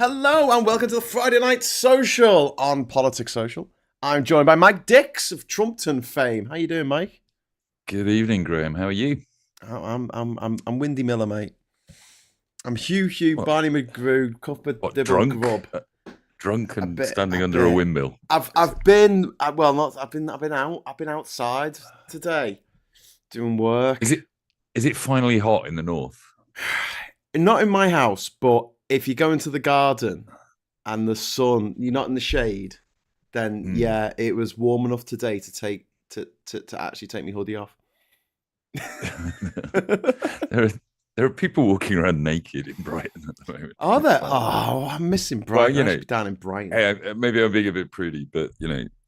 Hello and welcome to the Friday Night Social on Politics Social. I'm joined by Mike Dix of Trumpton fame. How you doing, Mike? Good evening, Graham. How are you? I'm Windy Miller, mate. I'm Hugh, What? Barney McGrew, Cuppa What? Dibble Drunk? Grub. Drunk and bit- standing a under a bit. windmill. I've been outside today doing work. Is it finally hot in the north? Not in my house, but if you go into the garden and the sun, you're not in the shade, then yeah, it was warm enough today to actually take my hoodie off. There are people walking around naked in Brighton at the moment. Are there? Oh, I'm missing Brighton. Well, I should be down in Brighton. Maybe I'm being a bit prudy, but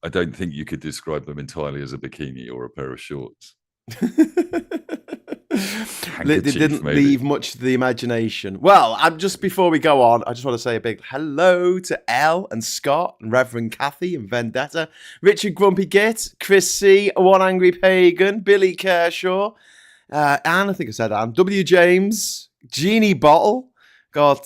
I don't think you could describe them entirely as a bikini or a pair of shorts. They didn't leave much to the imagination. Well, before we go on, I just want to say a big hello to Elle and Scott and Reverend Kathy and Vendetta, Richard Grumpy Git, Chris C, One Angry Pagan, Billy Kershaw, Anne, I think I said Anne, W. James, Jeannie Bottle, got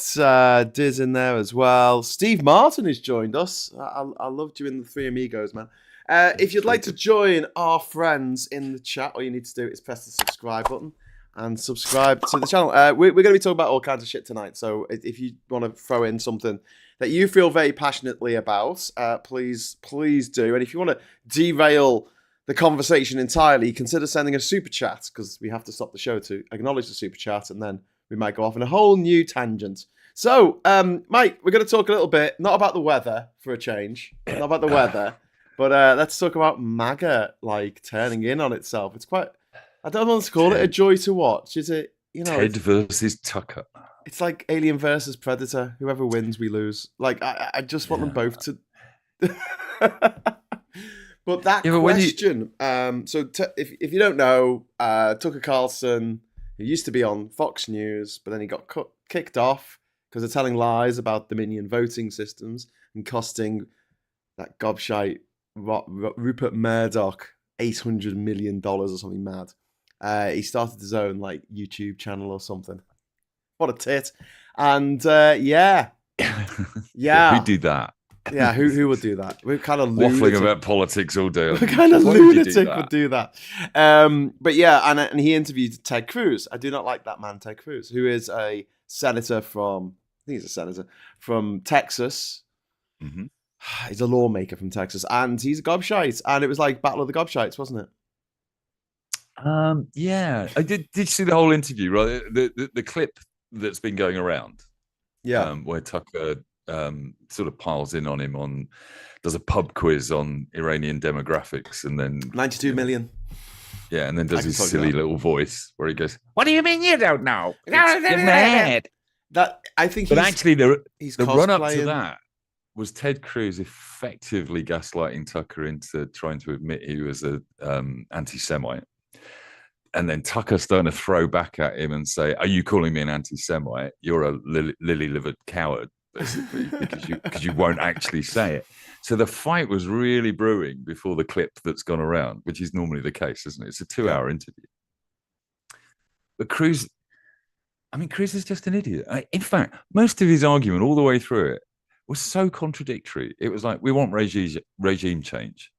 Diz in there as well. Steve Martin has joined us. I loved you in the Three Amigos, man. If you'd like to join our friends in the chat, all you need to do is press the subscribe button and subscribe to the channel. We're going to be talking about all kinds of shit tonight. So if you want to throw in something that you feel very passionately about, please do. And if you want to derail the conversation entirely, consider sending a super chat, because we have to stop the show to acknowledge the super chat, and then we might go off in a whole new tangent. So, Mike, we're going to talk a little bit, not about the weather for a change, not about the weather, but let's talk about MAGA, turning in on itself. It's quite, I don't want to call it a joy to watch. Is it, Ted versus Tucker. It's like Alien versus Predator. Whoever wins, we lose. I just want them both to... But that question, if you don't know, Tucker Carlson, who used to be on Fox News, but then he got kicked off because of telling lies about Dominion voting systems and costing that gobshite Rupert Murdoch $800 million or something mad. He started his own YouTube channel or something. What a tit! And yeah. Who did that? Yeah, who would do that? We're kind of waffling about politics all day. We're kind of lunatic would do that. But yeah, and he interviewed Ted Cruz. I do not like that man, Ted Cruz, who is a senator from, I think he's a senator from Texas. Mm-hmm. He's a lawmaker from Texas, and he's a gobshite. And it was like Battle of the Gobshites, wasn't it? Yeah, I did see the whole interview, right? The clip that's been going around. Yeah, where Tucker sort of piles in on him does a pub quiz on Iranian demographics, and then 92 million. Yeah, and then does his silly little voice where he goes, "What do you mean you don't know? You're mad." That I think, but actually, the run up to cosplaying. that was Ted Cruz effectively gaslighting Tucker into trying to admit he was a anti-Semite. And then Tucker starting to throw back at him and say, "Are you calling me an anti-Semite? You're a lily-livered coward, basically, because you won't actually say it." So the fight was really brewing before the clip that's gone around, which is normally the case, isn't it? It's a 2-hour interview. But Cruz is just an idiot. In fact, most of his argument all the way through it was so contradictory. It was like, we want regime change.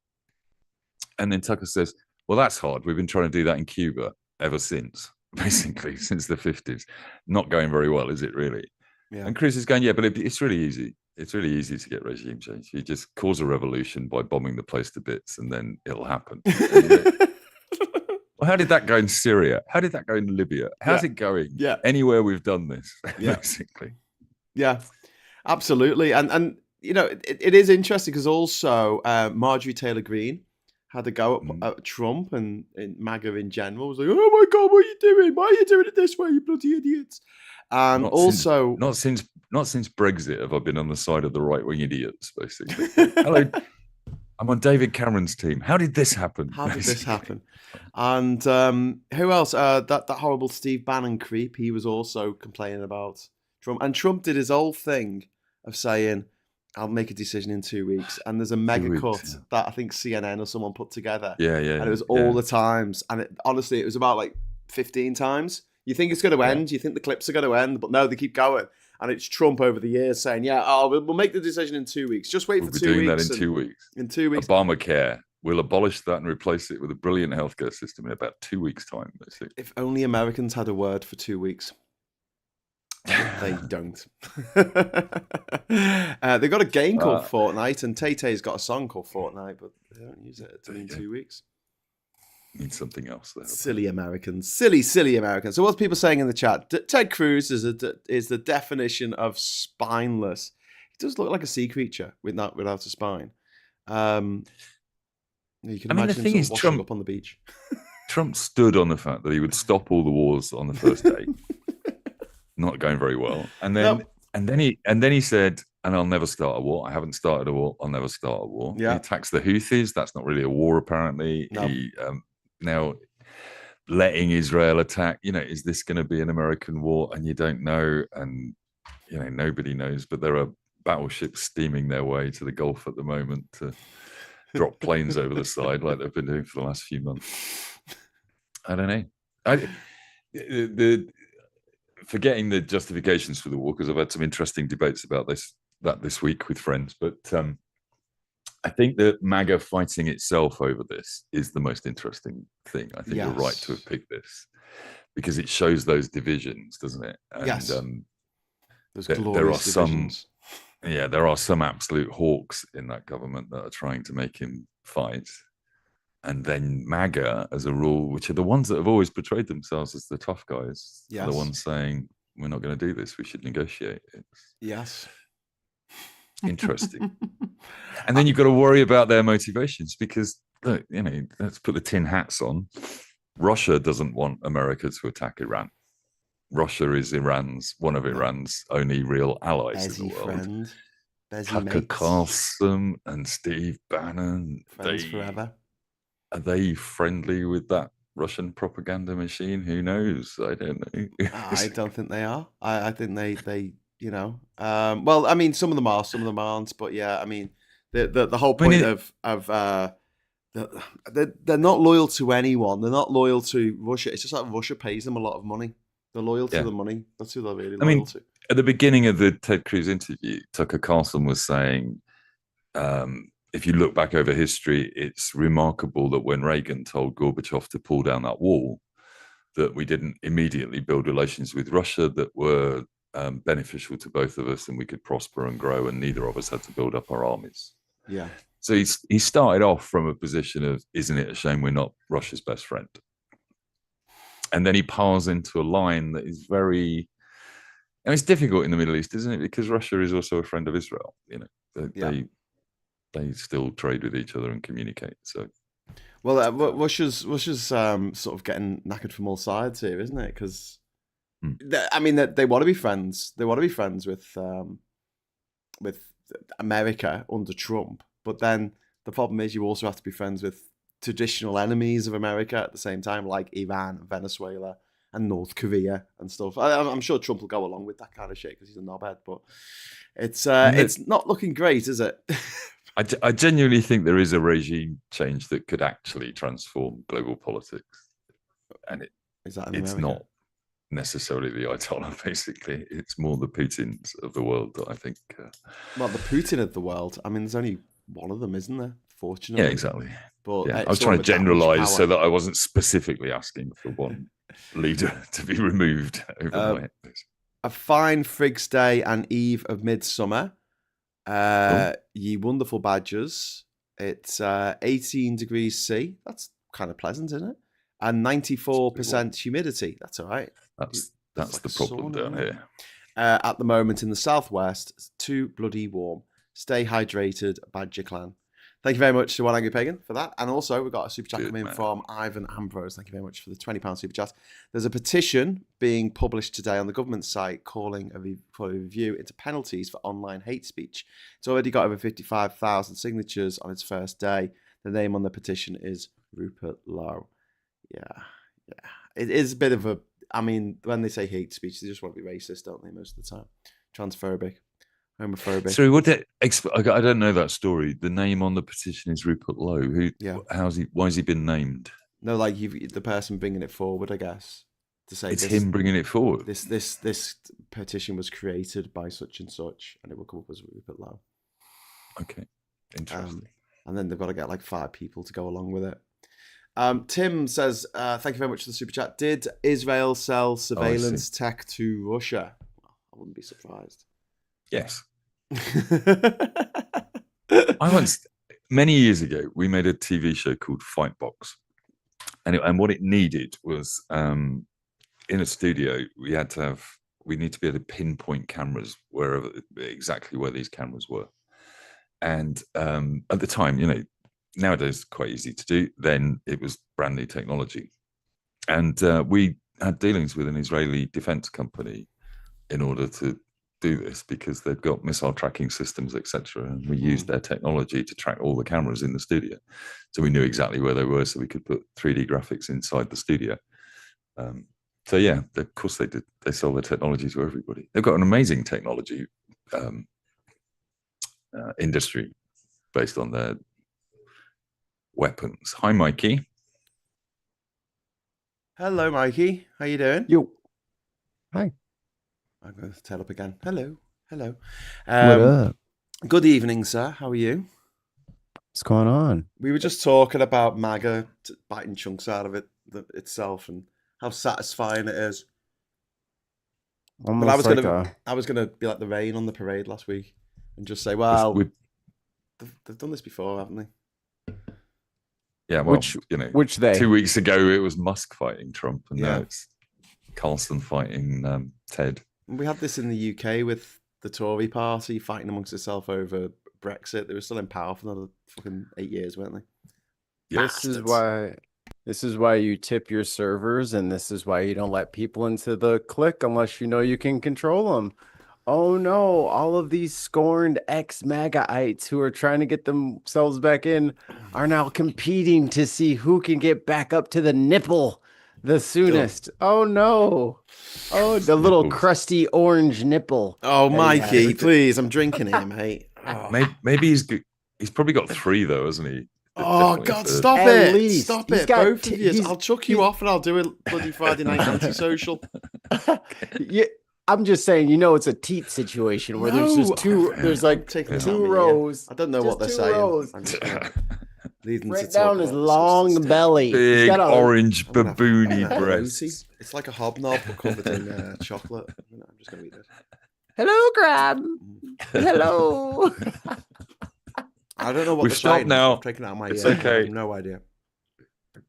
And then Tucker says, "Well, that's hard. We've been trying to do that in Cuba ever since, basically, since the 50s. Not going very well, is it really?" Yeah. And Cruz is going, "Yeah, but it's really easy. It's really easy to get regime change. You just cause a revolution by bombing the place to bits, and then it'll happen." Well, how did that go in Syria? How did that go in Libya? How's it going anywhere we've done this, basically? Yeah, absolutely. And it is interesting because also Marjorie Taylor Greene had a go at Trump and MAGA in general. Was like, "Oh my God, what are you doing? Why are you doing it this way, you bloody idiots?" And not since Brexit have I been on the side of the right-wing idiots, basically. Hello, I'm on David Cameron's team. How did this happen? How did this happen? And who else? That horrible Steve Bannon creep. He was also complaining about Trump, and Trump did his whole thing of saying, "I'll make a decision in 2 weeks." And there's a mega cut that I think CNN or someone put together. Yeah. And it was all the times. And honestly, it was about 15 times. You think it's going to end. You think the clips are going to end. But no, they keep going. and it's Trump over the years saying, "Yeah, we'll make the decision in 2 weeks. Just wait for 2 weeks." We'll be doing that in 2 weeks. In 2 weeks, Obamacare. We'll abolish that and replace it with a brilliant healthcare system in about 2 weeks' time. If only Americans had a word for 2 weeks. They don't. They've got a game called Fortnite, and Tay-Tay's got a song called Fortnite, but they don't use it in 2 weeks. Need something else there. Silly Americans. Silly Americans. So what's people saying in the chat? Ted Cruz is the definition of spineless. He does look like a sea creature without a spine. You can imagine him sort of washing up on the beach. Trump stood on the fact that he would stop all the wars on the first day. Not going very well. And then he said, and I'll never start a war. I haven't started a war. I'll never start a war. Yeah. He attacks the Houthis. That's not really a war, apparently. No. He now letting Israel attack. Is this going to be an American war? And you don't know. And nobody knows. But there are battleships steaming their way to the Gulf at the moment to drop planes over the side, like they've been doing for the last few months. I don't know. Forgetting the justifications for the war, because I've had some interesting debates about this week with friends, but I think that MAGA fighting itself over this is the most interesting thing. I think you're right to have picked this because it shows those divisions, doesn't it? And, yes. There are divisions. There are some absolute hawks in that government that are trying to make him fight. And then MAGA, as a rule, which are the ones that have always portrayed themselves as the tough guys, are the ones saying, we're not going to do this, we should negotiate. Yes. Interesting. And then you've got to worry about their motivations because, look, let's put the tin hats on. Russia doesn't want America to attack Iran. Russia is one of Iran's only real allies in the world. Tucker Carlson and Steve Bannon. Friends forever. Are they friendly with that Russian propaganda machine? Who knows? I don't know. I don't think they are. I think they well, I mean, some of them are, some of them aren't. But yeah, I mean, the whole point they're not loyal to anyone. They're not loyal to Russia. It's just like Russia pays them a lot of money. They're loyal to the money. That's who they're really loyal to. At the beginning of the Ted Cruz interview, Tucker Carlson was saying, if you look back over history, it's remarkable that when Reagan told Gorbachev to pull down that wall, that we didn't immediately build relations with Russia that were beneficial to both of us and we could prosper and grow, and neither of us had to build up our armies. Yeah. So he started off from a position of, isn't it a shame we're not Russia's best friend? And then he piles into a line that is very... And it's difficult in the Middle East, isn't it? Because Russia is also a friend of Israel. They still trade with each other and communicate. So, well, Russia's sort of getting knackered from all sides here, isn't it? Because I mean, they want to be friends. They want to be friends with America under Trump. But then the problem is, you also have to be friends with traditional enemies of America at the same time, like Iran, Venezuela, and North Korea and stuff. I'm sure Trump will go along with that kind of shit because he's a knobhead. But it's not looking great, is it? I genuinely think there is a regime change that could actually transform global politics. And it's not necessarily the Ayatollah, basically. It's more the Putins of the world that I think... Well, the Putin of the world, I mean, there's only one of them, isn't there? Fortunately. Yeah, exactly. But I was trying to generalise so that I wasn't specifically asking for one leader to be removed over my head. A fine Frig's Day and Eve of Midsummer. Ye wonderful badgers. It's 18 degrees C. That's kind of pleasant, isn't it? And 94% humidity. That's all right. That's like the problem down here. At the moment in the southwest, it's too bloody warm. Stay hydrated, Badger Clan. Thank you very much to One Angry Pagan for that. And also, we've got a super chat coming in from Ivan Ambrose. Thank you very much for the £20 super chat. There's a petition being published today on the government site calling for a review into penalties for online hate speech. It's already got over 55,000 signatures on its first day. The name on the petition is Rupert Lowe. Yeah. It is a bit of a... I mean, when they say hate speech, they just want to be racist, don't they, most of the time? Transphobic. Homophobic. Sorry, I don't know that story. The name on the petition is Rupert Lowe. Why has he been named? No, like the person bringing it forward, I guess. to say it's him bringing it forward. This petition was created by such and such, and it will come up as Rupert Lowe. Okay, interesting. And then they've got to get like 5 people to go along with it. Tim says, thank you very much for the super chat. Did Israel sell surveillance tech to Russia? I wouldn't be surprised. Yes. Many years ago, we made a TV show called Fightbox. And what it needed was, in a studio, we need to be able to pinpoint cameras exactly where these cameras were. And at the time, nowadays quite easy to do. Then it was brand new technology. And we had dealings with an Israeli defense company in order to do this, because they've got missile tracking systems, etc. And we used their technology to track all the cameras in the studio. So we knew exactly where they were, so we could put 3D graphics inside the studio. So yeah, of course they did. They sold their technology to everybody. They've got an amazing technology industry based on their weapons. Hi, Mikey. Hello, Mikey. How you doing? Yo. Hi. I'm going to tell up again. Hello. What up? Good evening, sir. How are you? What's going on? We were just talking about MAGA biting chunks out of it itself and how satisfying it is. But I was gonna be like the rain on the parade last week and just say, well, they've done this before, haven't they? Yeah, well, which they 2 weeks ago it was Musk fighting Trump, and now it's Carlson fighting Ted. We had this in the UK with the Tory party fighting amongst itself over Brexit. They were still in power for another fucking 8 years, weren't they? This is why you tip your servers, and this is why you don't let people into the clique unless you know you can control them. Oh no, all of these scorned ex-MAGAites who are trying to get themselves back in are now competing to see who can get back up to the nipple the soonest. Oh no. Oh, the little crusty orange nipple. Oh, Mikey, please, I'm drinking here, mate. Oh. Maybe he's probably got 3 though, hasn't he? Oh God, stop it. Stop it, both of you. I'll chuck you off and I'll do a bloody Friday night antisocial. Yeah, I'm just saying, it's a teat situation where there's just there's like 2 rows. I don't know what they're saying. I'm just right down his long belly. Big orange baboony breasts. It's like a hobnob but covered in chocolate. I'm just going to eat it. Hello, Grab. Hello. I don't know what We've stopped now. I'm taking it out of my It's ear. okay. I have no idea.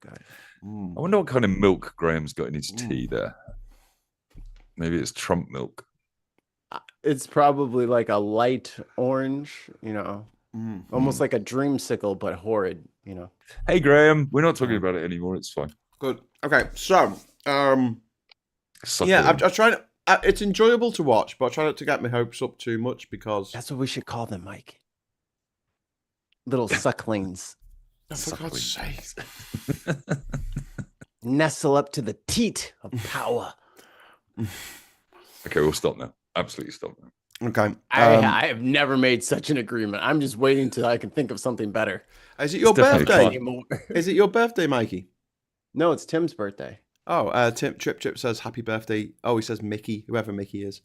I wonder what kind of milk Graham's got in his tea there. Maybe it's Trump milk. It's probably like a light orange, almost like a dreamsicle, but horrid, Hey, Graham, we're not talking about it anymore. It's fine. Good. Okay, so, I'm trying to, it's enjoyable to watch, but I try not to get my hopes up too much because... That's what we should call them, Mike. Little sucklings. Oh, for God's sake. Nestle up to the teat of power. Okay, we'll stop now. Absolutely stop now. Okay. I have never made such an agreement. I'm just waiting till I can think of something better. Is it your birthday? Is it your birthday, Mikey? No, it's Tim's birthday. Oh, Trip says happy birthday. Oh, he says Mickey, whoever Mickey is.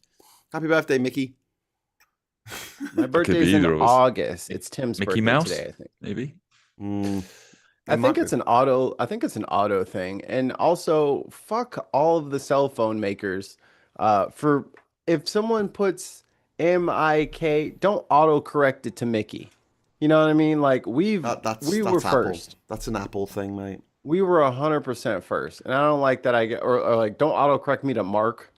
Happy birthday, Mickey. My birthday's in August. It's Tim's Mickey birthday Mouse? today, I think. Maybe. I think it's an auto thing. And also, fuck all of the cell phone makers. For if someone puts MIK, don't auto correct it to Mickey. You know what I mean? Like we were Apple. first. That's an Apple thing, mate. We were 100% first, and I don't like that. Or like don't auto correct me to Mark,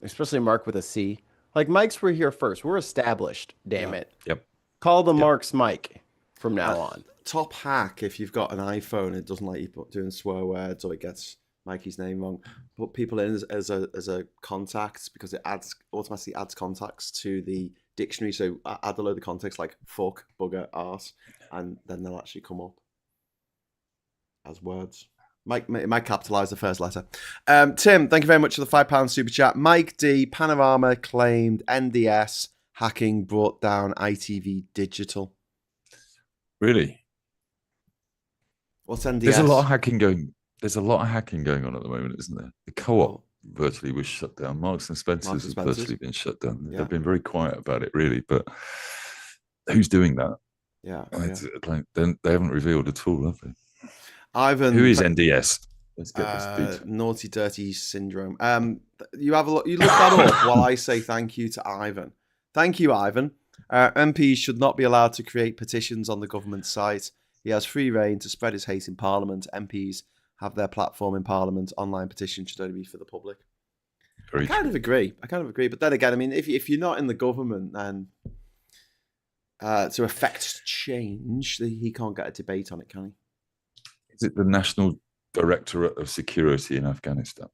especially Mark with a C. Like Mike's were here first. We're established. Damn it. Yep. Call the Marks Mike from now on. Top hack if you've got an iPhone, it doesn't like you doing swear words or it gets Mikey's name wrong. Put people in as a contact because it automatically adds contacts to the dictionary. So add a load of context like fuck, bugger, arse, and then they'll actually come up as words. Mike might capitalize the first letter. Tim, thank you very much for the £5 super chat. Mike D, Panorama claimed NDS hacking brought down ITV Digital. Really? What's NDS? There's a lot of hacking going on at the moment, isn't there? The co-op virtually was shut down. Marks and Spencer's have virtually been shut down. Yeah. They've been very quiet about it, really. But who's doing that? Yeah, like, they haven't revealed at all, have they? Ivan, who is NDS? Let's get this detail. Naughty Dirty Syndrome. You have a look. You look that up while I say thank you to Ivan. Thank you, Ivan. MPs should not be allowed to create petitions on the government site. He has free rein to spread his hate in Parliament. MPs have their platform in Parliament. Online petitions should only be for the public. I kind of agree. But then again, I mean, if you're not in the government, then to affect change, he can't get a debate on it, can he? Is it the National Directorate of Security in Afghanistan?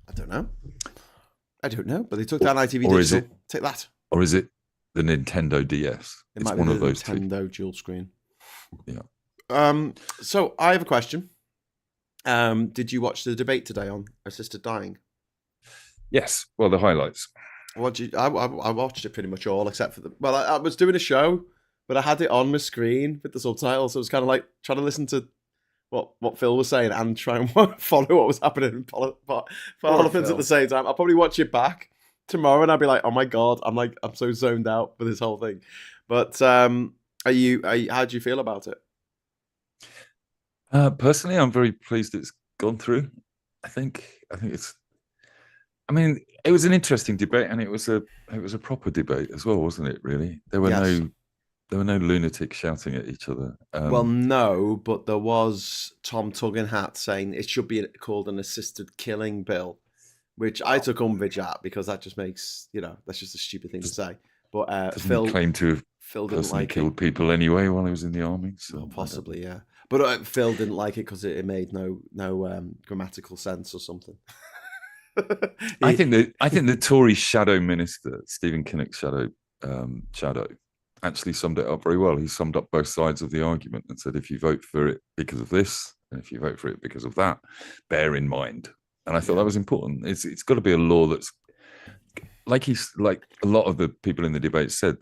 I don't know. But they took down ITV Digital. Take that. Or is it the Nintendo DS? It might be one the of those Nintendo dual screen. Yeah. So I have a question. Did you watch the debate today on assisted dying? Yes. Well, the highlights. I watched it pretty much all except for I was doing a show, but I had it on my screen with the subtitles. So it was kind of like trying to listen to what Phil was saying and try and follow what was happening in Parliament at the same time. I'll probably watch it back tomorrow and I'll be like, oh my God, I'm so zoned out for this whole thing. But how do you feel about it? Personally, I'm very pleased it's gone through. I think it's. I mean, it was an interesting debate, and it was a proper debate as well, wasn't it? Really, there were no lunatics shouting at each other. Well, no, but there was Tom Tuggenhat saying it should be called an assisted killing bill, which I took umbrage at because that just makes that's just a stupid thing to say. But Phil claimed to have personally killed people anyway while he was in the army. So possibly, yeah. But Phil didn't like it because it made no grammatical sense or something. I think the Tory shadow minister, Stephen Kinnock's shadow, actually summed it up very well. He summed up both sides of the argument and said, if you vote for it because of this, and if you vote for it because of that, bear in mind. And I thought that was important. It's got to be a law that's like a lot of the people in the debate said,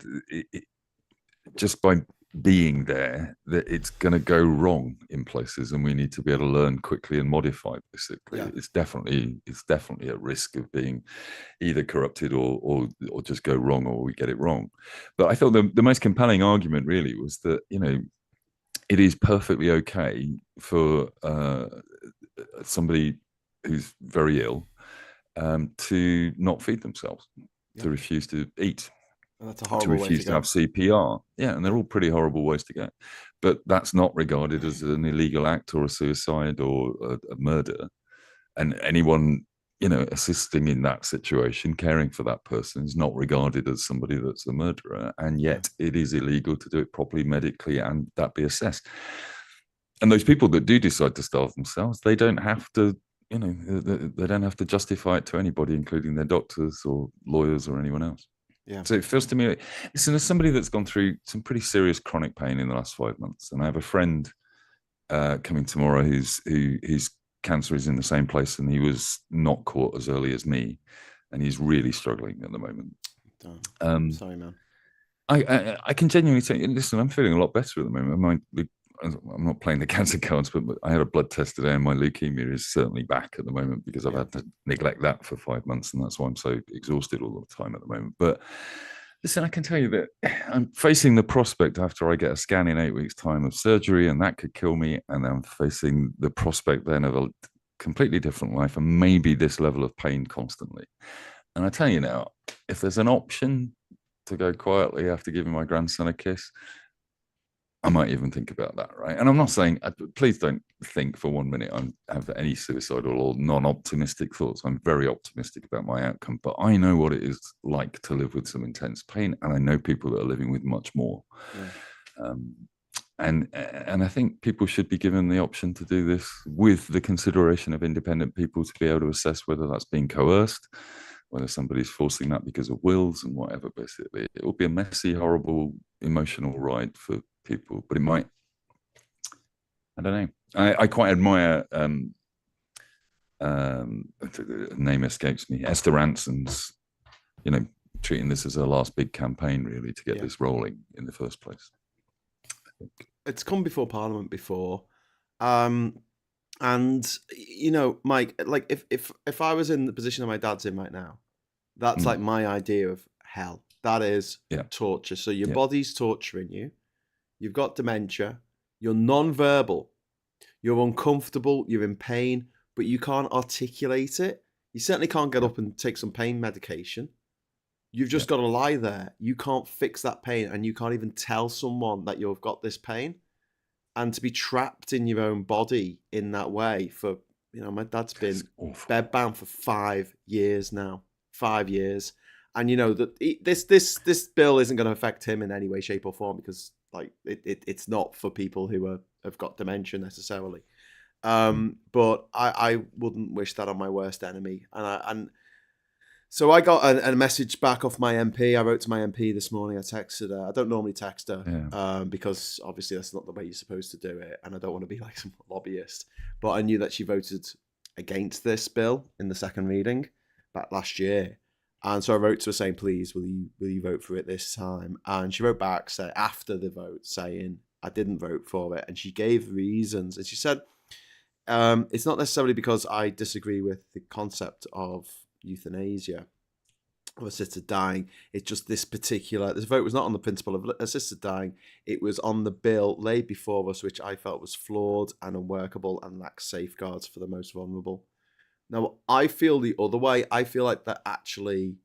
just by being there, that it's going to go wrong in places, and we need to be able to learn quickly and modify. Basically, it's definitely at risk of being either corrupted or just go wrong, or we get it wrong. But I thought the most compelling argument really was that it is perfectly okay for somebody who's very ill to not feed themselves, to refuse to eat. Well, that's a horrible to refuse to have CPR. Yeah, and they're all pretty horrible ways to go. But that's not regarded as an illegal act or a suicide or a murder. And anyone, assisting in that situation, caring for that person, is not regarded as somebody that's a murderer. And yet it is illegal to do it properly medically and that be assessed. And those people that do decide to starve themselves, they don't have to, they don't have to justify it to anybody, including their doctors or lawyers or anyone else. Yeah. So it feels to me, listen, as somebody that's gone through some pretty serious chronic pain in the last 5 months, and I have a friend coming tomorrow whose cancer is in the same place, and he was not caught as early as me, and he's really struggling at the moment. Sorry, man. I can genuinely say, listen, I'm feeling a lot better at the moment. I'm not playing the cancer cards, but I had a blood test today, and my leukemia is certainly back at the moment because I've had to neglect that for 5 months, and that's why I'm so exhausted all the time at the moment. But listen, I can tell you that I'm facing the prospect after I get a scan in 8 weeks' time of surgery, and that could kill me, and I'm facing the prospect then of a completely different life and maybe this level of pain constantly. And I tell you now, if there's an option to go quietly after giving my grandson a kiss, I might even think about that, right? And I'm not saying, please don't think for 1 minute I have any suicidal or non-optimistic thoughts. I'm very optimistic about my outcome, but I know what it is like to live with some intense pain, and I know people that are living with much more. Yeah. And I think people should be given the option to do this with the consideration of independent people to be able to assess whether that's being coerced, whether somebody's forcing that because of wills and whatever. Basically, it will be a messy, horrible, emotional ride for people, but it might, I don't know. I quite admire the name escapes me, Esther Ranson's, treating this as her last big campaign really to get this rolling in the first place. It's come before Parliament before. And Mike, like if I was in the position that my dad's in right now, that's like my idea of hell. That is torture. So your body's torturing you. You've got dementia. You're non-verbal. You're uncomfortable. You're in pain, but you can't articulate it. You certainly can't get up and take some pain medication. You've just got to lie there. You can't fix that pain, and you can't even tell someone that you've got this pain. And to be trapped in your own body in that way for, my dad's been bedbound for 5 years now. 5 years. And that this bill isn't going to affect him in any way, shape, or form, because like it's not for people who have got dementia necessarily. But I wouldn't wish that on my worst enemy. So I got a message back off my MP. I wrote to my MP this morning. I texted her. I don't normally text her because obviously that's not the way you're supposed to do it, and I don't want to be like some lobbyist. But I knew that she voted against this bill in the second reading back last year, and so I wrote to her saying, "Please, will you vote for it this time?" And she wrote back after the vote saying, "I didn't vote for it," and she gave reasons. And she said, "It's not necessarily because I disagree with the concept of euthanasia of assisted dying. It's just this vote was not on the principle of assisted dying. It was on the bill laid before us, which I felt was flawed and unworkable and lacked safeguards for the most vulnerable." Now, I feel the other way. I feel like that actually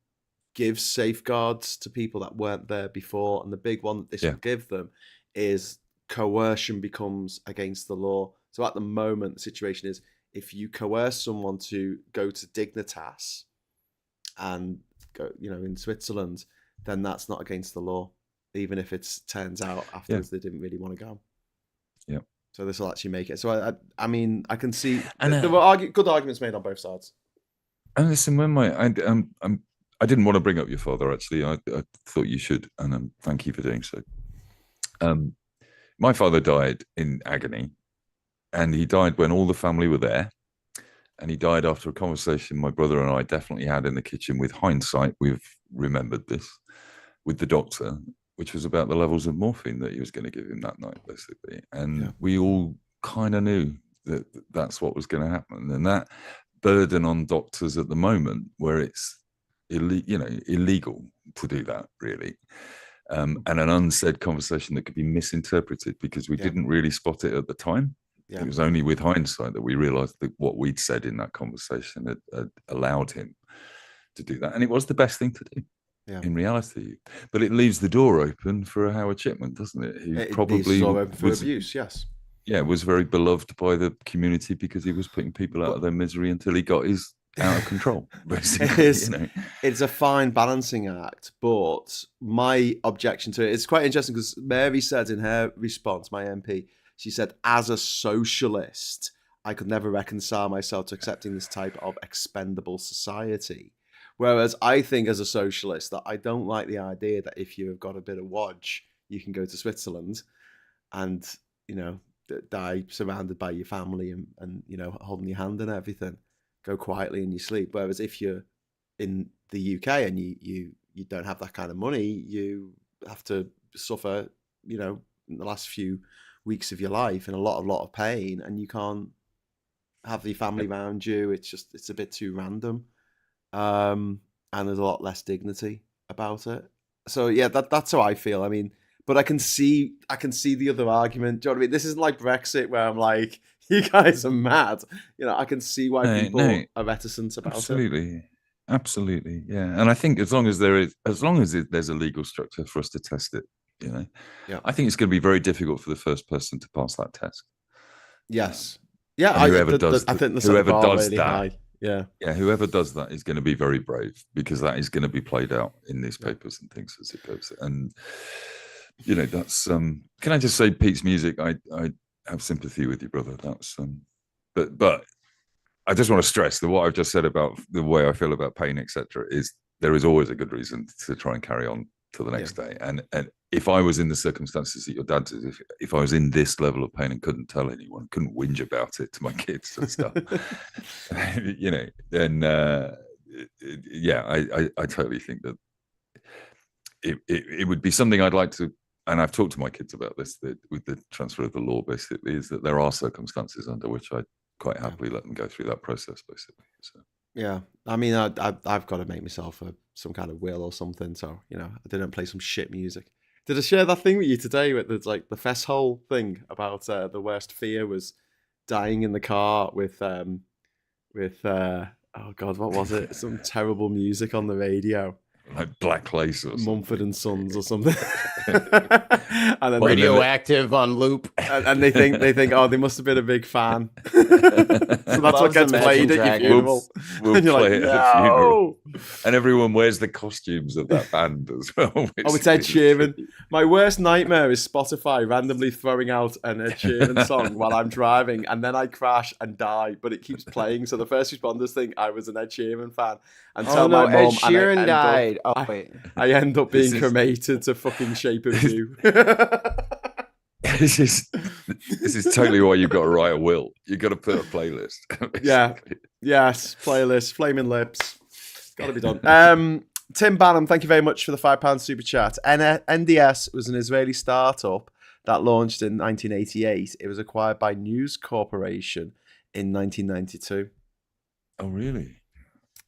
gives safeguards to people that weren't there before. And the big one that this will give them is coercion becomes against the law. So at the moment, the situation is if you coerce someone to go to Dignitas and go, in Switzerland, then that's not against the law, even if it turns out afterwards they didn't really want to go. Yeah. So this will actually make it. So I mean, I can see there were good arguments made on both sides. And listen, when I didn't want to bring up your father. Actually, I thought you should, and thank you for doing so. My father died in agony, and he died when all the family were there. And he died after a conversation my brother and I definitely had in the kitchen. With hindsight, we've remembered this with the doctor, which was about the levels of morphine that he was going to give him that night, basically. And we all kind of knew that that's what was going to happen. And that burden on doctors at the moment, where it's illegal to do that, really. And an unsaid conversation that could be misinterpreted because we didn't really spot it at the time. It was only with hindsight that we realized that what we'd said in that conversation had allowed him to do that. And it was the best thing to do in reality. But it leaves the door open for a Howard Chipman, doesn't it? Who probably was abuse, was very beloved by the community because he was putting people out of their misery until he got his out of control, basically. It's a fine balancing act, but my objection to it is quite interesting because Mary said in her response, my MP, she said, as a socialist, I could never reconcile myself to accepting this type of expendable society. Whereas I think as a socialist that I don't like the idea that if you've got a bit of wodge, you can go to Switzerland and, die surrounded by your family and holding your hand and everything, go quietly in your sleep. Whereas if you're in the UK and you don't have that kind of money, you have to suffer, in the last few weeks of your life in a lot of pain, and you can't have the family around you. It's a bit too random, and there's a lot less dignity about it. So that's how I feel. I mean, but I can see the other argument. Do you know what I mean? This isn't like Brexit where I'm like, you guys are mad. I can see why people are reticent about it. Absolutely, yeah. And I think as long as there's a legal structure for us to test it, I think it's going to be very difficult for the first person to pass that test. Yes. Whoever does that, high. Whoever does that is going to be very brave, because that is going to be played out in newspapers and things as it goes. And that's can I just say, Pete's music, I have sympathy with you, brother. That's but I just want to stress that what I've just said about the way I feel about pain, etc., is there is always a good reason to try and carry on to the next day. And if I was in the circumstances that your dad's is, if I was in this level of pain and couldn't tell anyone, couldn't whinge about it to my kids and stuff, then I totally think that it would be something I'd like to, and I've talked to my kids about this, that with the transfer of the law, basically, is that there are circumstances under which I quite happily let them go through that process, basically. So. Yeah, I mean, I've got to make myself some kind of will or something. So I didn't play some shit music. Did I share that thing with you today? With the festhole thing about the worst fear was dying in the car with oh god, what was it? Some terrible music on the radio. Like Black Lace or Mumford and Sons or something. And then radioactive on loop. And they think, oh, they must have been a big fan. So that's what gets played at your funeral. We'll play it at a funeral. And everyone wears the costumes of that band as well. Oh, it's Ed Sheeran. My worst nightmare is Spotify randomly throwing out an Ed Sheeran song while I'm driving, and then I crash and die, but it keeps playing. So the first responders think I was an Ed Sheeran fan. And tell my mom, Ed Sheeran died. I end up being cremated to fucking Shape of You. This is totally why you've got to write a will. You've got to put a playlist. Yeah. Yes. Playlist. Flaming Lips. Got to be done. Tim Bannon, thank you very much for the £5 super chat. NDS was an Israeli startup that launched in 1988. It was acquired by News Corporation in 1992. Oh, really?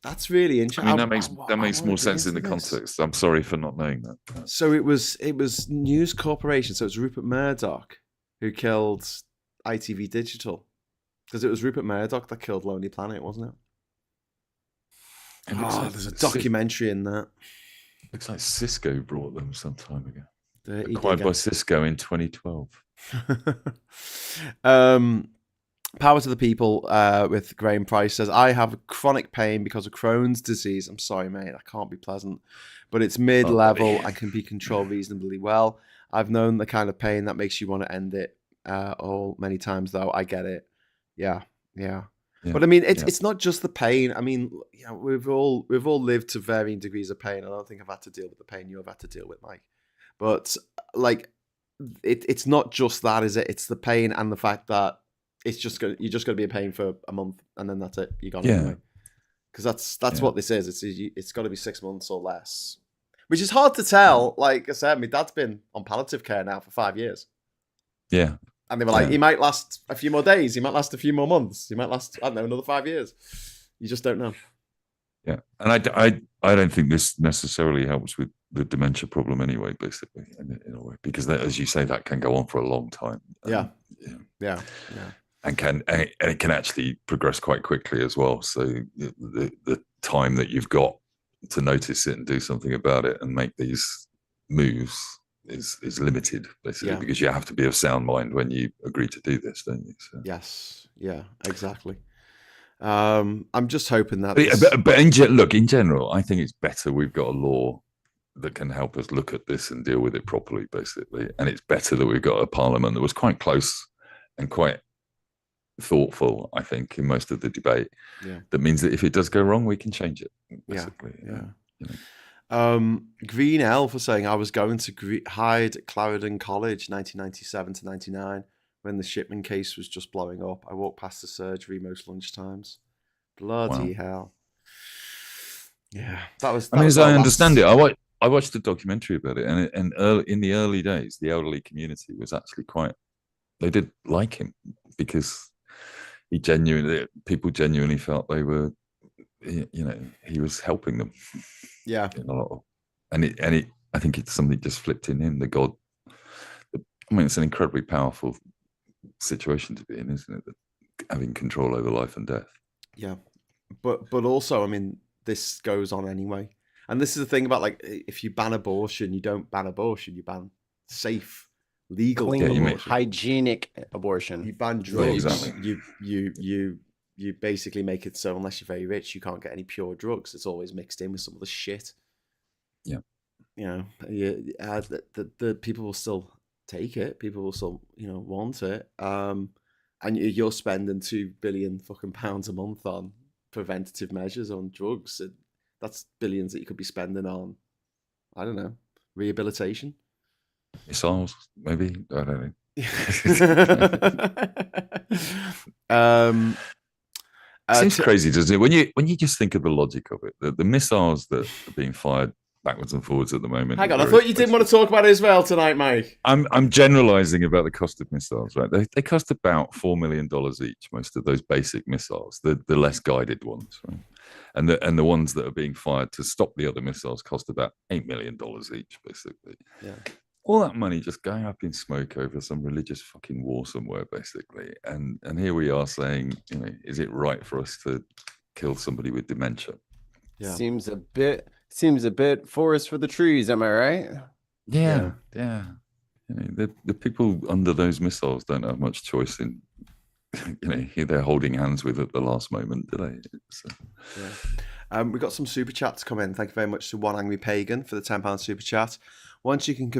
That's really interesting. I mean, that makes more sense in the context. I'm sorry for not knowing that. So it was News Corporation. So it was Rupert Murdoch who killed ITV Digital, because it was Rupert Murdoch that killed Lonely Planet, wasn't it? There's a documentary in that. Looks like Cisco brought them some time ago. Acquired by Cisco in 2012. Power to the People with Graham Price says, I have chronic pain because of Crohn's disease. I'm sorry, mate. That can't be pleasant. But it's mid-level and can be controlled reasonably well. I've known the kind of pain that makes you want to end it all many times, though. I get it. Yeah. But I mean, it's not just the pain. I mean, we've all lived to varying degrees of pain. I don't think I've had to deal with the pain you've had to deal with, Mike. But like, it's not just that, is it? It's the pain and the fact that you're just going to be in pain for a month, and then that's it. You're gone anyway. Because that's what this is. It's got to be 6 months or less, which is hard to tell. Like I said, my dad's been on palliative care now for 5 years. Yeah. And they were like, he might last a few more days. He might last a few more months. He might last, I don't know, another 5 years. You just don't know. Yeah. And I don't think this necessarily helps with the dementia problem anyway, basically, in a way, because that, as you say, that can go on for a long time. Yeah. And it can actually progress quite quickly as well. So the time that you've got to notice it and do something about it and make these moves is limited, basically, because you have to be of sound mind when you agree to do this, don't you? So. Yes. Yeah, exactly. I'm just hoping that. But in general, I think it's better we've got a law that can help us look at this and deal with it properly, basically. And it's better that we've got a parliament that was quite close and quite thoughtful, I think, in most of the debate. Yeah. That means that if it does go wrong, we can change it, basically. Green Elf was saying, I was going to Hyde at Clarendon College 1997 to 99 when the Shipman case was just blowing up. I walked past the surgery most lunchtimes. Bloody hell. Yeah. As I understand it, I watched a documentary about it, and in the early days, the elderly community was actually they did like him, because people genuinely felt they were, he was helping them. Yeah. I think it's something just flipped in him. It's an incredibly powerful situation to be in, isn't it? Having control over life and death. Yeah. But also, I mean, this goes on anyway. And this is the thing about, like, if you ban abortion, you don't ban abortion, you ban safe, legal, clean, hygienic abortion. You ban drugs. Exactly. You basically make it so unless you're very rich, you can't get any pure drugs. It's always mixed in with some of the shit. Yeah. The people will still take it. People will still, want it. And you're spending £2 billion fucking pounds a month on preventative measures on drugs. That's billions that you could be spending on, I don't know, rehabilitation. Missiles, maybe. I don't know. Seems crazy, doesn't it? When you just think of the logic of it, the missiles that are being fired backwards and forwards at the moment. Hang on, I thought you didn't want to talk about Israel tonight, Mike. I'm generalizing about the cost of missiles, right? They cost about $4 million each, most of those basic missiles, the less guided ones, right? And the ones that are being fired to stop the other missiles cost about $8 million each, basically. Yeah. All that money just going up in smoke over some religious fucking war somewhere, basically. And here we are saying, is it right for us to kill somebody with dementia? Yeah. Seems a bit forest for the trees, am I right? Yeah. The people under those missiles don't have much choice in who they're holding hands with at the last moment, do they? Yeah. We've got some super chats come in. Thank you very much to One Angry Pagan for the £10 super chat. Once you can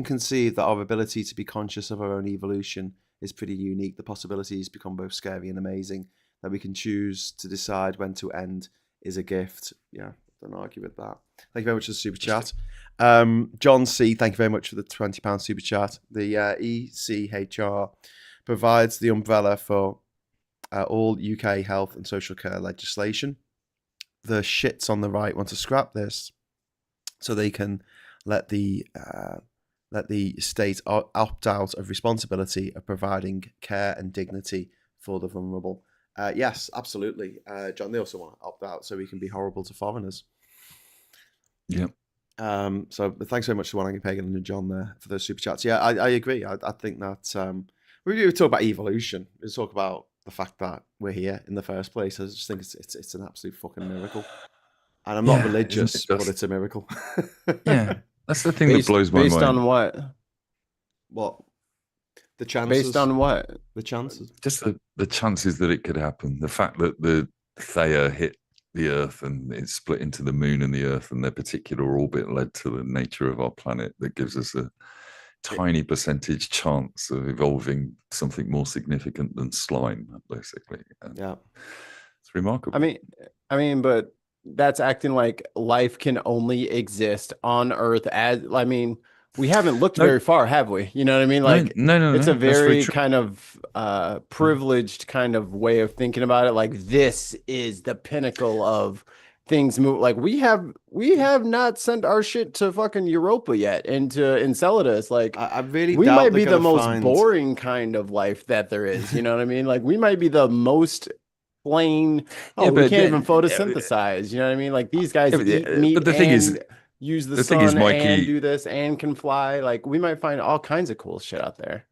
conceive that our ability to be conscious of our own evolution is pretty unique, the possibilities become both scary and amazing. That we can choose to decide when to end is a gift. Yeah, don't argue with that. Thank you very much for the super chat. John C, thank you very much for the £20 super chat. The ECHR provides the umbrella for all UK health and social care legislation. The shits on the right want to scrap this so they can let the state opt out of responsibility of providing care and dignity for the vulnerable. Yes, absolutely. John, they also want to opt out so we can be horrible to foreigners. Yeah. So thanks very much to One Angry Pagan and John there for those super chats. Yeah, I agree. I think that we talk about evolution. We talk about the fact that we're here in the first place. I just think it's an absolute fucking miracle. And I'm not religious, but it's a miracle. Yeah, that's the thing that blows my mind. Based on what? What? The chances. Based on what? The chances. Just the chances that it could happen. The fact that the Theia hit the Earth and it split into the Moon and the Earth, and their particular orbit led to the nature of our planet that gives us a tiny percentage chance of evolving something more significant than slime, basically. And yeah, it's remarkable. I mean, but that's acting like life can only exist on Earth. We haven't looked very far, have we? You know what I mean? Like, no, it's a very kind of privileged kind of way of thinking about it. Like, this is the pinnacle of things move. Like, we have not sent our shit to fucking Europa yet and to Enceladus. Like, I really we might be the most boring kind of life that there is. You know what I mean? Like, we might be the most plain. We can't even photosynthesize. You know what I mean? Like, these guys eat meat. But the thing is, use the sun is, Mikey, and do this and can fly. Like, we might find all kinds of cool shit out there.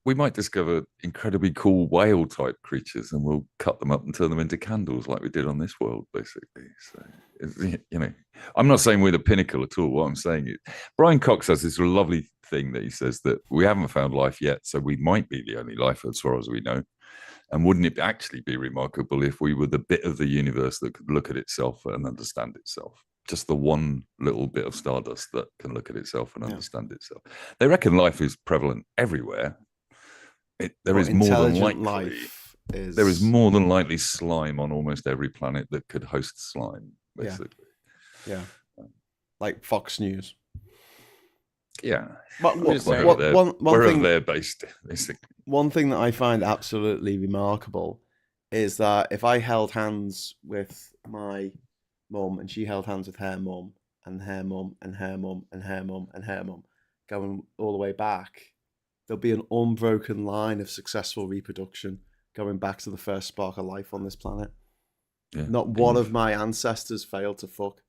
We might discover incredibly cool whale type creatures and we'll cut them up and turn them into candles like we did on this world, basically. So, I'm not saying we're the pinnacle at all. What I'm saying is Brian Cox has this lovely thing that he says that we haven't found life yet, so we might be the only life as far as we know. And wouldn't it actually be remarkable if we were the bit of the universe that could look at itself and understand itself? Just the one little bit of stardust that can look at itself and understand itself. They reckon life is prevalent everywhere. There is more than likely slime on almost every planet that could host slime, basically. Yeah. Like Fox News. Yeah. Wherever they're based, basically. One thing that I find absolutely remarkable is that if I held hands with my mum and she held hands with her mum and her mum and her mum and her mum and her mum, going all the way back, there'll be an unbroken line of successful reproduction going back to the first spark of life on this planet. Yeah. Not one of my ancestors failed to fuck.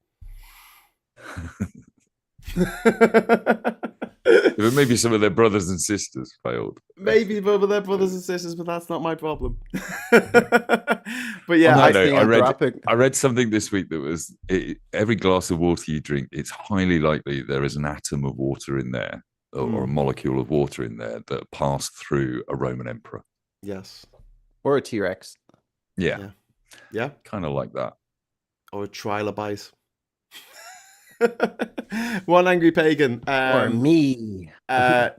But maybe some of their brothers and sisters failed. Maybe some of their brothers and sisters, but that's not my problem. But yeah, I read something this week that was every glass of water you drink, it's highly likely there is an atom of water in there or a molecule of water in there that passed through a Roman emperor. Yes. Or a T-Rex. Yeah. Yeah. Kind of like that. Or a trilobite. One angry pagan. Or me. Oh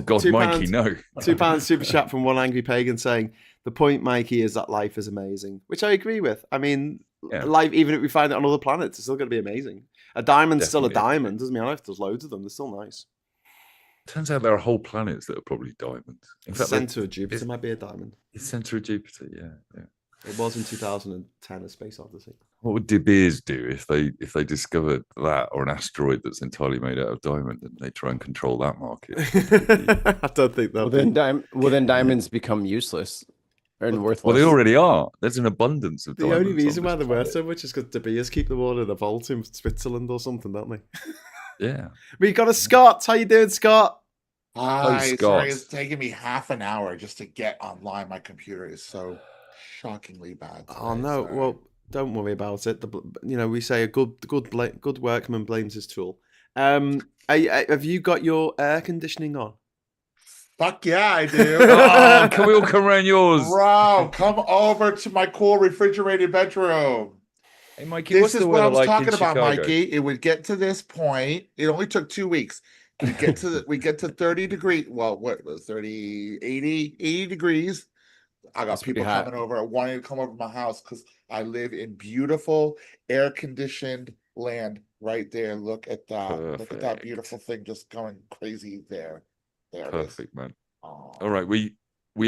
God, Mikey, no. £2 super chat from One Angry Pagan saying, the point, Mikey, is that life is amazing, which I agree with. I mean, life, even if we find it on other planets, it's still going to be amazing. A diamond's still a diamond. Doesn't mean I have to. There's loads of them. They're still nice. Turns out there are whole planets that are probably diamonds. In fact, the centre of Jupiter might be a diamond. The centre of Jupiter, yeah. It was in 2010, A Space Odyssey. What would De Beers do if they discovered that, or an asteroid that's entirely made out of diamond, and they try and control that market? I don't think that. Then diamonds become useless and worthless. Well, they already are. There's an abundance of diamonds. The only reason why they're worth so much is because De Beers keep them all in a vault in Switzerland or something, don't they? Yeah. We got a Scott. How you doing, Scott? Hi, Scott. sorry, it's taking me half an hour just to get online. My computer is so shockingly bad today, Oh no, sorry. well, don't worry about it. We say a good workman blames his tool. Have you got your air conditioning on? Fuck yeah, I do. Oh, can we all come around yours? Bro, come over to my cool refrigerated bedroom. Hey, Mikey, This what's is the what I weather was like talking in about, Chicago? Mikey. It would get to this point. It only took 2 weeks. We get to 30 degrees. Well, what was 30, 80 degrees. I got That's pretty people hot. coming over, wanting to come over to my house because I live in beautiful, air-conditioned land right there. Look at that. Look at that Perfect. beautiful thing just going crazy there. There it is. Perfect, man. Oh. All right, we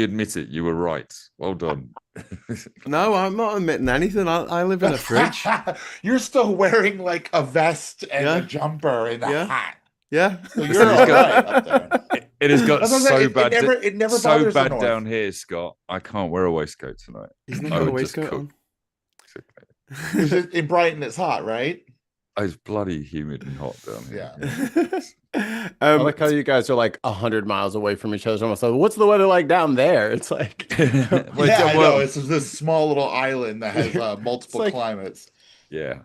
admit it. You were right. Well done. No, I'm not admitting anything. I live in a fridge. You're still wearing like a vest and Yeah. a jumper and a Yeah. hat. Yeah. So you're all right up there. It has got That's what I'm saying, so bad. it never so bothers the bad North. down here, Scott. I can't wear a waistcoat tonight. He's not I got a would just waistcoat cook. on. In Brighton, it's hot, right? It's bloody humid and hot down here. Yeah. I like how you guys are like 100 miles away from each other. Almost like, what's the weather like down there? It's like, Well, Yeah, I well, know. It's this small little island that has multiple like- climates. yeah.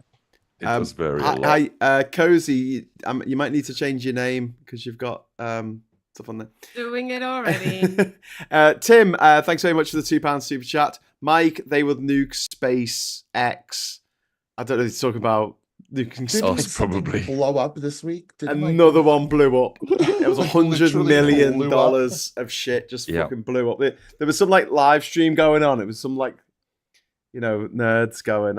It does vary a lot. Hi, Cozy. You might need to change your name because you've got stuff on there. Doing it already. Tim, thanks very much for the £2 super chat. Mike, they were nuke space X. I don't know if he's talking about nuking Oh, space. it's probably blow up this week. Didn't, like, Another one blew up. It was Like, $100 literally million blew up. of shit just Yeah. fucking blew up. There was some like live stream going on. It was some like, nerds going,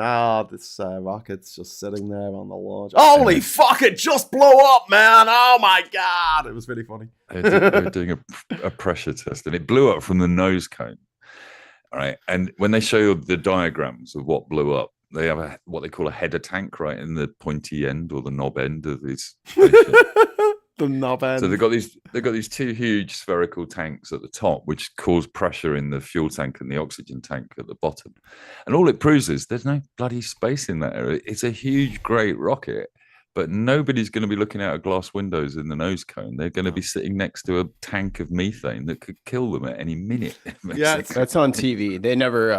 this rocket's just sitting there on the launch. Holy fuck, it just blew up, man. Oh my God. It was really funny. they were doing a pressure test, and it blew up from the nose cone. All right, and when they show the diagrams of what blew up, they have what they call a header tank right in the pointy end or the knob end of this station. The knob end. So they've got these two huge spherical tanks at the top, which cause pressure in the fuel tank and the oxygen tank at the bottom. And all it proves is there's no bloody space in that area. It's a huge, great rocket, but nobody's going to be looking out of glass windows in the nose cone. They're going to be sitting next to a tank of methane that could kill them at any minute. Yeah, basically. that's on TV. They never,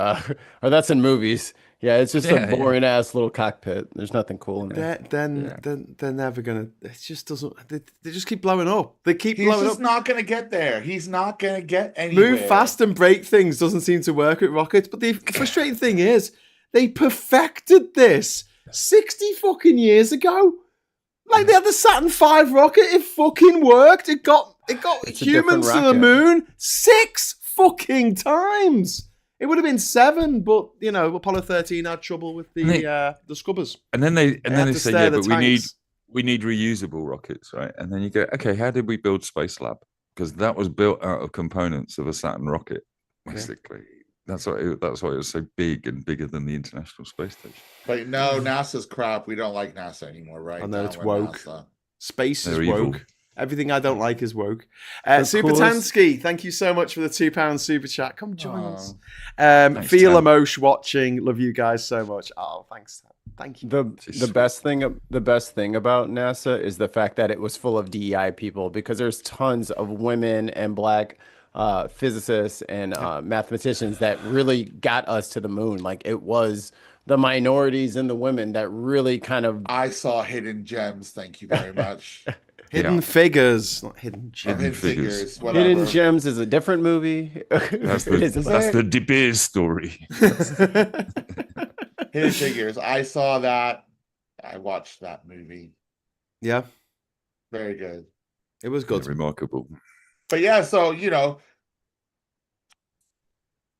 or that's in movies. Yeah, it's just a boring ass little cockpit. There's nothing cool in there. They're never gonna. It just doesn't. They just keep blowing up. They keep He's blowing just up. not going to get there. He's not going to get anywhere. Move fast and break things doesn't seem to work with rockets. But the frustrating thing is, they perfected this 60 fucking years ago. Like they had the Saturn V rocket. It fucking worked. It got It's a different humans to the rocket. moon 6 fucking times. It would have been 7, but Apollo 13 had trouble with the scrubbers. And then they had to say, stare yeah, the but tanks. we need reusable rockets, right? And then you go, okay, how did we build Space Lab? Because that was built out of components of a Saturn rocket, basically. That's why it was so big and bigger than the International Space Station. But no, NASA's crap. We don't like NASA anymore, right? I know, it's Down with woke. NASA. Space They're is evil. woke. Everything I don't like is woke. The Super coolest- Tansky, thank you so much for the £2 super chat. Come join us. Thanks, Feel Tam. Emosh watching. Love you guys so much. Oh, thanks. Thank you. The best thing about NASA is the fact that it was full of DEI people, because there's tons of women and black physicists and mathematicians that really got us to the moon. Like it was the minorities and the women that really kind of I saw Hidden Gems. Thank you very much. Hidden Figures, not Hidden Gems. Hidden Figures. Figures. Whatever. Hidden Gems is a different movie. That's It is the De Beers story. Hidden Figures. I saw that. I watched that movie. Yeah, Very good. it was good. Remarkable. But yeah, so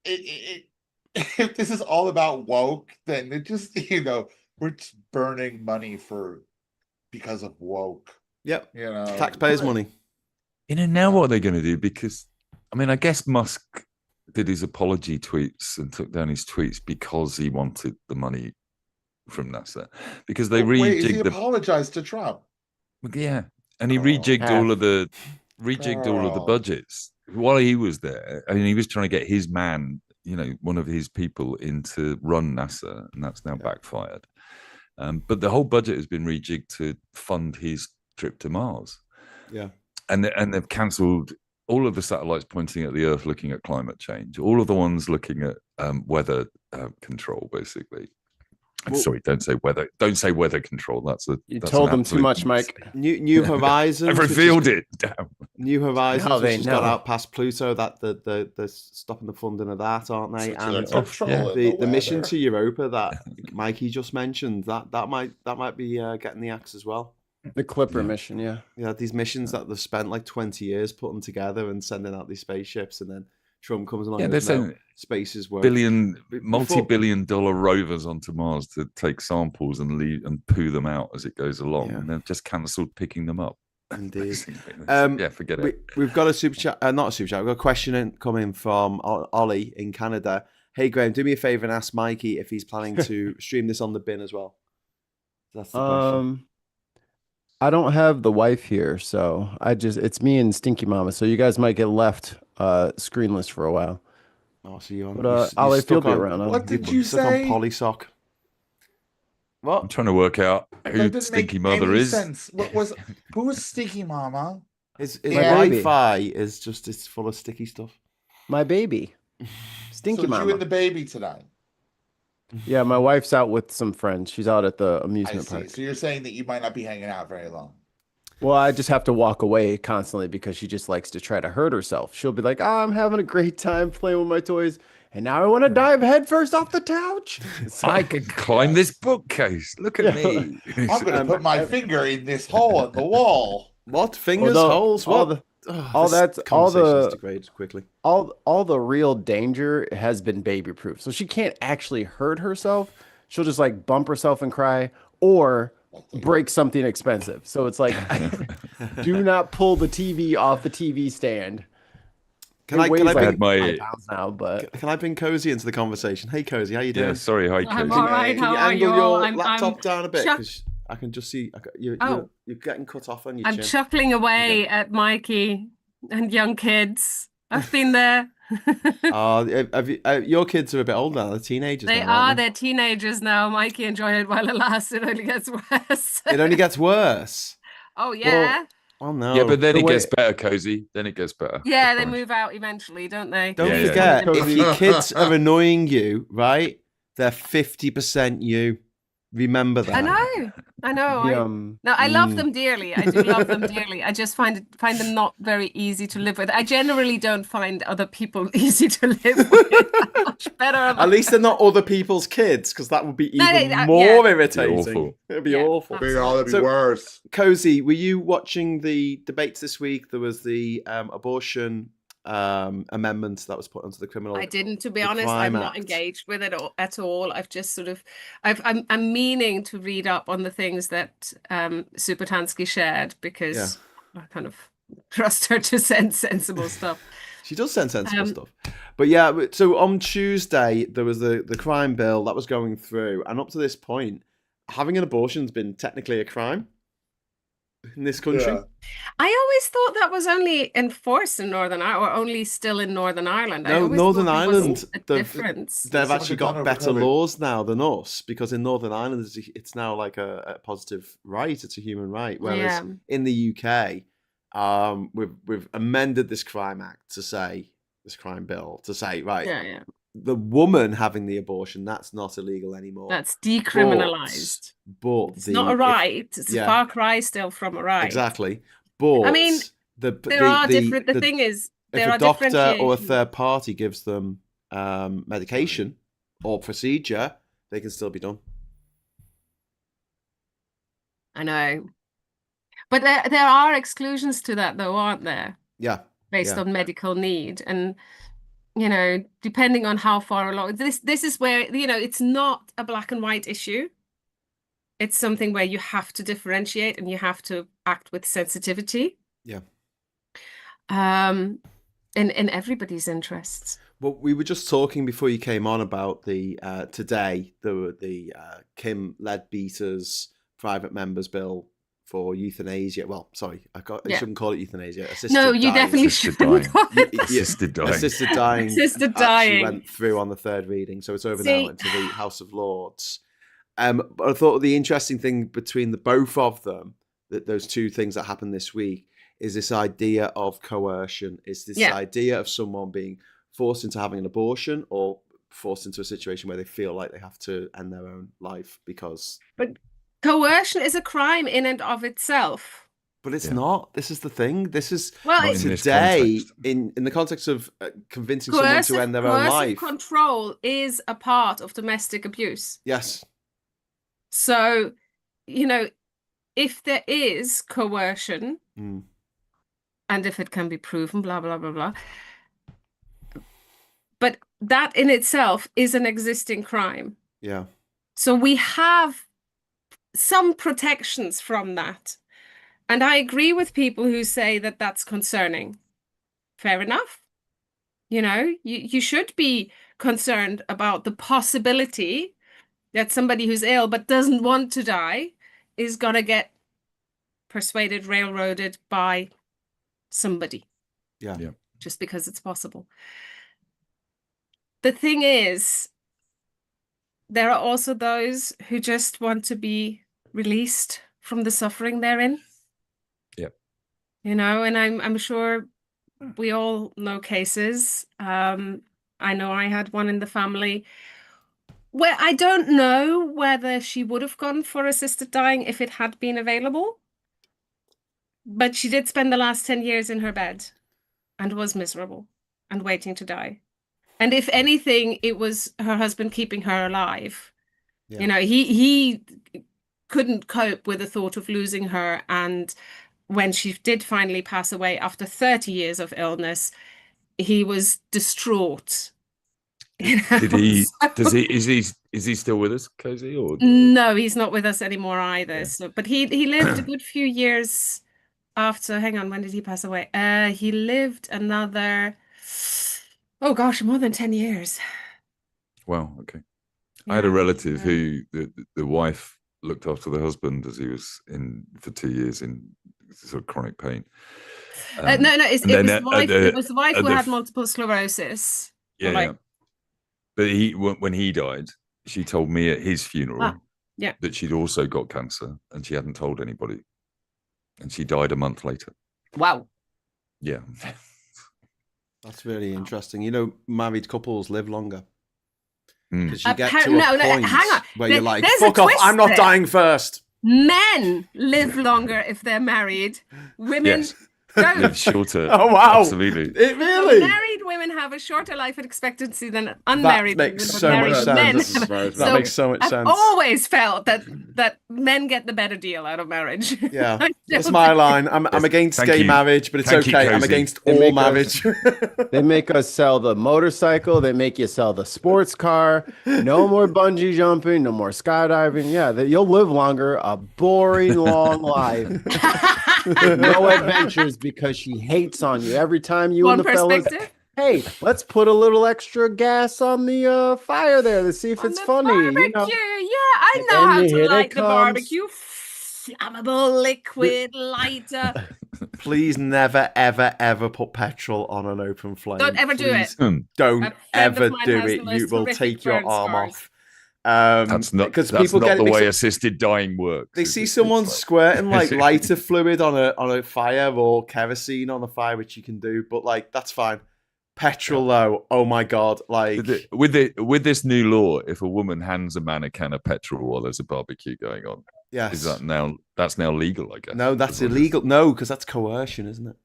if this is all about woke, then it just we're just burning money because of woke. Yep. Oh, Taxpayers' money. Now what are they going to do? Because, I mean, I guess Musk did his apology tweets and took down his tweets because he wanted the money from NASA, because they Wait, he rejigged the apologized to Trump. yeah, and he Carl. rejigged all of the budgets while he was there. I mean, he was trying to get his man, one of his people, in to run NASA, and that's now backfired. But the whole budget has been rejigged to fund his trip to Mars. Yeah, and they've cancelled all of the satellites pointing at the Earth, looking at climate change. All of the ones looking at weather control, basically. Well, sorry, don't say weather control. That's told them too much, Mike. New Horizons. I've revealed it. Damn. New Horizons, which has got out past Pluto. That they're stopping the funding of that, aren't they? And the mission to Europa that Mikey just mentioned, that might be getting the axe as well. The Clipper mission, yeah. These missions that they've spent like 20 years putting together and sending out these spaceships, and then Trump comes along. They're saying spaces work. multi-billion-dollar rovers onto Mars to take samples and leave and poo them out as it goes along, and they've just cancelled picking them up. Indeed. Forget it. We've got a super chat, not a super chat. We've got a question coming from Ollie in Canada. Hey Graham, do me a favor and ask Mikey if he's planning to stream this on the bin as well. That's the question. I don't have the wife here, so it's me and Stinky Mama. So you guys might get left screenless for a while. Oh, so you I'll feel be around. What did you say? On Polysock. What? I'm trying to work out who Stinky Mother is. Sense. Who's Stinky Mama? His Wi-Fi is just it's full of sticky stuff. My baby, Stinky Mama. You and the baby tonight. Yeah, my wife's out with some friends. She's out at the amusement park. So you're saying that you might not be hanging out very long. Well, I just have to walk away constantly because she just likes to try to hurt herself. She'll be like, I'm having a great time playing with my toys, and now I want to dive headfirst off the couch. So I can climb this bookcase. Look at me. I'm going to put my finger in this hole in the wall. What? Fingers, holes? What? All the degrades quickly. All the real danger has been baby proof, so she can't actually hurt herself. She'll just like bump herself and cry, or break something expensive. So it's like, do not pull the TV off the TV stand. Can I bring now, but can I bring Cozy into the conversation? Hey Cozy, how you doing? Yeah, sorry, hi Cozy. I'm all right. Can you angle your laptop down a bit? Because I can just see you're getting cut off on your chin. I'm chuckling away at Mikey and young kids. I've been there. Your kids are a bit older now. They're teenagers. They're teenagers now. Mikey, enjoy it while it lasts. It only gets worse. It only gets worse. Oh yeah. Oh no. Yeah, but then it gets better, Cozy. Then it gets better. Yeah, they move out eventually, don't they? Don't forget, if your kids are annoying you, right? They're 50% you. Remember that. I know. I love them dearly. I do love them dearly. I just find them not very easy to live with. I generally don't find other people easy to live with. Much better. At least they're not other people's kids, because that would be even more irritating. It'd be awful. It'd be worse. Cozy, were you watching the debates this week? There was the abortion amendment that was put onto the criminal. I didn't, to be honest. I'm not engaged with it at all. I've just sort of, I'm meaning to read up on the things that Supatansky shared, because I kind of trust her to send sensible stuff. She does send sensible stuff. But yeah, so on Tuesday there was the crime bill that was going through, and up to this point, having an abortion has been technically a crime in this country. Yeah. I always thought that was only enforced in Northern Ireland, or only still in Northern Ireland. No, Northern Ireland, they've actually got better laws now than us, because in Northern Ireland it's now like a positive right. It's a human right. Whereas in the UK, we've amended this crime act to say, this crime bill to say, right, the woman having the abortion, that's not illegal anymore. That's decriminalized. But it's not a right. It's a far cry still from a right. Exactly. But I mean, there are different. The thing is, there are different. If a doctor or a third party gives them medication or procedure, they can still be done. I know, but there are exclusions to that, though, aren't there? Yeah. Based on medical need, and depending on how far along this is where it's not a black and white issue. It's something where you have to differentiate and you have to act with sensitivity. Yeah. in everybody's interests. Well, we were just talking before you came on about the today the Kim Leadbeater's private members bill for euthanasia. Well, sorry, I shouldn't call it euthanasia. Assisted dying. You definitely shouldn't call it assisted dying. Assisted dying. Assisted dying went through on the third reading, so it's over now into the House of Lords. But I thought the interesting thing between the both of them, that those two things that happened this week, is this idea of coercion. Is this idea of someone being forced into having an abortion or forced into a situation where they feel like they have to end their own life because... But coercion is a crime in and of itself. But it's not. This is the thing. This is today in the context of convincing someone to end their own life. Control is a part of domestic abuse. Yes. So, if there is coercion, and if it can be proven, blah, blah, blah, blah. But that in itself is an existing crime. Yeah. So we have some protections from that. And I agree with people who say that that's concerning. Fair enough. You should be concerned about the possibility that somebody who's ill but doesn't want to die is going to get persuaded, railroaded by somebody. Yeah. Just because it's possible. The thing is, there are also those who just want to be released from the suffering they're in. Yeah. And I'm sure we all know cases. I know I had one in the family where I don't know whether she would have gone for assisted dying if it had been available. But she did spend the last 10 years in her bed and was miserable and waiting to die. And if anything, it was her husband keeping her alive. Yeah. He couldn't cope with the thought of losing her. And when she did finally pass away after 30 years of illness, he was distraught. Did he? Is he still with us, Cozy? Or no, he's not with us anymore either. Yeah. So, but he lived a good few years after. Hang on, when did he pass away? He lived another. Oh gosh, more than 10 years. Wow. Okay. Yeah. I had a relative who the wife looked after the husband as he was in for 2 years in sort of chronic pain. It was the wife who had multiple sclerosis. Yeah. But when he died, she told me at his funeral that she'd also got cancer and she hadn't told anybody. And she died a month later. Wow. Yeah. That's really interesting. Married couples live longer. Because you get to a point hang on. Where you're like, fuck off, I'm not dying first. Men live longer if they're married. Women don't. Live shorter. Oh, wow. Absolutely. It really? Married women have a shorter life expectancy than unmarried women. That makes so much sense. I've always felt that men get the better deal out of marriage. Yeah. That's my line. I'm against gay marriage, but it's okay. I'm against all marriage. They make us sell the motorcycle. They make you sell the sports car. No more bungee jumping. No more skydiving. Yeah, you'll live longer. A boring, long life. No adventures because she hates on you every time you and the fellas. Hey, let's put a little extra gas on the fire there to see if it's funny. Barbecue. Yeah, I know how to light the barbecue. Flammable liquid lighter. Please never, ever, ever put petrol on an open flame. Don't ever do it. Don't ever do it. You will take your arm off. That's not the way assisted dying works. They see someone squirting like lighter fluid on a fire or kerosene on a fire, which you can do, but like that's fine. Petrol though, oh my god! Like with this new law, if a woman hands a man a can of petrol while there's a barbecue going on, yes, that's now legal? I guess. No, that's illegal. No, because that's coercion, isn't it?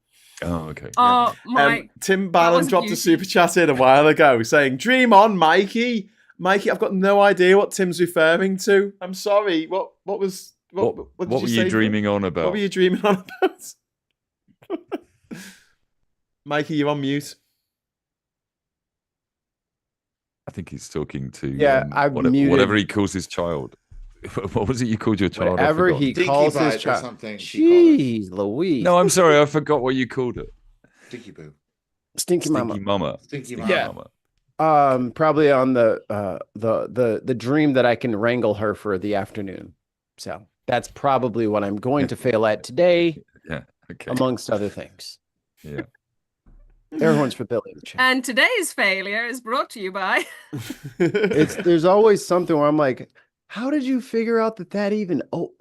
Oh, okay. Oh my! Tim Bannon dropped a super chat in a while ago saying, "Dream on, Mikey." Mikey, I've got no idea what Tim's referring to. I'm sorry. What were you dreaming on about? What were you dreaming on about? Mikey, you're on mute. I think he's talking to whatever he calls his child. What was it you called your child? Whatever he calls his child. Jeez, Louise. No, I'm sorry. I forgot what you called it. Dinky Boo. Stinky Mama. Stinky Mama. Probably on the dream that I can wrangle her for the afternoon. So that's probably what I'm going to fail at today. Yeah. Okay. Amongst other things. Yeah. Everyone's for Billy. And today's failure is brought to you by. There's always something where I'm like, how did you figure out that even? Oh,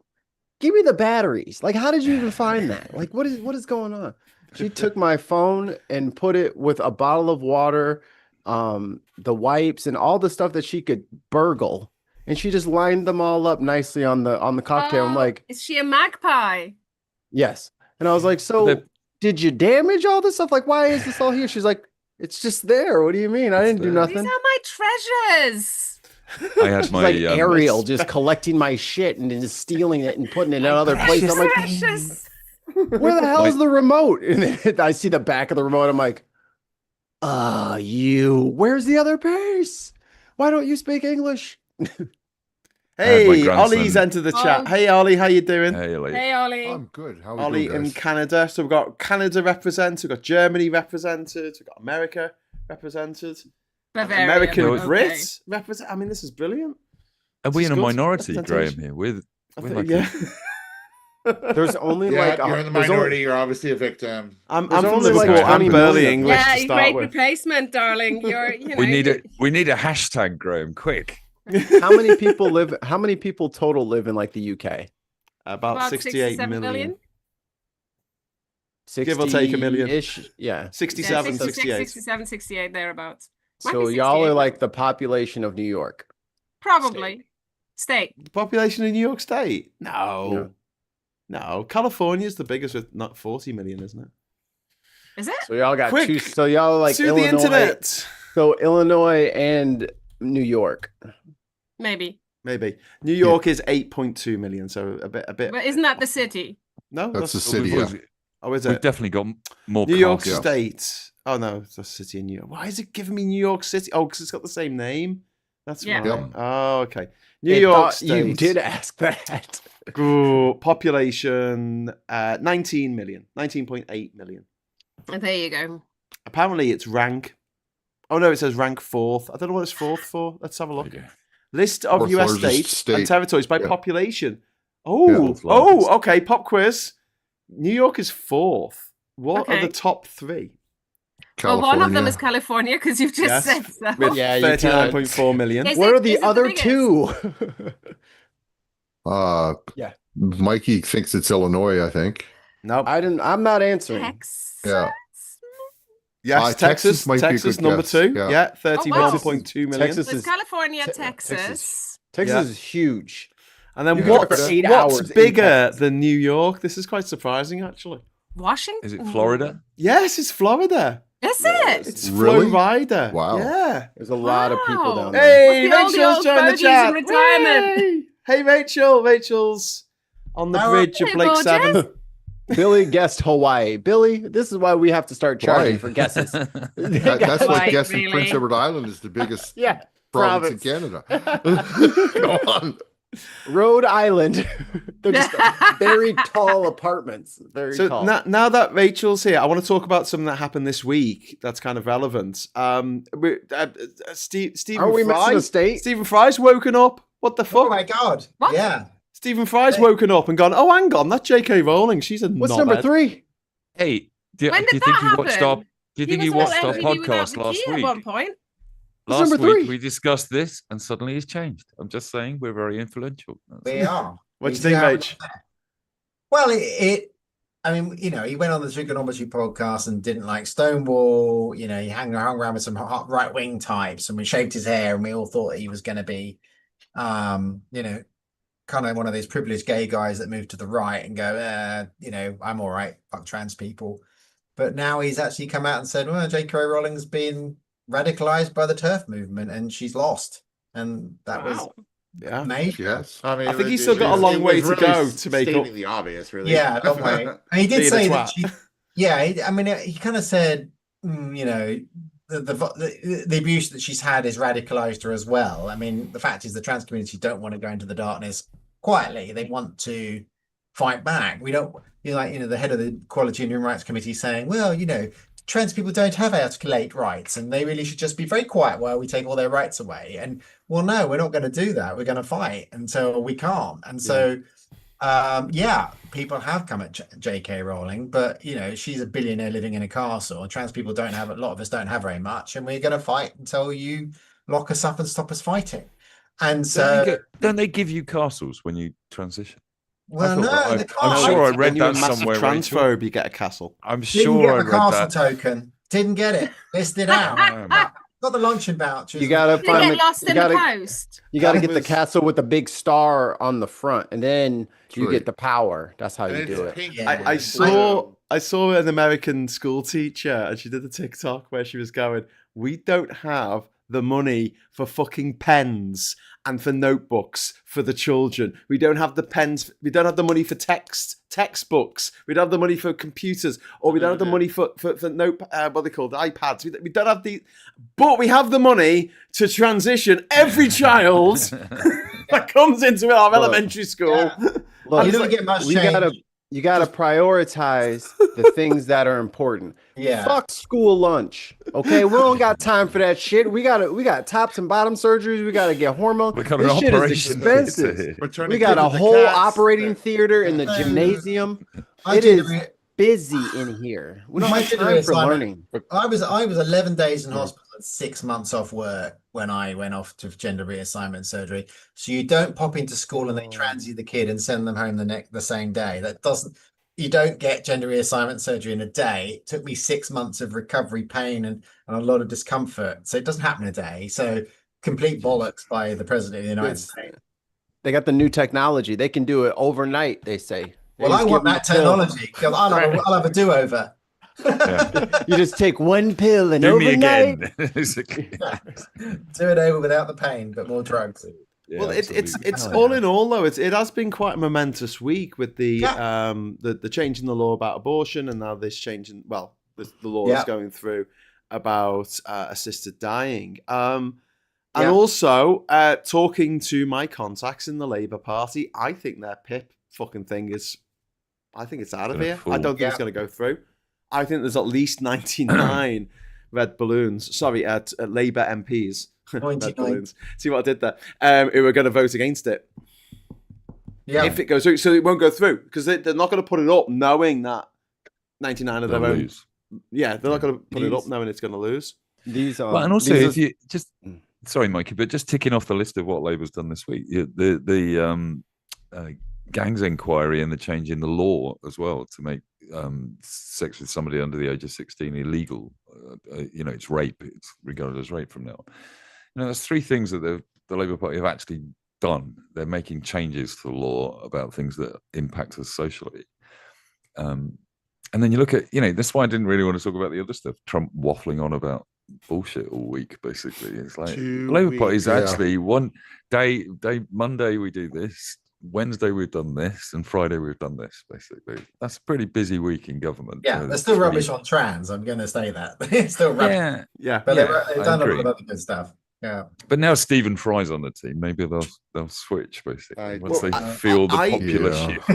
give me the batteries. Like, how did you even find that? Like, what is going on? She took my phone and put it with a bottle of water, the wipes, and all the stuff that she could burgle, and she just lined them all up nicely on the cocktail. I'm like, is she a magpie? Yes. And I was like, so did you damage all this stuff? Like, why is this all here? She's like, it's just there. What do you mean? I didn't do nothing. These are my treasures. I had my like Ariel just collecting my shit and just stealing it and putting it in another place. I'm like, where the hell is the remote? And then I see the back of the remote. I'm like, where's the other piece? Why don't you speak English? Hey, Ollie's entered the chat. Hey, Ollie, how you doing? Hey, Ollie. Hey, Ollie. I'm good. How are Ollie you doing, in guys? Canada. So we've got Canada represented, we've got Germany represented, we've got America represented, Bavaria, American okay. Brits represent. I mean, this is brilliant. Are we in a good minority, representation. Graham? Here with like yeah. There's only you're in the minority. You're obviously a victim. I'm There's from only like Liverpool. 20 I'm barely million. English Yeah, to start great with. replacement, darling. You're, you know, we need a hashtag, Graham. Quick. How many people total live in like the UK? About 68 67 million. 60 Give or take a million. ish. Yeah. 67, 66, 68. 67, 68, thereabouts. Might So be y'all 68. are like the population of New York. Probably. State. The population of New York State? No. No. California's the biggest with not 40 million, isn't it? Is it? So y'all got Quick, two. So y'all are like to Illinois. the internet. So Illinois and New York. Maybe. Maybe. New York is 8.2 million, so a bit. But isn't that the city? No, That's the city, yeah. Oh, is We've it? definitely got more. New York cars. State. Oh no, it's a city in New York. Why is it giving me New York City? Oh, because it's got the same name. That's Yeah. right. Yep. Oh, okay. New I York thought State. You did ask that. Ooh, population 19 million, 19.8 million. And there you go. Apparently, it's rank. Oh no, it says rank fourth. I don't know what it's fourth for. Let's have a look. Okay. List of Fourth US largest states state. and territories by Yeah. population. Yeah, Oh, fourth largest. okay. Pop quiz. New York is fourth. What are Okay. the top three? Well, one of them California. is California because you've just Yes, said so. with Yeah, you 39.4 million. Is What it- are is the it other biggest? two? Yeah. Mikey thinks it's Illinois, I think. Nope. I'm not answering. Texas. Yeah. Yes, Texas might be a Texas good number guess. 2. Yeah. Yeah, 31.2 million. Texas So it's is California, Te- Texas. Texas Yeah. is huge. And then You can what's, go for 8 what's hours in bigger Texas. than New York? This is quite surprising, actually. Washington. Is it Florida? Yes, it's Florida. Is it? It's Really? Florida. Wow. Yeah. There's a lot of people Wow. down there. Hey, Must be all the Rachel's old joined the fogies chat. in retirement. Hey. Hey, Rachel. Rachel's on the bridge of hey, Blake gorgeous. 7. Billy guessed Hawaii. Billy, this is why we have to start charging Why? for guesses. That's Right, like guessing really? Prince Edward Island is the biggest Yeah. province in Canada. Go on. Rhode Island. They're just very tall apartments. Very So tall. now that Rachel's here, I want to talk about something that happened this week that's kind of relevant. Stephen Are we missing Fry. a state? Stephen Fry's woken up. What the fuck? Oh my god! What? Yeah, Stephen Fry's woken up and gone, oh, hang on, that J.K. Rowling, she's a What's knobhead. number 3? Hey, do When you did think that you watched happen? our? Do you think He you was watched all our LED without podcast the last key week? at one point. What's Last number week 3? we discussed this, and suddenly he's changed. I'm just saying we're very influential. we are. What do We you think, do have- Rach? Well, I mean, you know, he went on the trigonometry podcast and didn't like Stonewall. You know, he hung around with some hot right-wing types, and we shaved his hair, and we all thought he was going to be, you know, kind of one of those privileged gay guys that move to the right and go, you know, I'm all right, fuck trans people. But now he's actually come out and said, well, J.K. Rowling's been radicalized by the TERF movement, and she's lost, and that was Yeah. made. Yes. I mean, I think he's still got a long way to go to make up. stating the obvious, really. Yeah, don't worry. And he did Being a say that twat. she, I mean, he kind of said, you know, the abuse that she's had has radicalized her as well. I mean, the fact is the trans community don't want to go into the darkness quietly. They want to fight back. We don't, the head of the Equality and Human Rights Committee saying, well, you know, trans people don't have articulate rights, and they really should just be very quiet while we take all their rights away. And well, no, we're not going to do that. We're going to fight until we can't. And so, people have come at J.K. Rowling, but she's a billionaire living in a castle. Trans people don't have, a lot of us don't have very much, and we're going to fight until you lock us up and stop us fighting. And so, don't they give you castles when you transition? Well, no, I'm sure I read that somewhere. Transphobe, you get a castle. I'm sure I read that. Castle token. Didn't get it. Missed it out. Got the luncheon vouchers. You gotta get lost in the post. You gotta get the castle with the big star on the front, and then you get the power. That's how you do it. Yeah. I saw an American school teacher, and she did a TikTok where she was going, "We don't have the money for fucking pens and for notebooks for the children. We don't have the pens. We don't have the money for textbooks. We don't have the money for computers, or we don't have the money for what are they called, iPads. We don't have but we have the money to transition every child that comes into our elementary school." Look, you don't get much change. You gotta prioritize the things that are important. Yeah. Fuck school lunch. Okay, we don't got time for that shit. We got tops and bottom surgeries. We gotta get hormones. This shit is expensive. We got a whole operating theater in the gymnasium. It is busy in here. We don't have time for learning. I was 11 days in hospital and 6 months off work when I went off to gender reassignment surgery. So you don't pop into school and they transy the kid and send them home the same day. You don't get gender reassignment surgery in a day. It took me 6 months of recovery pain and a lot of discomfort. So it doesn't happen in a day. So complete bollocks by the president of the United States. They got the new technology. They can do it overnight, they say. Well, I want that technology because I'll have a do-over. You just take one pill and do overnight. me again. Do it over without the pain, but more drugs. Yeah, well, it's all in all though. It has been quite a momentous week with the change in the law about abortion, and now this change in the law is going through about assisted dying. And also talking to my contacts in the Labour Party, I think their PIP fucking thing is. I think it's out of here. I don't think it's going to go through. I think there's at least 99 red balloons. Sorry, at Labour MPs. Red balloons. See what I did there? Who are going to vote against it. Yeah. If it goes through. So it won't go through because they're not going to put it up knowing that 99 of their own. Yeah, they're not going to put it up knowing it's going to lose. These are. Well, and also, if you just. Sorry, Mikey, but just ticking off the list of what Labour's done this week, the gangs inquiry and the change in the law as well to make sex with somebody under the age of 16 illegal. It's rape. It's regarded as rape from now on. There's three things that the Labour Party have actually done. They're making changes to the law about things that impact us socially. And then you look at, that's why I didn't really want to talk about the other stuff. Trump waffling on about bullshit all week, basically. It's like the Labour Party is actually one day, Monday we do this, Wednesday we've done this, and Friday we've done this, basically. That's a pretty busy week in government. Yeah, they're still rubbish on trans. I'm going to say that. It's still rubbish. Yeah. But they've done a lot of other good stuff. Yeah. But now Stephen Fry's on the team. Maybe they'll switch, basically, once they feel the popular shift.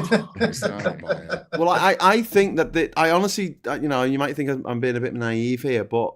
Well, I think that I honestly, you might think I'm being a bit naive here, but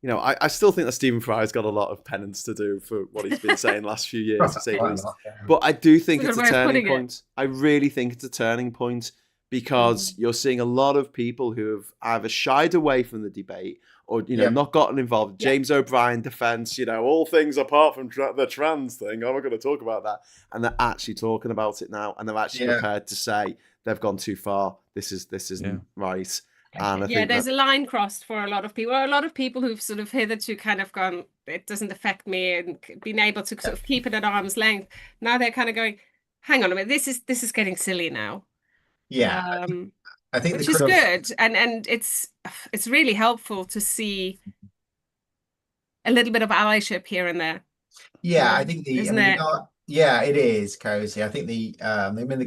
I still think that Stephen Fry's got a lot of penance to do for what he's been saying last few years, to say the least. But I do think it's a turning point. I really think it's a turning point because you're seeing a lot of people who have either shied away from the debate or, not gotten involved. James O'Brien defense, all things apart from the trans thing. I'm not going to talk about that. And they're actually talking about it now. And they're actually prepared to say they've gone too far. This isn't right. And I think there's a line crossed for a lot of people. A lot of people who've sort of hitherto kind of gone, it doesn't affect me, and been able to sort of keep it at arm's length. Now they're kind of going, hang on a minute, this is getting silly now. Yeah, I think which is good, and it's really helpful to see a little bit of allyship here and there. Yeah, I think yeah, it is, Cozy. I think the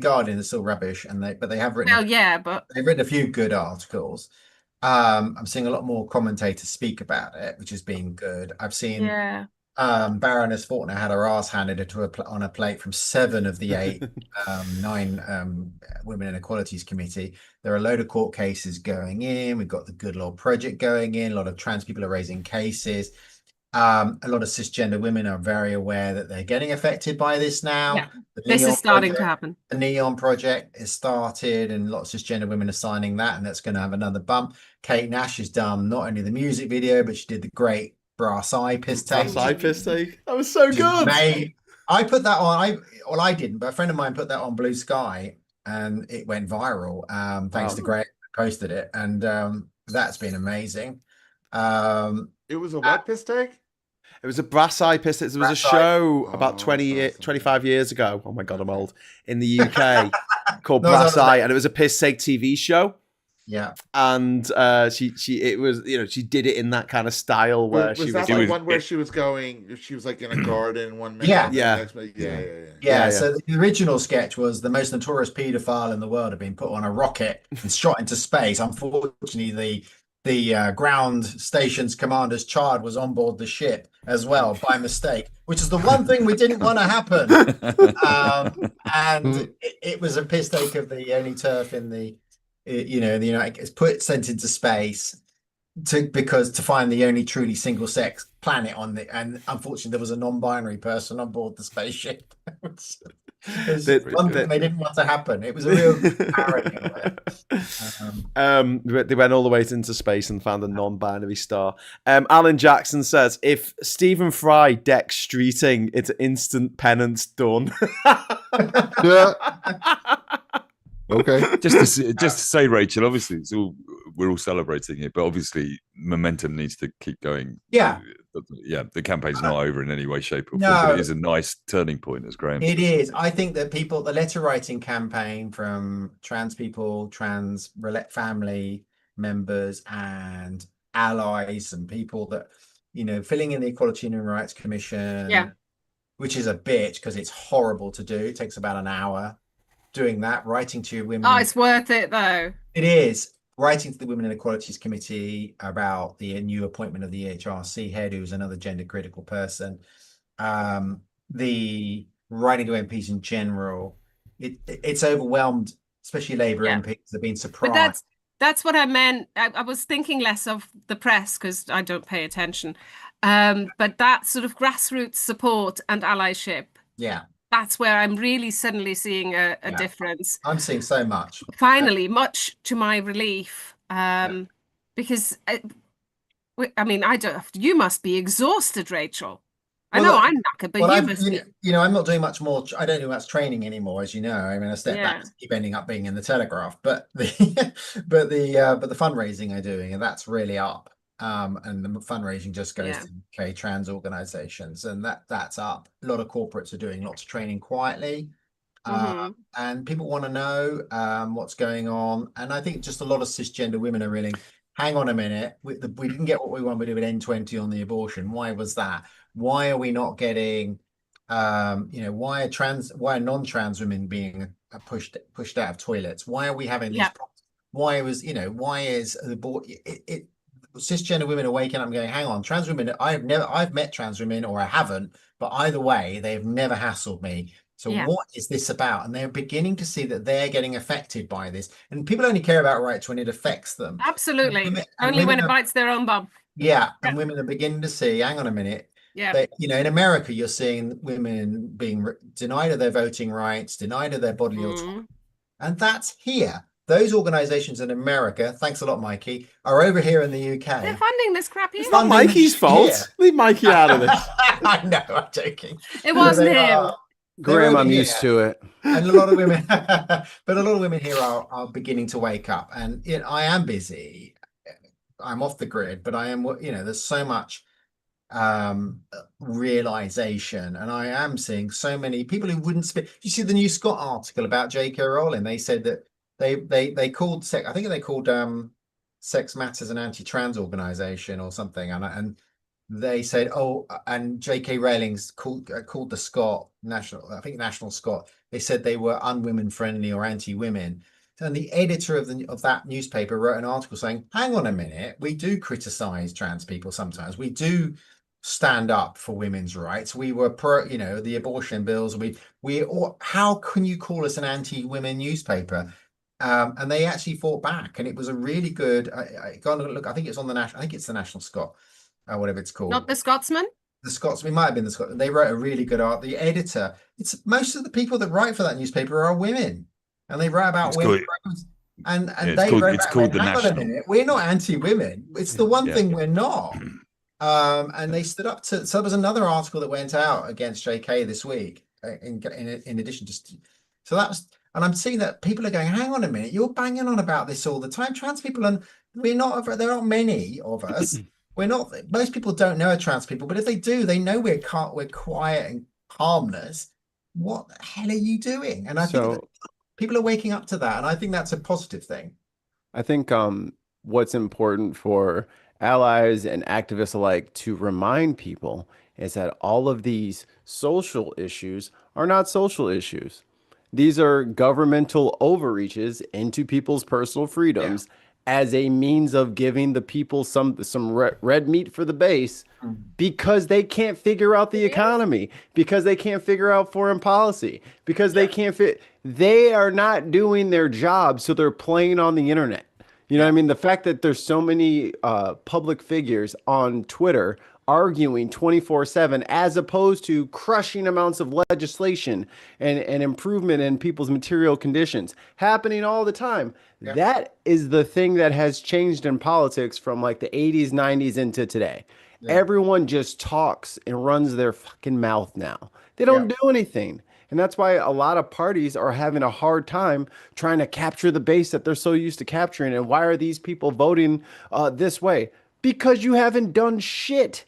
Guardian is still rubbish, but they have written. But they've written a few good articles. I'm seeing a lot more commentators speak about it, which has been good. I've seen Baroness Faulkner had her ass handed to her on a plate from 7 of the 8 9 Women Inequalities Committee. There are a load of court cases going in. We've got the Good Law Project going in. A lot of trans people are raising cases. A lot of cisgender women are very aware that they're getting affected by this now. Yeah, this is starting to happen. The Neon Project has started, and lots of cisgender women are signing that, and that's going to have another bump. Kate Nash has done not only the music video, but she did the great brass eye piss take. Brass eye piss take. That was so good. I put that on. I didn't, but a friend of mine put that on Blue Sky, and it went viral. Thanks to Greg, posted it, and that's been amazing. It was a what piss take? It was a brass eye piss. There was a show about 25 years ago. Oh my God, I'm old. In the UK called Brass Eye, and it was a piss take TV show. Yeah, and she did it in that kind of style where was she that was like one where she was like in a garden 1 minute. Yeah. So the original sketch was the most notorious paedophile in the world had been put on a rocket and shot into space. Unfortunately, the ground station's commander's child was on board the ship as well by mistake, which is the one thing we didn't want to happen. And it was a piss take of the only turf in the sent into space to find the only truly single sex planet and unfortunately there was a non-binary person on board the spaceship. One thing they didn't want to happen. It was a real parody of it. They went all the way into space and found a non-binary star. Alan Jackson says, if Stephen Fry decks streeting, it's instant penance done. Yeah. Okay. Just to say, Rachel, obviously we're all celebrating it, but obviously momentum needs to keep going. Yeah. The campaign's not over in any way, shape, or form, but it is a nice turning point, as Graham said. It is. I think that the letter writing campaign from trans people, trans family members and allies and people that, filling in the Equality and Human Rights Commission, which is a bitch because it's horrible to do. It takes about an hour doing that, writing to women. Oh, it's worth it though. It is. Writing to the Women Inequalities Committee about the new appointment of the EHRC head, who's another gender critical person. The writing to MPs in general, it's overwhelmed, especially Labour MPs have been surprised. But that's what I meant. I was thinking less of the press because I don't pay attention. But that sort of grassroots support and allyship. Yeah. That's where I'm really suddenly seeing a difference. I'm seeing so much. Finally, much to my relief, because I don't. You must be exhausted, Rachel. I know I'm knackered, but you must be. I'm not doing much more. I don't do much training anymore, as you know. I mean, I step back, keep ending up being in the Telegraph, but the fundraising I'm doing, and that's really up. And the fundraising just goes to UK trans organizations, and that's up. A lot of corporates are doing lots of training quietly, and people want to know what's going on. And I think just a lot of cisgender women are really, hang on a minute, we didn't get what we wanted with N20 on the abortion. Why was that? Why are we not getting, why are non-trans women being pushed out of toilets? Why are we having these problems? Why is the cisgender women are waking up and going, hang on, trans women, I've met trans women or I haven't, but either way, they've never hassled me. So what is this about? And they're beginning to see that they're getting affected by this. And people only care about rights when it affects them. Absolutely. Only when it bites their own bum. Yeah. And women are beginning to see, hang on a minute. Yeah. That, in America, you're seeing women being denied of their voting rights, denied of their bodily autonomy. And that's here. Those organizations in America, thanks a lot, Mikey, are over here in the UK. They're funding this crap. It's not Mikey's fault. Leave Mikey out of this. I know, I'm joking. It wasn't him. Graham, I'm used to it. And a lot of women, but a lot of women here are beginning to wake up. And I am busy. I'm off the grid, but I am, there's so much realization, and I am seeing so many people who wouldn't speak. You see the new Scott article about J.K. Rowling? They said that they called Sex Matters an anti-trans organization or something, and they said, and J.K. Rowling's called the Scott National Scott. They said they were unwomen friendly or anti-women. And the editor of that newspaper wrote an article saying, hang on a minute, we do criticize trans people sometimes. We do stand up for women's rights. We were pro, you know, the abortion bills. How can you call us an anti-women newspaper? And they actually fought back, and it was a really good. I go and look. I think it's on the national. I think it's the National Scot, whatever it's called. Not the Scotsman. The Scotsman, it might have been the Scotsman. They wrote a really good art. The editor. It's most of the people that write for that newspaper are women, and they write about women. And they wrote back, hang on a minute, we're not anti-women. It's the one thing we're not. And they stood up to. So there was another article that went out against JK this week. In addition to, so that was. And I'm seeing that people are going, hang on a minute, you're banging on about this all the time. Trans people, and there aren't many of us. We're not, most people don't know trans people, but if they do, they know we're quiet and harmless. What the hell are you doing? And I think that people are waking up to that. And I think that's a positive thing. I think what's important for allies and activists alike to remind people is that all of these social issues are not social issues. These are governmental overreaches into people's personal freedoms as a means of giving the people some red meat for the base because they can't figure out the economy, because they can't figure out foreign policy, because they can't they are not doing their job, so they're playing on the internet. You know what I mean? The fact that there's so many public figures on Twitter arguing 24/7 as opposed to crushing amounts of legislation and improvement in people's material conditions happening all the time. Yeah. That is the thing that has changed in politics from like the 80s, 90s into today. Yeah. Everyone just talks and runs their fucking mouth now. They don't do anything. And that's why a lot of parties are having a hard time trying to capture the base that they're so used to capturing. And why are these people voting this way? Because you haven't done shit.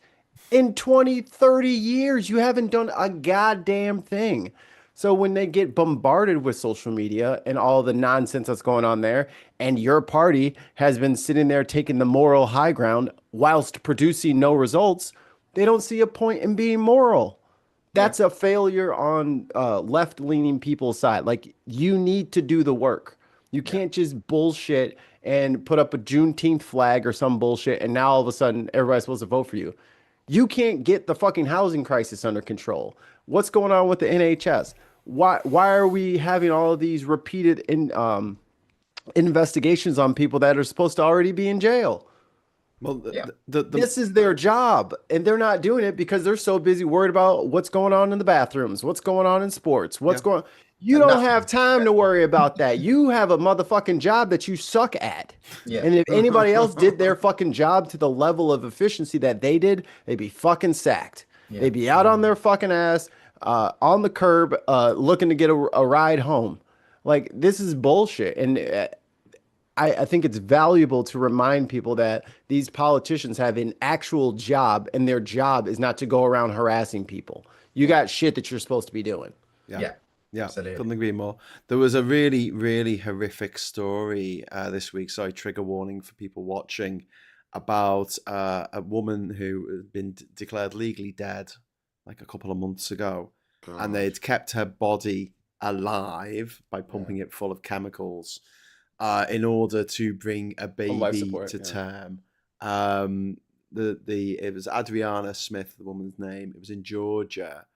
In 20, 30 years, you haven't done a goddamn thing. So when they get bombarded with social media and all the nonsense that's going on there, and your party has been sitting there taking the moral high ground whilst producing no results, they don't see a point in being moral. That's a failure on left-leaning people's side. Like, you need to do the work. You can't just bullshit and put up a Juneteenth flag or some bullshit, and now all of a sudden everybody's supposed to vote for you. You can't get the fucking housing crisis under control. What's going on with the NHS? Why are we having all of these repeated investigations on people that are supposed to already be in jail? Well, this is their job, and they're not doing it because they're so busy worried about what's going on in the bathrooms, what's going on in sports, what's going on. You don't have time to worry about that. You have a motherfucking job that you suck at. Yeah. And if anybody else did their fucking job to the level of efficiency that they did, they'd be fucking sacked. Yeah. They'd be out on their fucking ass, on the curb, looking to get a ride home. Like, this is bullshit. And I think it's valuable to remind people that these politicians have an actual job, and their job is not to go around harassing people. You got shit that you're supposed to be doing. Yeah, couldn't agree more. There was a really, really horrific story this week. Sorry, trigger warning for people watching, about a woman who had been declared legally dead like a couple of months ago. God. And they'd kept her body alive by pumping it full of chemicals in order to bring a baby to term. It was Adriana Smith, the woman's name. It was in Georgia.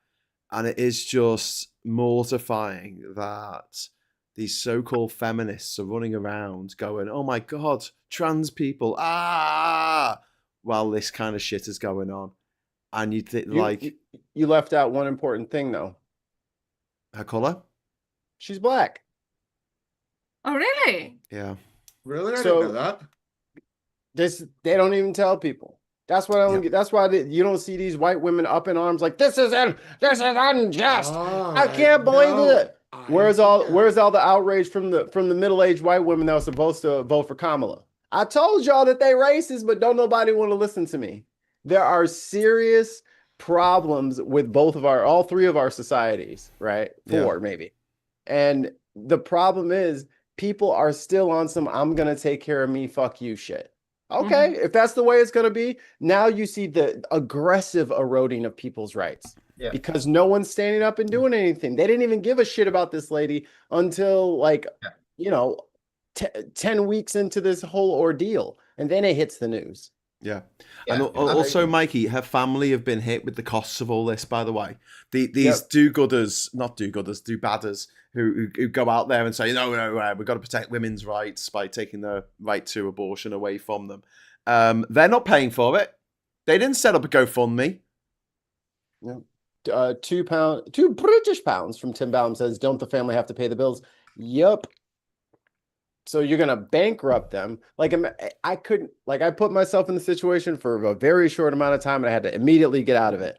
And it is just mortifying that these so-called feminists are running around going, oh my God, trans people, while this kind of shit is going on. And you think, you left out one important thing, though. Her color? She's black. Oh, really? Yeah. Really? I didn't know that. They don't even tell people. That's what I don't get. That's why you don't see these white women up in arms like, this is unjust. I can't believe it. Where's all the outrage from the middle-aged white women that were supposed to vote for Kamala? I told y'all that they racist, but don't nobody want to listen to me. There are serious problems with all three of our societies, right? Four, maybe. And the problem is people are still on some I'm gonna take care of me, fuck you shit. Okay, if that's the way it's going to be, now you see the aggressive eroding of people's rights because no one's standing up and doing anything. They didn't even give a shit about this lady until 10 weeks into this whole ordeal. And then it hits the news. Yeah. And also, Mikey, her family have been hit with the costs of all this, by the way. These do-gooders, not do-gooders, do-badders, who go out there and say, no, we've got to protect women's rights by taking the right to abortion away from them. They're not paying for it. They didn't set up a GoFundMe. No. £2 British pounds from Tim Ballum says, don't the family have to pay the bills? Yup. So you're going to bankrupt them. Like, I couldn't, like, I put myself in the situation for a very short amount of time and I had to immediately get out of it.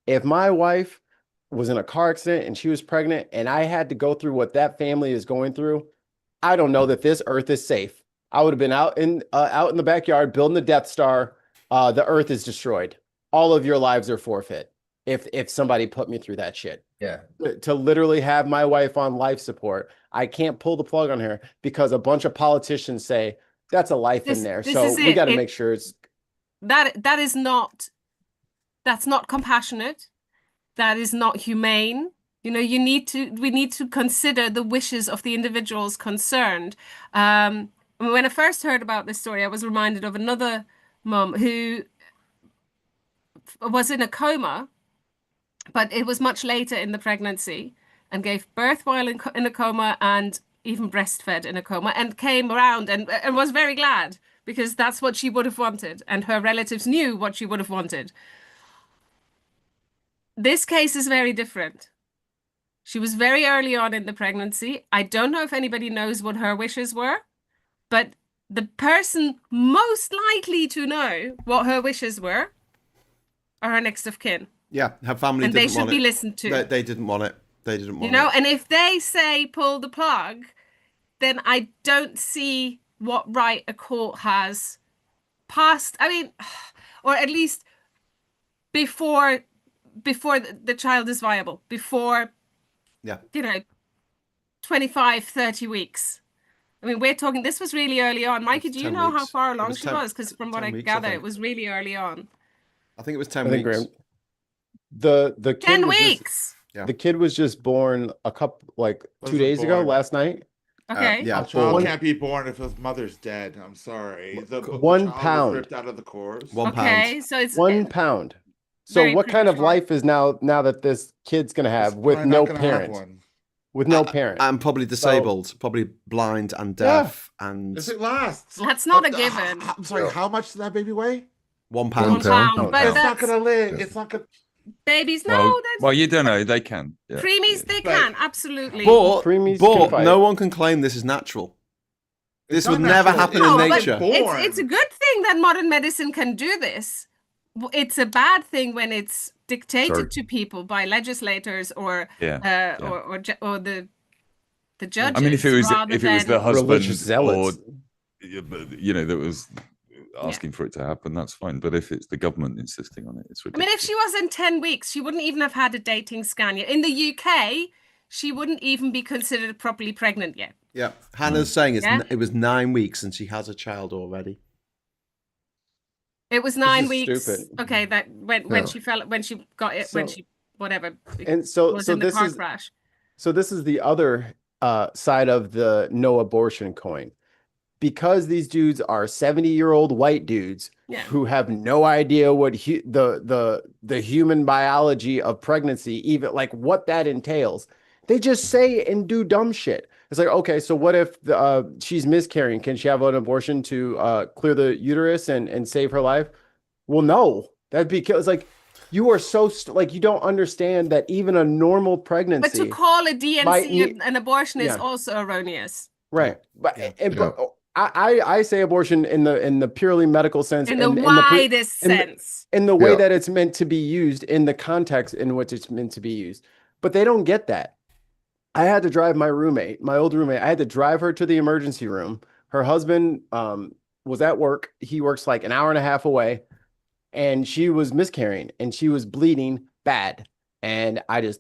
If my wife was in a car accident and she was pregnant and I had to go through what that family is going through, I don't know that this earth is safe. I would have been out in the backyard building the Death Star. The earth is destroyed. All of your lives are forfeit if somebody put me through that shit. Yeah. To literally have my wife on life support, I can't pull the plug on her because a bunch of politicians say that's a life in there. So we got to make sure it's that's not compassionate. That is not humane. You know, we need to consider the wishes of the individuals concerned. When I first heard about this story, I was reminded of another mum who was in a coma, but it was much later in the pregnancy and gave birth while in a coma and even breastfed in a coma and came around and was very glad because that's what she would have wanted. And her relatives knew what she would have wanted. This case is very different. She was very early on in the pregnancy. I don't know if anybody knows what her wishes were, but the person most likely to know what her wishes were are her next of kin. Yeah, her family and didn't they should want be it. listened to. They didn't want it. They didn't want it. You know, and if they say pull the plug, then I don't see what right a court has passed. I mean, or at least before the child is viable, before, 25, 30 weeks. I mean, we're talking, this was really early on. Mikey, do you know how far along she was? Because from what I gather, it was really early on. I think it was 10 weeks. The kid 10 weeks. The kid was just born a couple, like 2 days ago, last night. Okay. A child can't be born if his mother's dead. I'm sorry. The 1 pound ripped out of the course. 1 pound. Okay, so it's 1 pound. So what kind of life is now that this kid's gonna have with no parent? With no parent. And probably disabled, probably blind and deaf. And if it lasts. That's not a given. I'm sorry, how much does that baby weigh? 1 pound. 1 pound. But it's not gonna live. It's not gonna. Babies, no. Well, you don't know. They can. Yeah. Preemies, they can, absolutely. But no one can claim this is natural. This would never happen in nature. It's a good thing that modern medicine can do this. It's a bad thing when it's dictated to people by legislators or the judges. I mean, if it was the husband zealots, or that was asking for it to happen, that's fine. But if it's the government insisting on it, it's ridiculous. I mean, if she was in 10 weeks, she wouldn't even have had a dating scan yet. In the UK, she wouldn't even be considered properly pregnant yet. Yeah, Hannah's saying it was 9 weeks and she has a child already. It was 9 weeks. Stupid. Okay, that when she got it, whatever. And so was in the car crash. So this is the other side of the no abortion coin. Because these dudes are 70-year-old white dudes who have no idea what the human biology of pregnancy, even like what that entails, they just say and do dumb shit. It's like, okay, so what if she's miscarrying? Can she have an abortion to clear the uterus and save her life? Well, no, that'd be it's like you are so you don't understand that even a normal pregnancy. But to call a DNC an abortion is also erroneous. Right, but I say abortion in the purely medical sense, in the widest sense, in the way that it's meant to be used, in the context in which it's meant to be used. But they don't get that. I had to drive my old roommate. I had to drive her to the emergency room. Her husband was at work. He works like an hour and a half away, and she was miscarrying and she was bleeding bad. And I just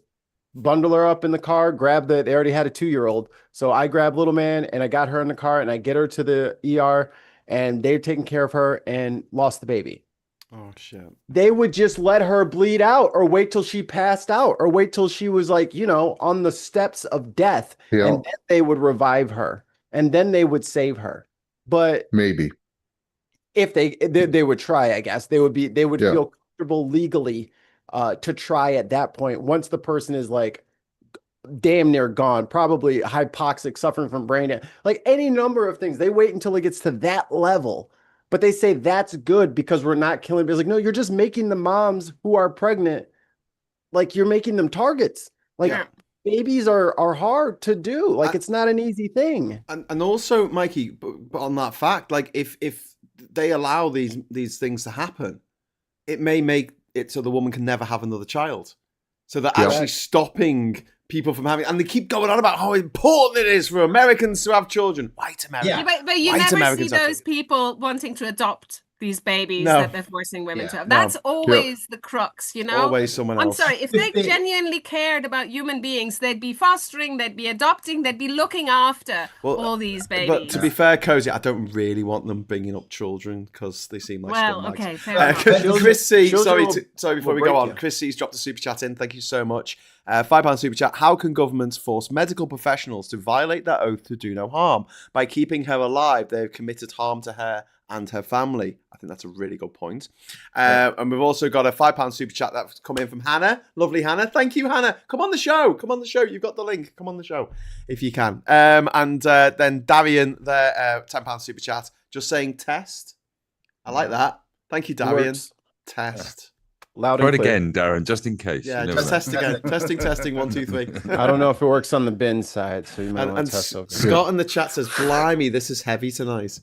bundle her up in the car, they already had a 2-year-old. So I grabbed little man and I got her in the car and I get her to the ER and they're taking care of her and lost the baby. Oh shit. They would just let her bleed out or wait till she passed out or wait till she was like, on the steps of death. Yeah. And then they would revive her and then they would save her. But maybe. if they would try, I guess they would feel comfortable legally to try at that point. Once the person is like damn near gone, probably hypoxic, suffering from brain damage, like any number of things, they wait until it gets to that level. But they say that's good because we're not killing. It's like, no, you're just making the moms who are pregnant, like you're making them targets. Like babies are hard to do. Like it's not an easy thing. And also, Mikey, but on that fact, like if they allow these things to happen, it may make it so the woman can never have another child. So they're actually stopping people from having, and they keep going on about how important it is for Americans to have children. White Americans. Yeah, but you never see those people wanting to adopt these babies that they're forcing women to have. That's always the crux, you know? Always someone else. I'm sorry, if they genuinely cared about human beings, they'd be fostering, they'd be adopting, they'd be looking after all these babies. But to be fair, Cozy, I don't really want them bringing up children because they seem like scumbags. Okay, fair enough. Chris C, sorry, before we go on, Chris C's dropped a super chat in. Thank you so much. £5 super chat. How can governments force medical professionals to violate their oath to do no harm? By keeping her alive, they've committed harm to her and her family. I think that's a really good point. And we've also got a £5 super chat that's come in from Hannah. Lovely Hannah. Thank you, Hannah. Come on the show. You've got the link. Come on the show if you can. And then Darian, their £10 super chat, just saying test. I like that. Thank you, Darian. Test. Loud and clear. Try it again, Darren, just in case. Yeah, just test again. Testing, 1, 2, 3. I don't know if it works on the bin side, so you might want to test over. Scott in the chat says, blimey, this is heavy tonight.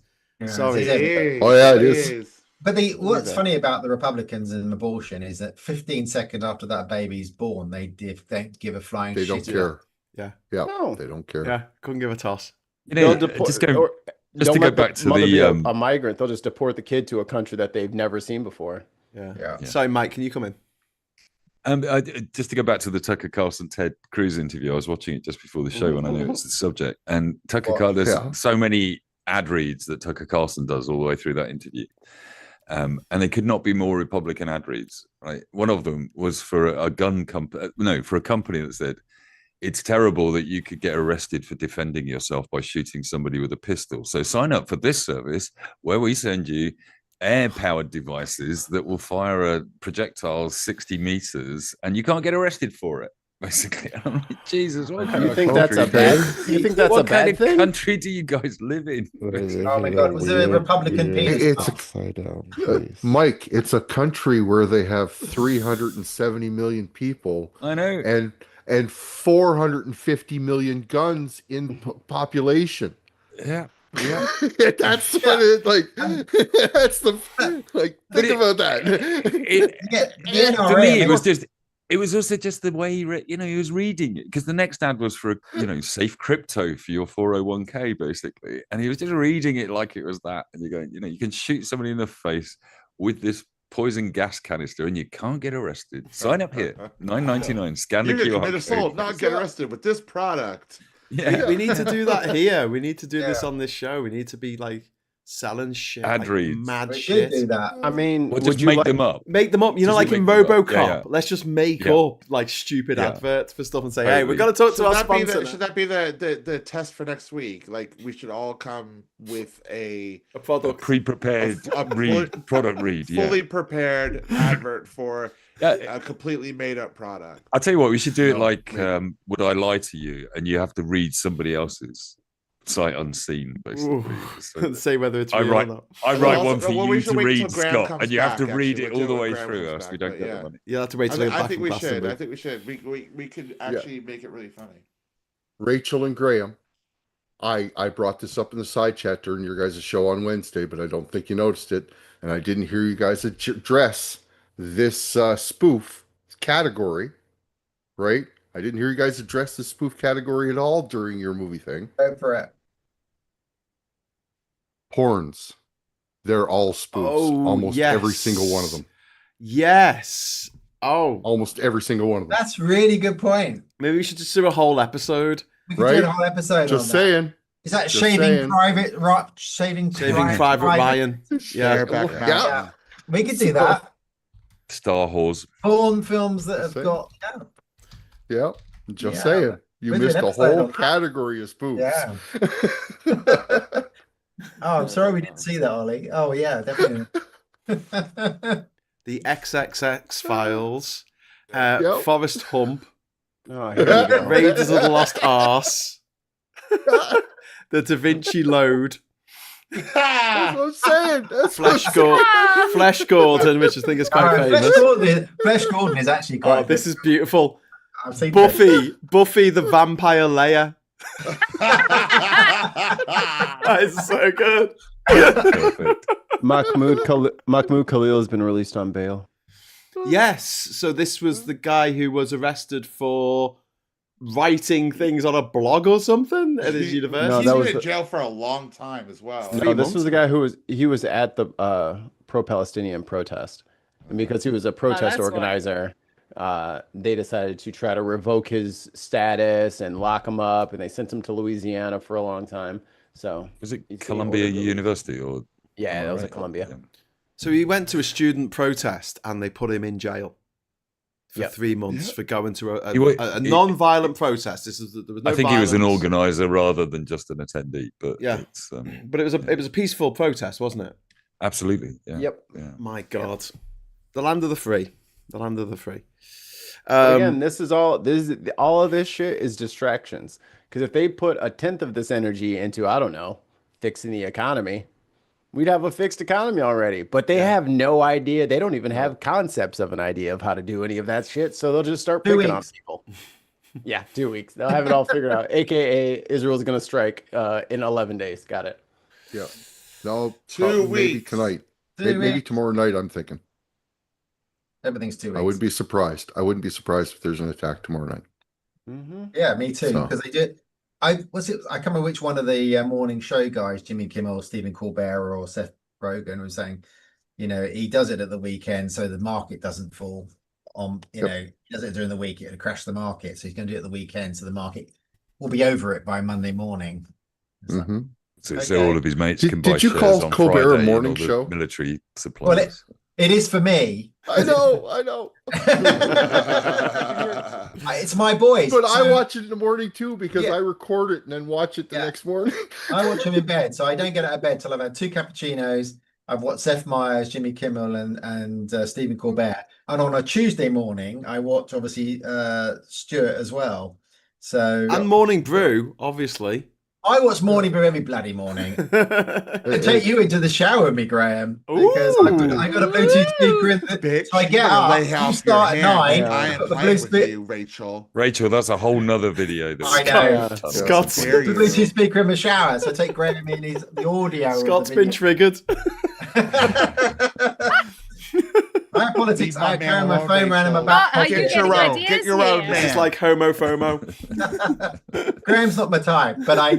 Sorry. It is. But what's funny about the Republicans and abortion is that 15 seconds after that baby's born, they don't give a flying shit. They don't care. Yeah. No. They don't care. Yeah, couldn't give a toss. You know, just to go back to a migrant, they'll just deport the kid to a country that they've never seen before. Yeah. Sorry, Mike, can you come in? Just to go back to the Tucker Carlson Ted Cruz interview, I was watching it just before the show when I knew it was the subject. And there's so many ad reads that Tucker Carlson does all the way through that interview. And they could not be more Republican ad reads, right? One of them was for a gun company, for a company that said, it's terrible that you could get arrested for defending yourself by shooting somebody with a pistol. So sign up for this service where we send you air-powered devices that will fire a projectile 60 meters and you can't get arrested for it, basically. I'm like, Jesus, what kind of country do you guys live in? Oh my God, was there a Republican penis? It's upside down, Mike, it's a country where they have 370 million people. I know. And 450 million guns in population. Yeah. That's what it like. That's the think about that. For me, it was also just the way he was reading it, because the next ad was for safe crypto for your 401k basically, and he was just reading it like it was that, and you're going, you can shoot somebody in the face with this poison gas canister and you can't get arrested. Sign up here, $9.99. Scan the QR. You can commit assault, not get arrested with this product. Yeah, we need to do that here. We need to do this on this show. We need to be like selling shit, ad reads, mad shit. Do that. I mean, we'll just make them up. Make them up. Like in RoboCop. Let's just make up like stupid adverts for stuff and say, "Hey, we're gonna talk to our sponsor." Should that be the test for next week? Like, we should all come with a product, pre-prepared product read, fully prepared advert for a completely made up product. I'll tell you what, we should do it like Would I Lie to You? And you have to read somebody else's sight unseen, basically. So say whether it's real or not. I write one for you to read, Scott, and you have to read it all the way through us. We don't get the money. You have to wait till I think we should. We could actually make it really funny. Rachel and Graham, I brought this up in the side chat during your guys' show on Wednesday, but I don't think you noticed it, and I didn't hear you guys address this spoof category, right? I didn't hear you guys address the spoof category at all during your movie thing. Go for it. Porns. They're all spoofs. Almost every single one of them. Yes. Almost every single one of them. That's really good point. Maybe we should just do a whole episode. We could do a whole episode. Just saying. Is that Shaving Private Ryan? Yeah. We could do that. Star Wars. Porn films that have got just saying. You missed a whole category of spoofs. Yeah. Oh, I'm sorry we didn't see that, Ollie. Oh, yeah, definitely. The XXX Files, Yep. Forrest Hump, Oh, here we go. Raiders of the Lost Arse, The Da Vinci Load, That's what I'm saying. That's Flesh Gordon, which I think is quite famous. Flesh Gordon is actually quite. This is beautiful. I've seen Buffy the Vampire Layer. That is so good. Perfect. Mahmoud Khalil has been released on bail. Yes, so this was the guy who was arrested for writing things on a blog or something at his university. He's been in jail for a long time as well. No, this was the guy who was at the pro-Palestinian protest, and because he was a protest organizer, they decided to try to revoke his status and lock him up, and they sent him to Louisiana for a long time. So was it Columbia University or? Yeah, that was at Columbia. Yeah. So he went to a student protest and they put him in jail for 3 months for going to a non-violent protest. There was no I think violence. he was an organizer rather than just an attendee. But it's, but it was a peaceful protest, wasn't it? Absolutely. Yeah. Yep. Yeah. My God, the land of the free, the land of the free. Again, all of this shit is distractions. Because if they put 1/10 of this energy into, I don't know, fixing the economy, we'd have a fixed economy already. But they have no idea. They don't even have concepts of an idea of how to do any of that shit. So they'll just start picking on people. Yeah, 2 weeks. They'll have it all figured out. AKA Israel's going to strike in 11 days. Got it. Yeah. No, 2 weeks. Maybe tonight. Maybe tomorrow night, I'm thinking. Everything's 2 weeks. I wouldn't be surprised. I wouldn't be surprised if there's an attack tomorrow night. Mm-hmm. Yeah, me too. Because they did. I can't remember which one of the morning show guys, Jimmy Kimmel, Stephen Colbert, or Seth Rogen, was saying, he does it at the weekend so the market doesn't fall on. He does it during the week, it'll crash the market. So he's going to do it at the weekend, so the market will be over it by Monday morning. So all of his mates can buy Did you shares call on Colbert Friday a morning and all the show? Military supplies. Well, it is for me. I know. It's my boys. But I watch it in the morning too because I record it and then watch it the next morning. I watch them in bed, so I don't get out of bed till I've had 2 cappuccinos. I've watched Seth Meyers, Jimmy Kimmel, and Stephen Colbert. And on a Tuesday morning, I watch obviously Stuart as well. So and Morning Brew, obviously. I watch Morning Brew every bloody morning. I take you into the shower with me, Graham, because I got a Bluetooth speaker in the, so I get up, you start at 9. I am playing with you, Rachel. Rachel, that's a whole nother video. I know. Scott's the Bluetooth speaker in the shower, so I take Graham in the audio. Scott's been triggered. My politics, I carry my phone around in my back. Get your own, man. This is like homo FOMO. Graham's not my type, but I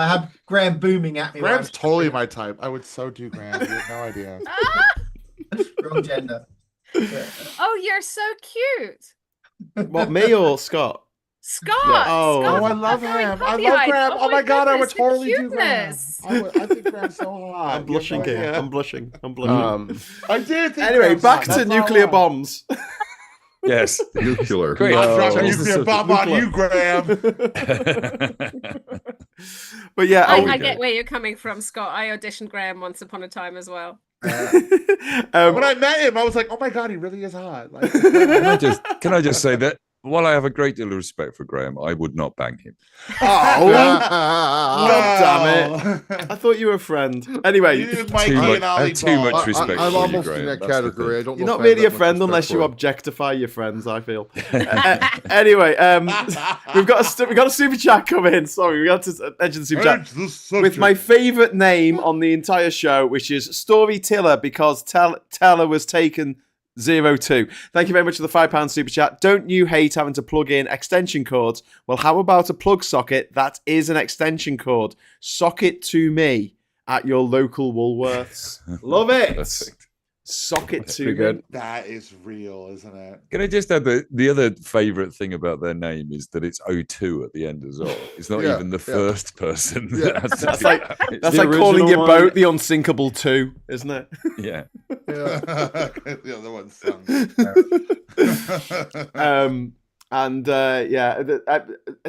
have Graham booming at me. Graham's totally my type. I would so do Graham. You have no idea. Wrong gender. Oh, you're so cute. What, me or Scott? Scott. Yeah. Oh, I love him. I love Graham. Oh my God, I would totally do Graham. I think Graham's so hot. I'm blushing here. I'm blushing. I did think anyway, Graham's back hot. to nuclear bombs. Yes. Nuclear. Great. I'll drop a nuclear bomb on you, Graham. But yeah, I get where you're coming from, Scott. I auditioned Graham once upon a time as well. When I met him, I was like, "Oh my God, he really is hot." Like, can I just say that while I have a great deal of respect for Graham, I would not bang him. Oh, God damn it! I thought you were a friend. Anyway, too much respect. I'm for almost you, in Graham. that That's category. I don't. You're know not if I have really a that much friend respect unless for you him. objectify your friends. I feel. Anyway, we've got a super chat come in. Sorry, we got to mention the super chat with my favourite name on the entire show, which is Story Tiller, because Teller was taken 02. Thank you very much for the £5 super chat. Don't you hate having to plug in extension cords? Well, how about a plug socket that is an extension cord? Sock it to me at your local Woolworths. Love it. Perfect. Sock it to me. Good. that is real, isn't it? Can I just add the other favourite thing about their name is that it's 02 at the end as well. It's not even the first person. Yeah. That has to That's do like that. that's The like calling your original boat one. the Unsinkable 2, isn't it? Yeah. The other one's sung.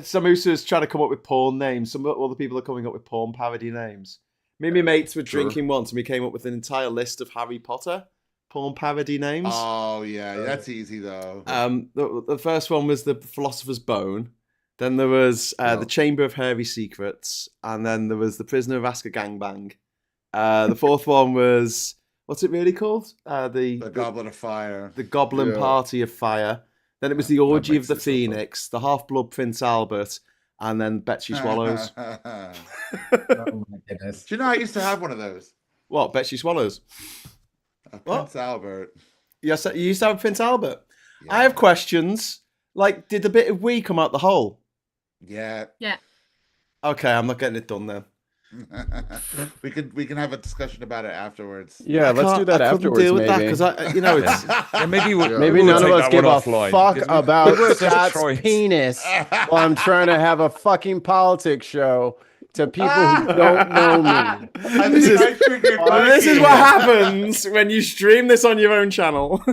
Samusa's trying to come up with porn names. Some other people are coming up with porn parody names. Me and my mates were drinking once, and we came up with an entire list of Harry Potter porn parody names. Oh yeah, that's easy though. The first one was the Philosopher's Bone. Then there was the Chamber of Hairy Secrets, and then there was the Prisoner of Azkaban Gangbang. The fourth one was, what's it really called? The Goblet of Fire. The Goblin Party of Fire. Then it was the Orgy of the Phoenix, the Half-Blood Prince Albert, and then Betsy Swallows. Oh my goodness. Do you know I used to have one of those? What, Betsy Swallows? Prince Albert. Yes, you used to have Prince Albert. Yeah. I have questions. Like, did the bit of wee come out the hole? Yeah. Yeah. Okay, I'm not getting it done then. we can have a discussion about it afterwards. Yeah, let's do that afterwards. Deal with maybe. That because it's maybe none of us give a fuck about Scott's penis while I'm trying to have a fucking politics show to people who don't know me. This is what happens when you stream this on your own channel.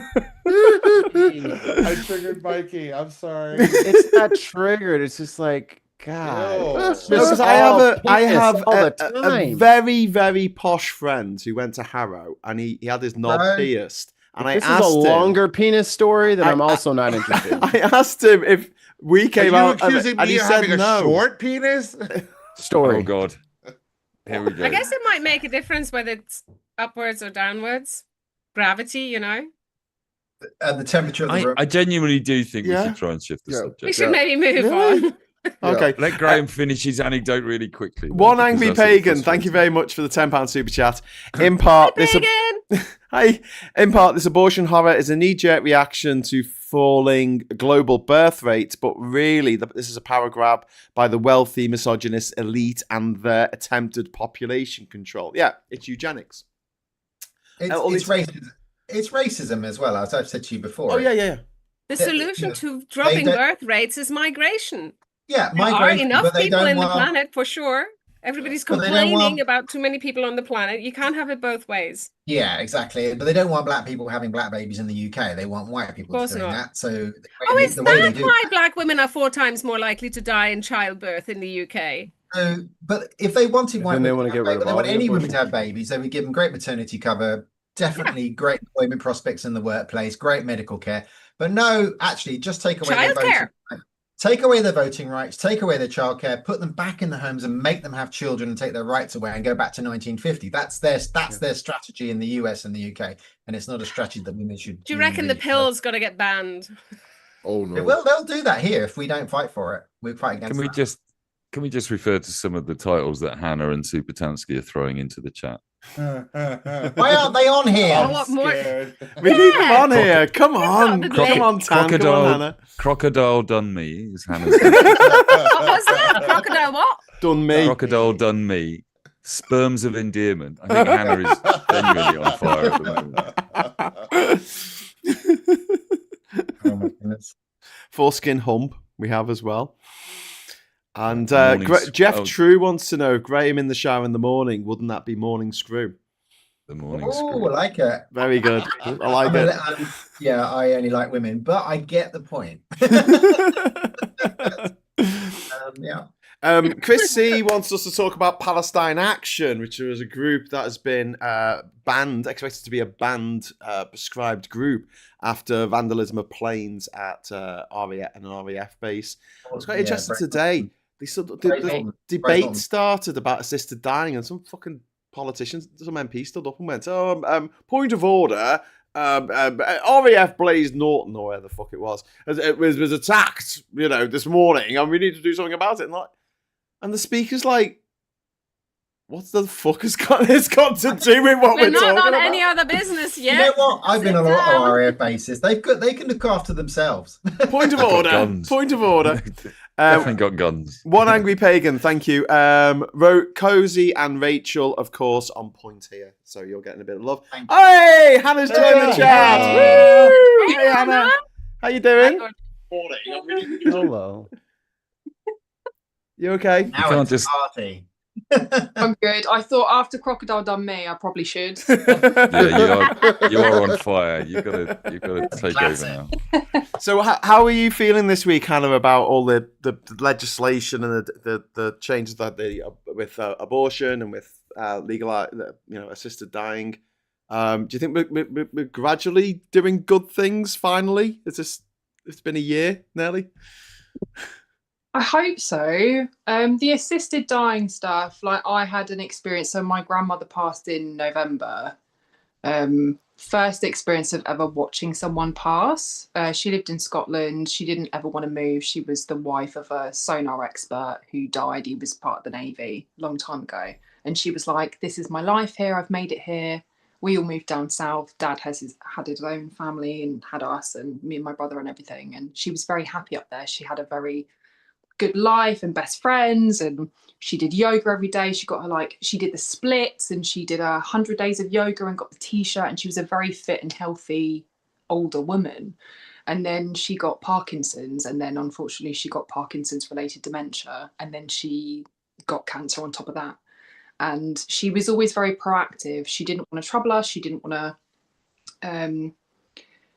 I triggered Mikey. I'm sorry. It's not triggered. It's just like, God. Because I have a very, very posh friend who went to Harrow, and he had his knob pierced. And this is a longer penis story that I'm also not interested in. I asked him if we came out of it, and he said having no. A short penis? Story. Oh, God. Here we go. I guess it might make a difference whether it's upwards or downwards. Gravity, you know? The temperature of the room. I genuinely do think we should try and shift the subject. We should maybe move on. Okay. Let Graham finish his anecdote really quickly. One Angry Pagan, thank you very much for the £10 super chat. In part, this abortion horror is a knee-jerk reaction to falling global birth rates, but really this is a power grab by the wealthy, misogynist elite and their attempted population control. Yeah, it's eugenics. It's racism. It's racism as well, as I've said to you before. Oh, yeah. The solution to dropping birth rates is migration. Yeah, there are enough people in the planet for sure. Everybody's complaining about too many people on the planet. You can't have it both ways. Yeah, exactly. But they don't want black people having black babies in the UK. They want white people doing that. So, is that why black women are 4 times more likely to die in childbirth in the UK? But if they wanted white women, they want any women to have babies, they would give them great maternity cover, definitely great employment prospects in the workplace, great medical care. But no, actually, just take away childcare. Take away their voting rights, take away their childcare, put them back in the homes and make them have children and take their rights away and go back to 1950. That's their strategy in the US and the UK. And it's not a strategy that women should do. You reckon the pill's got to get banned? Oh, no. Well, they'll do that here if we don't fight for it. We fight against it. Can we just refer to some of the titles that Hannah and Supertansky are throwing into the chat? Why aren't they on here? We need them on here. Come on. Come on, Tan. Come on, Hannah. Crocodile done me is Hannah's. What was that? Crocodile what? Done me. Crocodile done me. Sperms of endearment. I think Hannah is genuinely on fire at the moment. Oh my goodness. Foreskin hump we have as well. And Jeff True wants to know, Graham in the shower in the morning, wouldn't that be morning screw? The morning screw. Oh, I like it. Very good. I like it. Yeah, I only like women, but I get the point. Chris C wants us to talk about Palestine Action, which is a group that has been banned, expected to be a banned, prescribed group after vandalism of planes at an RAF base. It's quite interesting today. The debate started about assisted dining, and some fucking politicians, some MP stood up and went, point of order, RAF Blaze Norton, or where the fuck it was attacked, this morning, and we need to do something about it. And the speaker's like, what the fuck has this got to do with what we're talking about? We're not on any other business yet. You know what? I've been on a lot of RAF bases. They can look after themselves. Point of order. Point of order. Definitely got guns. One Angry Pagan, thank you. Wrote Cozy and Rachel, of course, on point here. So you're getting a bit of love. Hey, Hannah's joined the chat. Woo! Hey, Hannah. How you doing? Hello. You okay? Now it's a party. I'm good. I thought after Crocodile done me, I probably should. Yeah, you are on fire. You gotta take over now. So how are you feeling this week, Hannah, about all the legislation and the changes that with abortion and with legalize, assisted dying. Do you think we're gradually doing good things finally? It's been a year nearly. I hope so. The assisted dying stuff, like I had an experience. So my grandmother passed in November. First experience of ever watching someone pass. She lived in Scotland. She didn't ever want to move. She was the wife of a sonar expert who died. He was part of the Navy a long time ago. And she was like, this is my life here. I've made it here. We all moved down south. Dad had his own family and had us and me and my brother and everything. And she was very happy up there. She had a very good life and best friends, and she did yoga every day. She did the splits, and she did 100 days of yoga and got the t-shirt, and she was a very fit and healthy older woman. And then she got Parkinson's, and then unfortunately she got Parkinson's related dementia, and then she got cancer on top of that. And she was always very proactive. She didn't want to trouble us. She didn't want to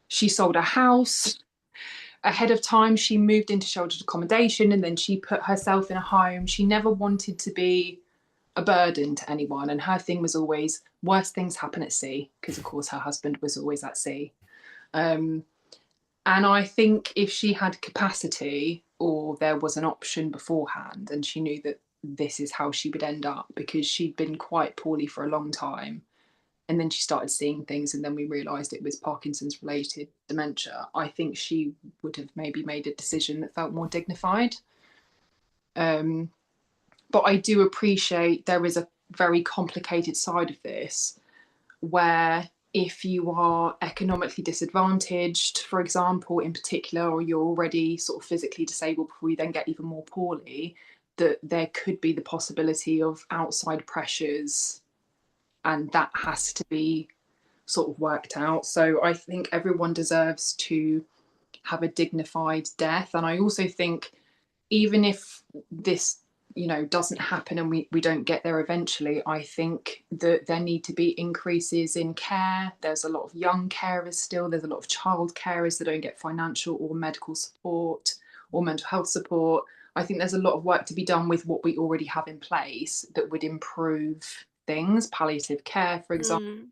she sold a house ahead of time. She moved into sheltered accommodation, and then she put herself in a home. She never wanted to be a burden to anyone, and her thing was always worst things happen at sea, because of course her husband was always at sea. And I think if she had capacity, or there was an option beforehand and she knew that this is how she would end up, because she'd been quite poorly for a long time, and then she started seeing things, and then we realised it was Parkinson's related dementia, I think she would have maybe made a decision that felt more dignified. But I do appreciate there is a very complicated side of this, where if you are economically disadvantaged, for example, in particular, or you're already sort of physically disabled before you then get even more poorly, that there could be the possibility of outside pressures, and that has to be sort of worked out. So I think everyone deserves to have a dignified death. And I also think even if this, doesn't happen and we don't get there eventually, I think that there need to be increases in care. There's a lot of young carers still. There's a lot of child carers that don't get financial or medical support or mental health support. I think there's a lot of work to be done with what we already have in place that would improve things, palliative care, for example.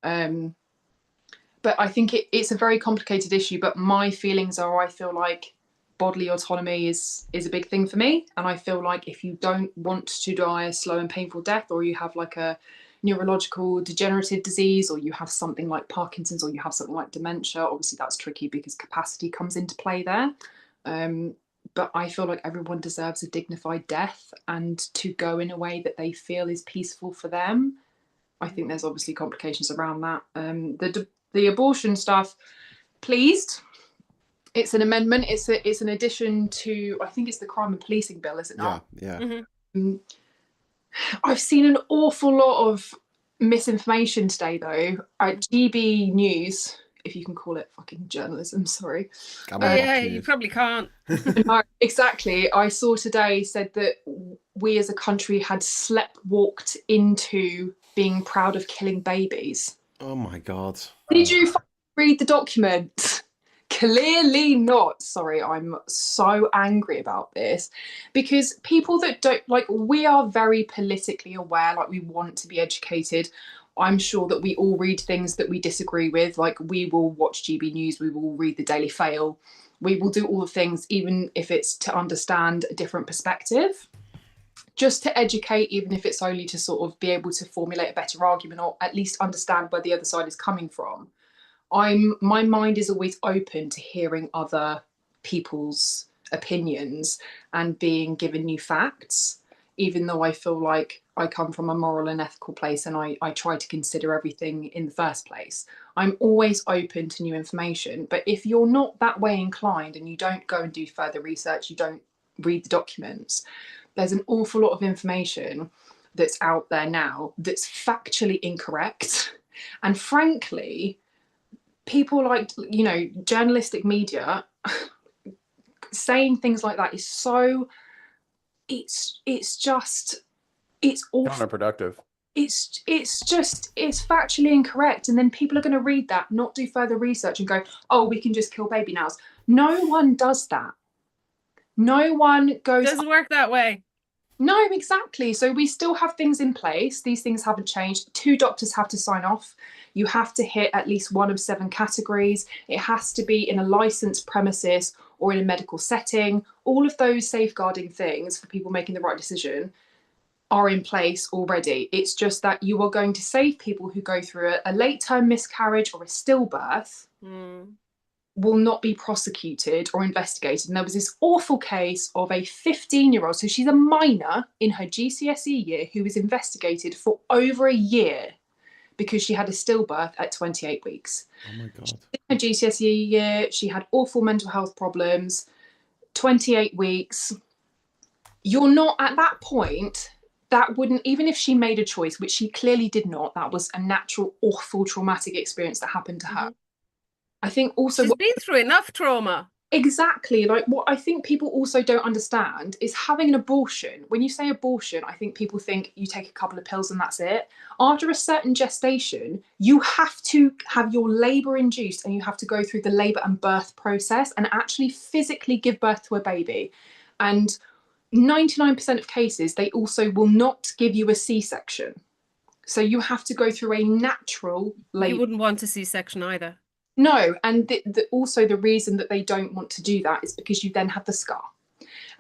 But I think it's a very complicated issue. But my feelings are, I feel like bodily autonomy is a big thing for me. And I feel like if you don't want to die a slow and painful death, or you have like a neurological degenerative disease, or you have something like Parkinson's, or you have something like dementia, obviously that's tricky because capacity comes into play there. But I feel like everyone deserves a dignified death, and to go in a way that they feel is peaceful for them. I think there's obviously complications around that. The abortion stuff, pleased. It's an amendment. It's an addition to, I think it's the Crime and Policing Bill, is it not? Yeah. Mm-hmm. I've seen an awful lot of misinformation today, though. At GB News, if you can call it fucking journalism, sorry. Yeah, you probably can't. No, exactly. I saw today said that we as a country had sleptwalked into being proud of killing babies. Oh my God. Did you read the document? Clearly not. Sorry, I'm so angry about this, because people that don't, like, we are very politically aware, like we want to be educated. I'm sure that we all read things that we disagree with, like we will watch GB News, we will read the Daily Fail, we will do all the things, even if it's to understand a different perspective, just to educate, even if it's only to sort of be able to formulate a better argument, or at least understand where the other side is coming from. My mind is always open to hearing other people's opinions and being given new facts, even though I feel like I come from a moral and ethical place, and I try to consider everything in the first place. I'm always open to new information. But if you're not that way inclined and you don't go and do further research, you don't read the documents, there's an awful lot of information that's out there now that's factually incorrect. And frankly, people like, journalistic media saying things like that is so, it's awful. Counterproductive. It's factually incorrect. And then people are going to read that, not do further research and go, oh, we can just kill baby nows. No one does that. No one goes. Doesn't work that way. No, exactly. So we still have things in place. These things haven't changed. 2 doctors have to sign off. You have to hit at least one of 7 categories. It has to be in a licensed premises or in a medical setting. All of those safeguarding things for people making the right decision are in place already. It's just that you are going to save people who go through a late-term miscarriage or a stillbirth. Will not be prosecuted or investigated. And there was this awful case of a 15-year-old, so she's a minor in her GCSE year, who was investigated for over a year because she had a stillbirth at 28 weeks. Oh my God. In her GCSE year, she had awful mental health problems, 28 weeks. You're not at that point. That wouldn't, even if she made a choice, which she clearly did not, that was a natural, awful, traumatic experience that happened to her. I think also she's been through enough trauma. Exactly. Like, what I think people also don't understand is having an abortion. When you say abortion, I think people think you take a couple of pills and that's it. After a certain gestation, you have to have your labour induced and you have to go through the labour and birth process and actually physically give birth to a baby. And 99% of cases, they also will not give you a C-section. So you have to go through a natural labour. You wouldn't want a C-section either. No, and also the reason that they don't want to do that is because you then have the scar.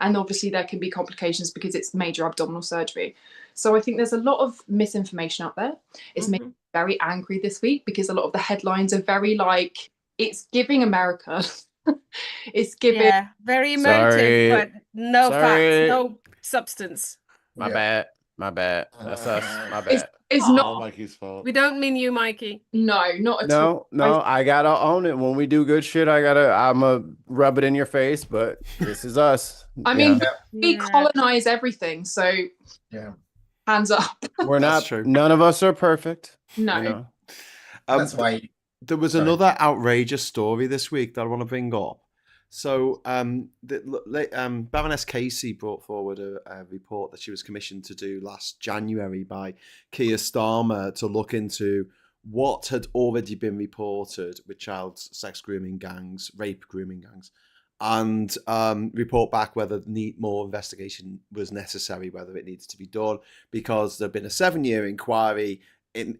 And obviously there can be complications because it's major abdominal surgery. So I think there's a lot of misinformation out there. It's made me very angry this week because a lot of the headlines are very like, it's giving America. It's giving... Yeah, very emotive, but no facts, no substance. My bad. That's us. My bad. It's not Mikey's fault. We don't mean you, Mikey. No, not at all. No, I gotta own it. When we do good shit, I'ma rub it in your face, but this is us. I mean, we colonize everything, so hands up. We're not, none of us are perfect. No. You know? That's why. There was another outrageous story this week that I want to bring up. So, Baroness Casey brought forward a report that she was commissioned to do last January by Keir Starmer to look into what had already been reported with child sex grooming gangs, rape grooming gangs, and report back whether more investigation was necessary, whether it needs to be done, because there'd been a 7-year inquiry.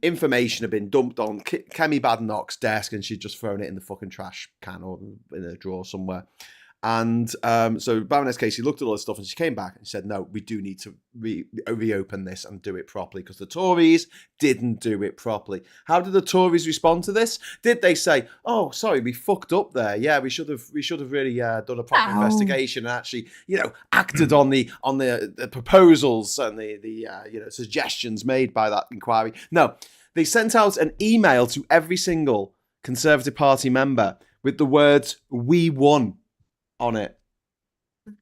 Information had been dumped on Kemi Badenoch's desk and she'd just thrown it in the fucking trash can or in a drawer somewhere. And so Baroness Casey looked at all this stuff and she came back and said, no, we do need to reopen this and do it properly because the Tories didn't do it properly. How did the Tories respond to this? Did they say, oh, sorry, we fucked up there. Yeah, we should have really done a proper investigation and actually, acted on the proposals and the suggestions made by that inquiry? No, they sent out an email to every single Conservative Party member with the words, we won, on it.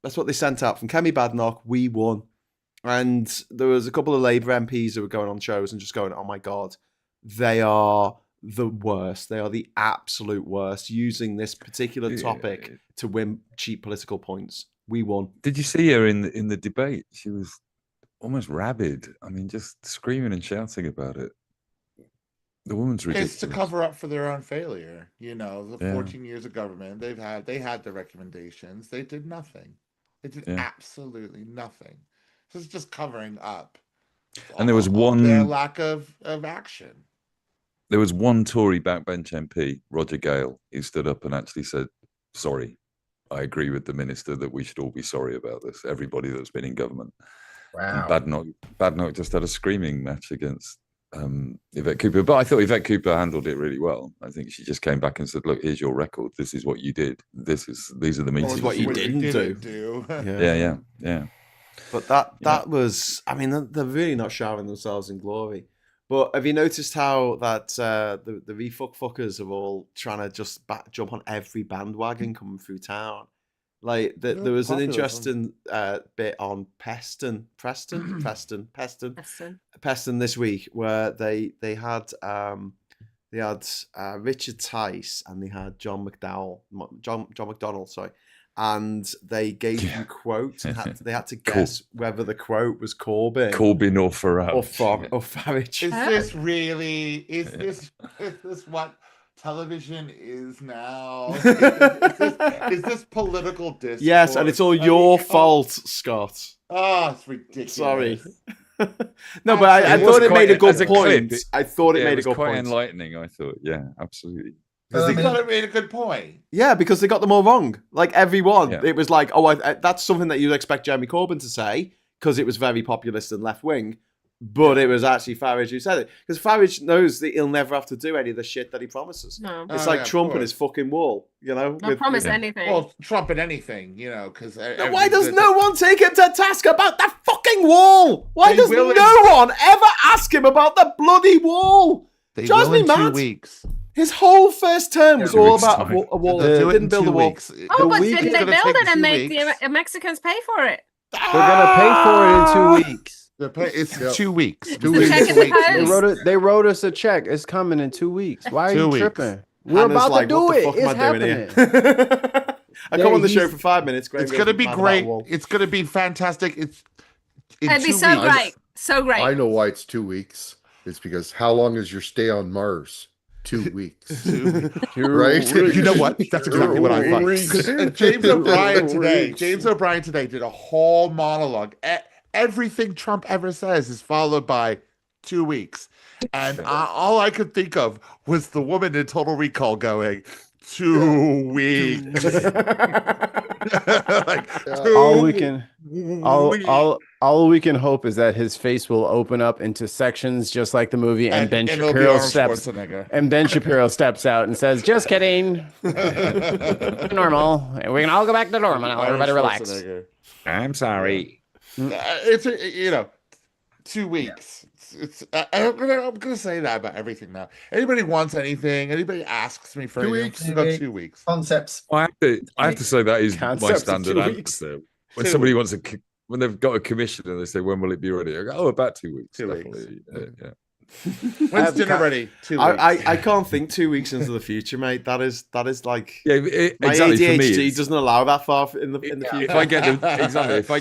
That's what they sent out from Kemi Badenoch. We won. And there was a couple of Labour MPs who were going on shows and just going, oh my God, they are the worst. They are the absolute worst, using this particular topic to win cheap political points. We won. Did you see her in the debate? She was almost rabid. I mean, just screaming and shouting about it. The woman's ridiculous. It's to cover up for their own failure. The 14 years of government, they had the recommendations. They did nothing. They did absolutely nothing. So it's just covering up. And there was their lack of action. There was one Tory backbench MP, Roger Gale, who stood up and actually said, sorry, I agree with the minister that we should all be sorry about this. Everybody that's been in government. Wow. And Badenoch just had a screaming match against Yvette Cooper, but I thought Yvette Cooper handled it really well. I think she just came back and said, look, here's your record, this is what you did, these are the meetings. This is what you didn't do. Yeah. But that was, I mean, they're really not showering themselves in glory. But have you noticed how that the refuck fuckers are all trying to just jump on every bandwagon coming through town? Like there was an interesting bit on Preston this week where they had Richard Tice and they had John McDonnell, sorry, and they gave them quotes and they had to guess whether the quote was Corbyn or Farage. or Farage. Is this really? Is this what television is now is this political discourse. Yes, and it's all your fault, Scott. Oh, it's ridiculous. Sorry. No, but I thought it made a good point. I thought it made a good quite point. Enlightening, I thought. Yeah, absolutely. I thought it made a good point. Yeah, because they got them all wrong. Like everyone, it was like, oh, that's something that you'd expect Jeremy Corbyn to say because it was very populist and left wing. But it was actually Farage who said it. Because Farage knows that he'll never have to do any of the shit that he promises. No. It's like Trump and his fucking wall, you know? Not promise anything. Well, Trump and anything, you know, because... Why does no one take him to task about the fucking wall? Why does no one ever ask him about the bloody wall? They drives me mad. 2 weeks. His whole first term was all about a wall. They didn't build a wall. Oh, but didn't they build it and make the Mexicans pay for it? They're going to pay for it in 2 weeks. It's 2 weeks. 2 weeks. They wrote us a check. It's coming in 2 weeks. Why are you tripping? We're about to do it. It's happening. I come on the show for 5 minutes. It's going to be great. It's going to be fantastic. It'd be so great. So great. I know why it's 2 weeks. It's because how long is your stay on Mars? 2 weeks. Right? You know what? That's exactly what I thought. James O'Brien today did a whole monologue. Everything Trump ever says is followed by 2 weeks. And all I could think of was the woman in Total Recall going, 2 weeks. All we can hope is that his face will open up into sections just like the movie, and Ben Shapiro steps out and says, "Just kidding, normal. We can all go back to normal now. Everybody relax." I'm sorry. It's 2 weeks. I'm gonna say that about everything now. Anybody wants anything? Anybody asks me for anything? About 2 weeks. Concepts. Well, I have to say that is my standard answer. When somebody wants when they've got a commission and they say, "When will it be ready?" I go, about 2 weeks. 2 weeks. Yeah. When's dinner ready? 2 weeks. I can't think 2 weeks into the future, mate. That is like my exactly, ADHD doesn't allow that far in the future. If I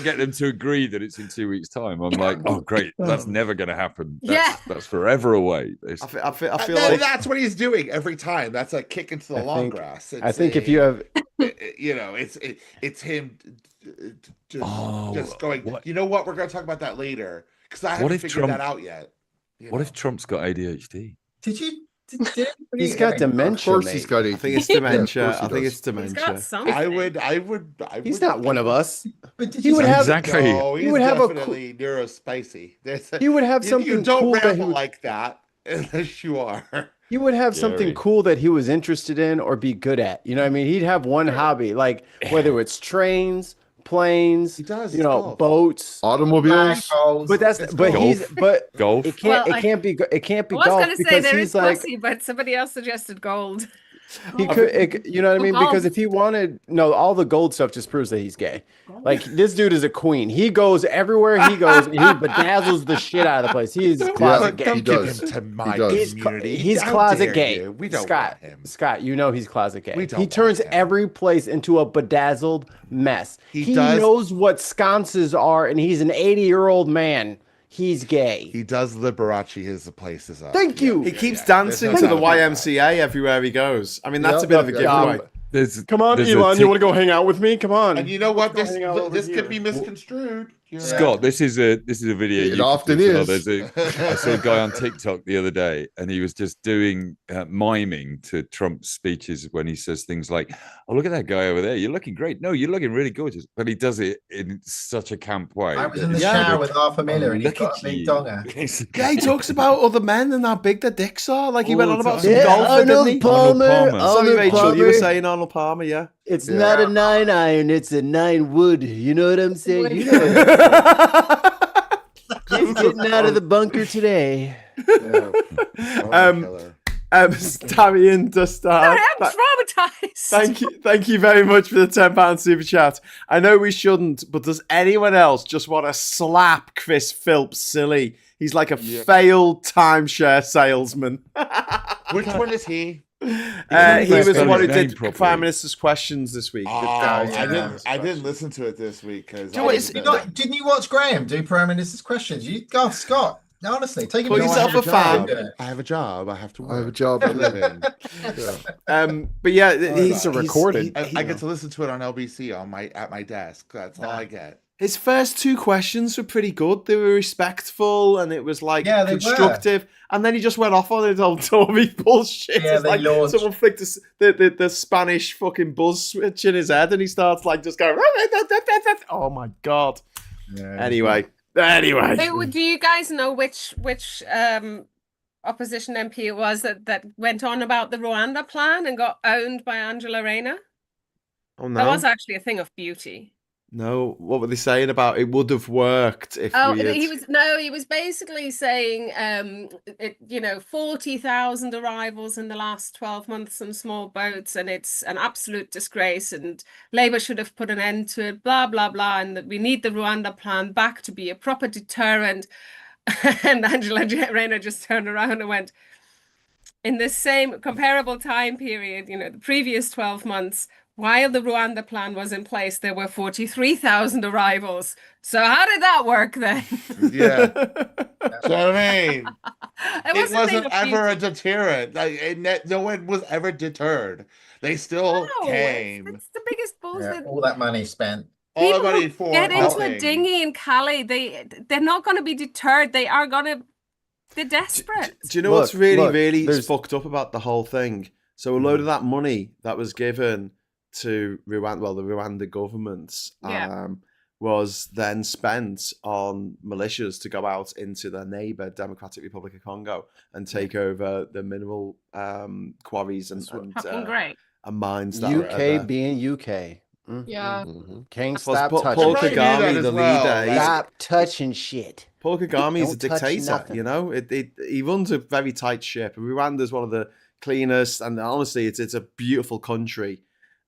get them to agree that it's in 2 weeks' time, I'm like, oh great, that's never going to happen. That's forever away. I feel like that's what he's doing every time. That's a kick into the long grass. I think if you have, it's him just going. What? You know what? We're going to talk about that later because I haven't figured that out yet. What if Trump's got ADHD? Did you? He's got dementia. Of course, he's got ADHD. I think it's dementia. I think it's dementia. He's got something. I would. He's not one of us. But he would have exactly. No, he's definitely neurospicy. He would have something. You don't cool ramble like that unless you are. He would have something cool that he was interested in or be good at. You know what I mean? He'd have one hobby, like whether it's trains, planes, boats, automobiles. Golf. It can't be golf. I was going to say there is pussy, but somebody else suggested gold. He could, you know what I mean? Because if he wanted, all the gold stuff just proves that he's gay. Like this dude is a queen. He goes everywhere he goes, and he bedazzles the shit out of the place. He's closet gay. Don't give him to my community. He's closet gay. We don't want him. Scott, you know he's closet gay. He turns every place into a bedazzled mess. He knows what sconces are, and he's an 80-year-old man. He's gay. He does Liberace his places up. Thank you. He keeps dancing to the YMCA everywhere he goes. I mean, that's a bit of a giveaway. Come on, Elon, you want to go hang out with me? Come on. And you know what? This could be misconstrued. Scott, this is a video. It often is. I saw a guy on TikTok the other day, and he was just doing miming to Trump's speeches when he says things like, "Oh, look at that guy over there. You're looking great. No, you're looking really gorgeous." But he does it in such a camp way. I was in the shower with $500,000 and he's got a big donger. Yeah, he talks about other men and how big their dicks are. Like he went on about some golfer, didn't he? Palmer. Sorry, Rachel, you were saying Arnold Palmer, yeah? It's not a 9-iron, it's a 9 wood. You know what I'm saying? You know he's getting out of the bunker today. Darian Dustar. I am traumatized. Thank you very much for the £10 super chat. I know we shouldn't, but does anyone else just want to slap Chris Philps silly? He's like a failed timeshare salesman. Which one is he? He was the one who did Prime Minister's questions this week. I didn't listen to it this week because didn't you watch Graham do Prime Minister's questions? Scott. Honestly, take Call yourself a fan. I have a job. I have to work. I have a job to live in. But yeah, These are recorded. I get to listen to it on LBC at my desk. That's all I get. His first two questions were pretty good. They were respectful and it was like constructive. And then he just went off on his old Tory bullshit. Yeah, it's like someone flicked the Spanish fucking buzz switch in his head and he starts like just going, oh my God. Yeah. Anyway. Do you guys know which opposition MP it was that went on about the Rwanda plan and got owned by Angela Rayner? Oh no. That was actually a thing of beauty. No, what were they saying about it would have worked if he was basically saying 40,000 arrivals in the last 12 months on small boats and it's an absolute disgrace and Labour should have put an end to it, blah blah blah, and that we need the Rwanda plan back to be a proper deterrent. And Angela Rayner just turned around and went, in the same comparable time period, the previous 12 months, while the Rwanda plan was in place, there were 43,000 arrivals. So how did that work then? Yeah. So I mean, it wasn't ever a deterrent. No one was ever deterred. They still came. It's the biggest bullshit. Yeah, all that money spent. All the money for get into a dinghy in Calais. They're not going to be deterred. They're desperate. Do you know what's really fucked up about the whole thing? So a load of that money that was given to Rwanda, the Rwanda government, was then spent on militias to go out into their neighbour, Democratic Republic of Congo, and take over the mineral quarries and mines. That UK being UK. Yeah. Can't stop touching. Paul Kagame, the leader. Stop touching shit. Paul Kagame is a dictator, he runs a very tight ship. Rwanda is one of the cleanest, and honestly, it's a beautiful country.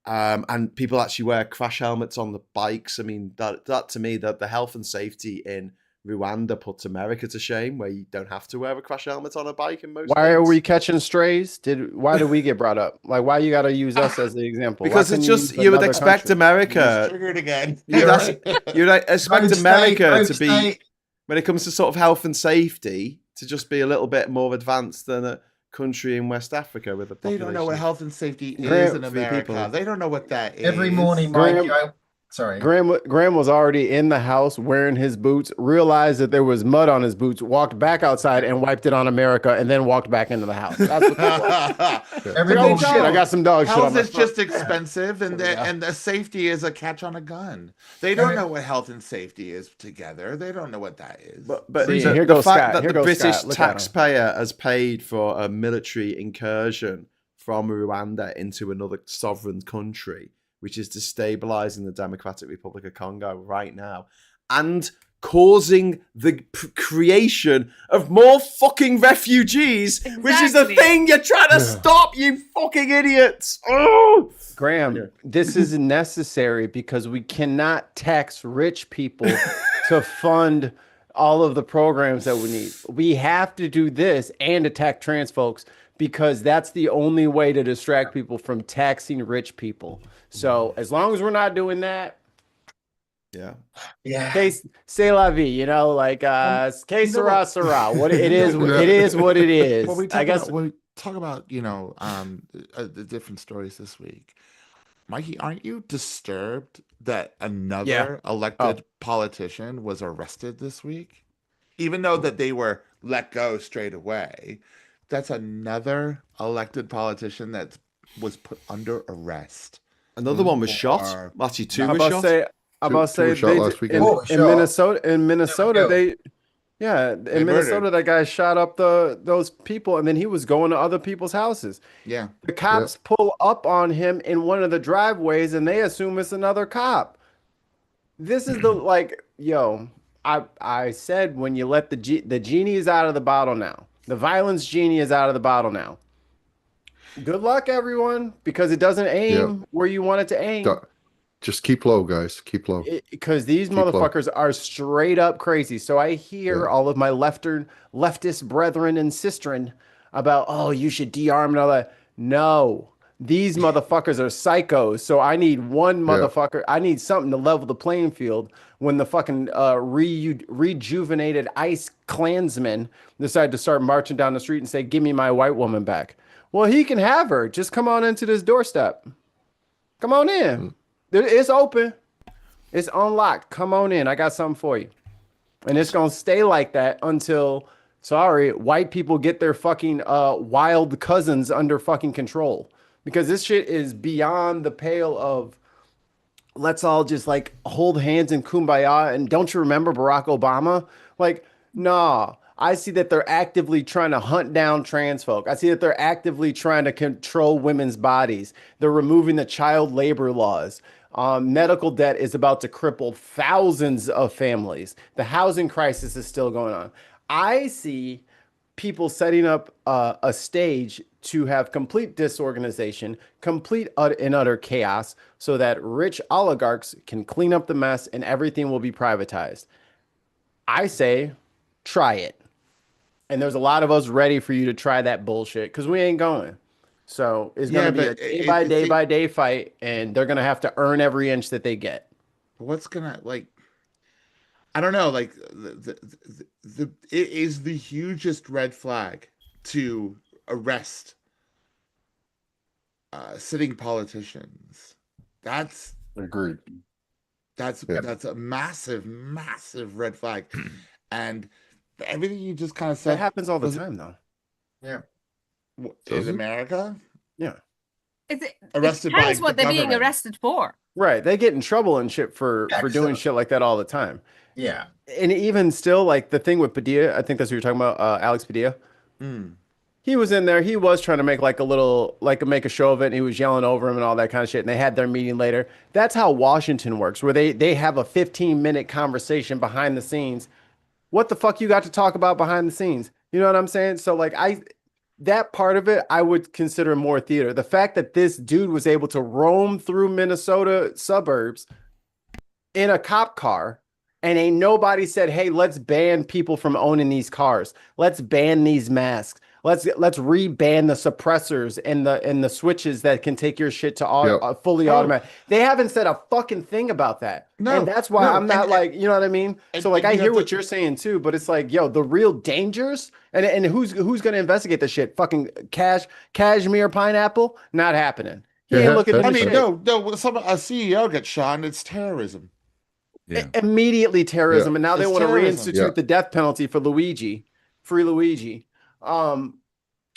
And people actually wear crash helmets on the bikes. I mean, that to me, that the health and safety in Rwanda puts America to shame, where you don't have to wear a crash helmet on a bike in most. Why are we catching strays? Why do we get brought up? Like, why you got to use us as the example? Because it's just you would expect America. Triggered again. You'd expect America to be, when it comes to sort of health and safety, to just be a little bit more advanced than a country in West Africa with a population. They don't know what health and safety is in America. They don't know what that is. Every morning, Mike, Graham was already in the house wearing his boots, realized that there was mud on his boots, walked back outside and wiped it on America, and then walked back into the house. That's what that was. Shit, I got some dog shit on my Health is just expensive, and the safety is a catch on a gun. They don't know what health and safety is together. They don't know what that is. But here goes fact Scott. That the British taxpayer has paid for a military incursion from Rwanda into another sovereign country, which is destabilizing the Democratic Republic of Congo right now and causing the creation of more fucking refugees, which is the thing you're trying to stop, you fucking idiots. Oh! Graham, this is necessary because we cannot tax rich people to fund all of the programs that we need. We have to do this and attack trans folks because that's the only way to distract people from taxing rich people. So as long as we're not doing that, c'est la vie, que sera sera. What it is, it is what it is. Well, I guess when we talk about the different stories this week, Mikey, aren't you disturbed that another elected politician was arrested this week, even though that they were let go straight away? That's another elected politician that was put under arrest. Another one was shot. Actually, two were shot. I'm about to say last weekend. In Minnesota, Minnesota, that guy shot up those people, and then he was going to other people's houses. Yeah, the cops pull up on him in one of the driveways, and they assume it's another cop. This is I said when you let the genie is out of the bottle now. The violence genie is out of the bottle now. Good luck, everyone, because it doesn't aim where you want it to aim. Just keep low, guys. Keep low. Because these motherfuckers are straight up crazy. So I hear all of my leftist brethren and sistren about, you should de-arm and all that. No, these motherfuckers are psychos. So I need one motherfucker. I need something to level the playing field when the fucking rejuvenated ICE Klansmen decide to start marching down the street and say, give me my white woman back. Well, he can have her. Just come on into this doorstep. Come on in. It's open. It's unlocked. Come on in. I got something for you. And it's going to stay like that until, white people get their fucking wild cousins under fucking control. Because this shit is beyond the pale of let's all just like hold hands in kumbaya. And don't you remember Barack Obama? Like, nah. I see that they're actively trying to hunt down trans folk. I see that they're actively trying to control women's bodies. They're removing the child labor laws. Medical debt is about to cripple thousands of families. The housing crisis is still going on. I see people setting up a stage to have complete disorganization, complete and utter chaos, so that rich oligarchs can clean up the mess and everything will be privatized. I say, try it. And there's a lot of us ready for you to try that bullshit because we ain't going. So it's going to be a day by day fight, and they're going to have to earn every inch that they get. What's going to, like, I don't know, like, it is the hugest red flag to arrest sitting politicians. That's agreed. That's a massive, massive red flag. And everything you just kind of said. That happens all the time, though. Yeah. In America? Yeah. Arrested it depends by what the they're being government. arrested for. Right. They get in trouble and shit for doing shit like that all the time. Yeah. And even still, like the thing with Padilla, I think that's what you're talking about, Alex Padilla. He was in there. He was trying to make like make a show of it. And he was yelling over him and all that kind of shit. And they had their meeting later. That's how Washington works, where they have a 15-minute conversation behind the scenes. What the fuck you got to talk about behind the scenes? You know what I'm saying? So like that part of it, I would consider more theater. The fact that this dude was able to roam through Minnesota suburbs in a cop car and ain't nobody said, hey, let's ban people from owning these cars. Let's ban these masks. Let's re-ban the suppressors and the switches that can take your shit to fully automatic. They haven't said a fucking thing about that. No, and that's why I'm not like, you know what I mean? So like I hear what you're saying too, but it's like, yo, the real dangers and who's going to investigate this shit? Fucking cashmere pineapple? Not happening. He ain't looking at shit. No, a CEO gets shot and it's terrorism. Yeah. Immediately terrorism. And now they want to reinstitute the death penalty for Free Luigi.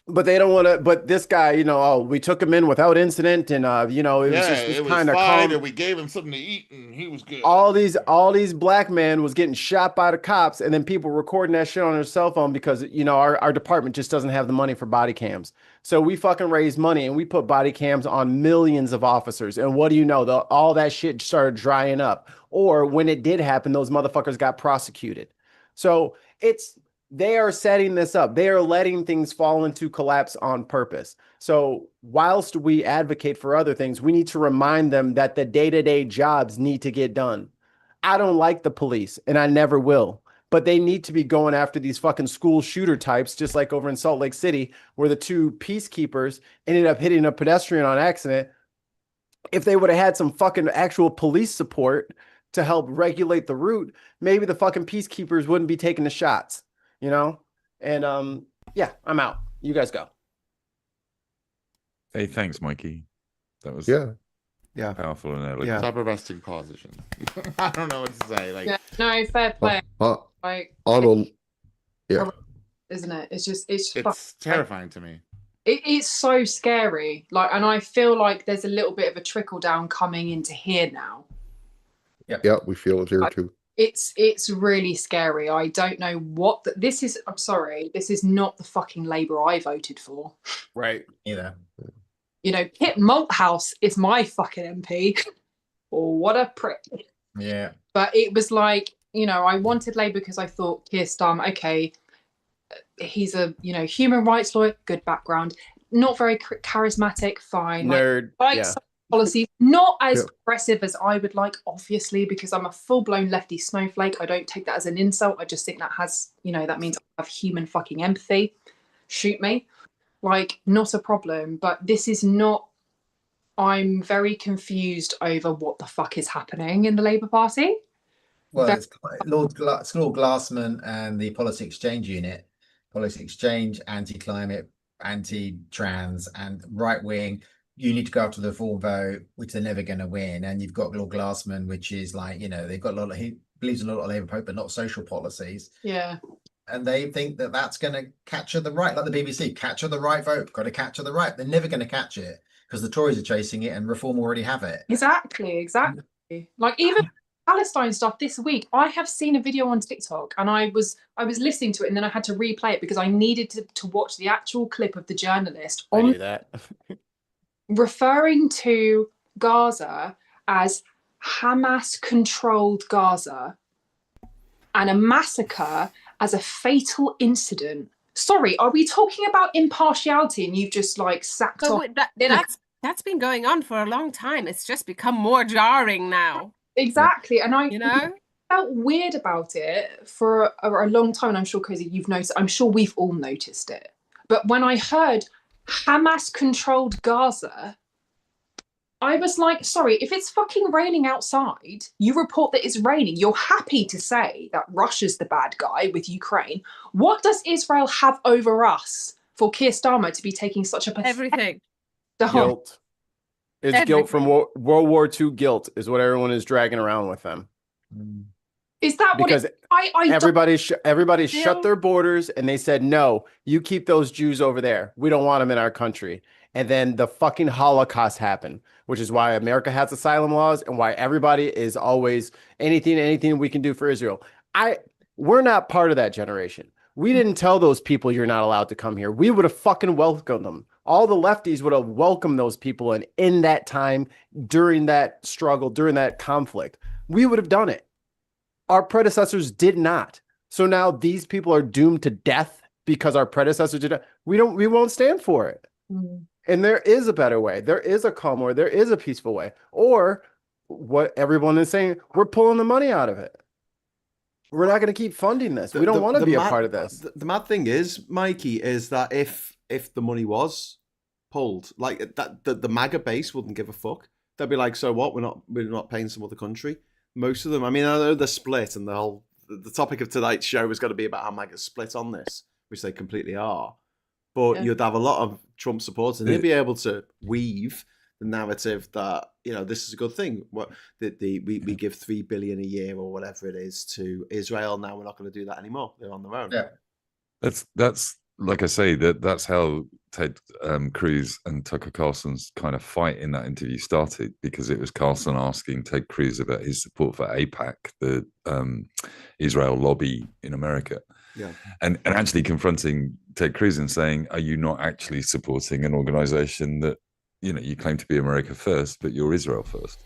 But they don't want to. But this guy, we took him in without incident, and it was just kind of calm. And we gave him something to eat, and he was good. All these black men was getting shot by the cops, and then people recording that shit on their cell phone because our department just doesn't have the money for body cams. So we fucking raised money and we put body cams on millions of officers. And what do you know? All that shit started drying up. Or when it did happen, those motherfuckers got prosecuted. So they are setting this up. They are letting things fall into collapse on purpose. So whilst we advocate for other things, we need to remind them that the day-to-day jobs need to get done. I don't like the police, and I never will. But they need to be going after these fucking school shooter types, just like over in Salt Lake City, where the two peacekeepers ended up hitting a pedestrian on accident. If they would have had some fucking actual police support to help regulate the route, maybe the fucking peacekeepers wouldn't be taking the shots. And I'm out. You guys go. Hey, thanks, Mikey. That was powerful and elegant. Yeah. Stop arresting politicians. I don't know what to say. No, fair play. Arnold, isn't it? It's terrifying to me. It's so scary. And I feel like there's a little bit of a trickle down coming into here now. Yeah, we feel it here too. It's really scary. I don't know what this is. I'm sorry. This is not the fucking Labour I voted for. Right. Either. Kit Malthouse is my fucking MP. What a prick. Yeah. But it was like, I wanted Labour because I thought Keir Starmer, okay, he's a, human rights lawyer, good background, not very charismatic, fine. Nerd. Some policies, not as progressive as I would like, obviously, because I'm a full-blown lefty snowflake. I don't take that as an insult. I just think that has, that means I have human fucking empathy. Shoot me. Not a problem. But this is not I'm very confused over what the fuck is happening in the Labour Party. Well, it's Lord Glassman and the Policy Exchange Unit. Policy Exchange, anti-climate, anti-trans, and right-wing. You need to go after the full vote, which they're never going to win. And you've got Lord Glassman, which is like, they've got a lot of, he believes in a lot of Labour vote, but not social policies. Yeah. And they think that that's going to capture the right, like the BBC, capture the right vote, got to capture the right. They're never going to catch it because the Tories are chasing it and Reform already have it. Exactly. Like even Palestine stuff this week, I have seen a video on TikTok and I was listening to it and then I had to replay it because I needed to watch the actual clip of the journalist on that. referring to Gaza as Hamas-controlled Gaza and a massacre as a fatal incident. Sorry, are we talking about impartiality and you've just like sacked off? That's been going on for a long time. It's just become more jarring now. Exactly. And I felt weird about it for a long time. And I'm sure, Cozy, you've noticed, I'm sure we've all noticed it. But when I heard Hamas-controlled Gaza, I was like, sorry, if it's fucking raining outside, you report that it's raining. You're happy to say that Russia's the bad guy with Ukraine. What does Israel have over us for Keir Starmer to be taking such a everything? Guilt. It's guilt from World War II guilt is what everyone is dragging around with them. Is that because what everybody shut their borders and they said, no, you keep those Jews over there. We don't want them in our country. And then the fucking Holocaust happened, which is why America has asylum laws and why everybody is always anything we can do for Israel. We're not part of that generation. We didn't tell those people you're not allowed to come here. We would have fucking welcomed them. All the lefties would have welcomed those people. And in that time, during that struggle, during that conflict, we would have done it. Our predecessors did not. So now these people are doomed to death because our predecessors did not. We won't stand for it. Mm. And there is a better way. There is a calm way. There is a peaceful way. Or what everyone is saying, we're pulling the money out of it. We're not going to keep funding this. We don't want to be a part of this. The mad thing is, Mikey, is that if the money was pulled, like that, the MAGA base wouldn't give a fuck. They'd be like, so what? We're not paying some other country. Most of them. I mean, I know they're split, and the topic of tonight's show is going to be about how MAGA's split on this, which they completely are. But you'd have a lot of Trump supporters, and they'd be able to weave the narrative that, this is a good thing. We give $3 billion a year or whatever it is to Israel. Now we're not going to do that anymore. They're on their own. Yeah. That's like I say, that's how Ted Cruz and Tucker Carlson's kind of fight in that interview started, because it was Carlson asking Ted Cruz about his support for AIPAC, the Israel lobby in America. Yeah. And actually confronting Ted Cruz and saying, are you not actually supporting an organization that, you claim to be America first, but you're Israel first,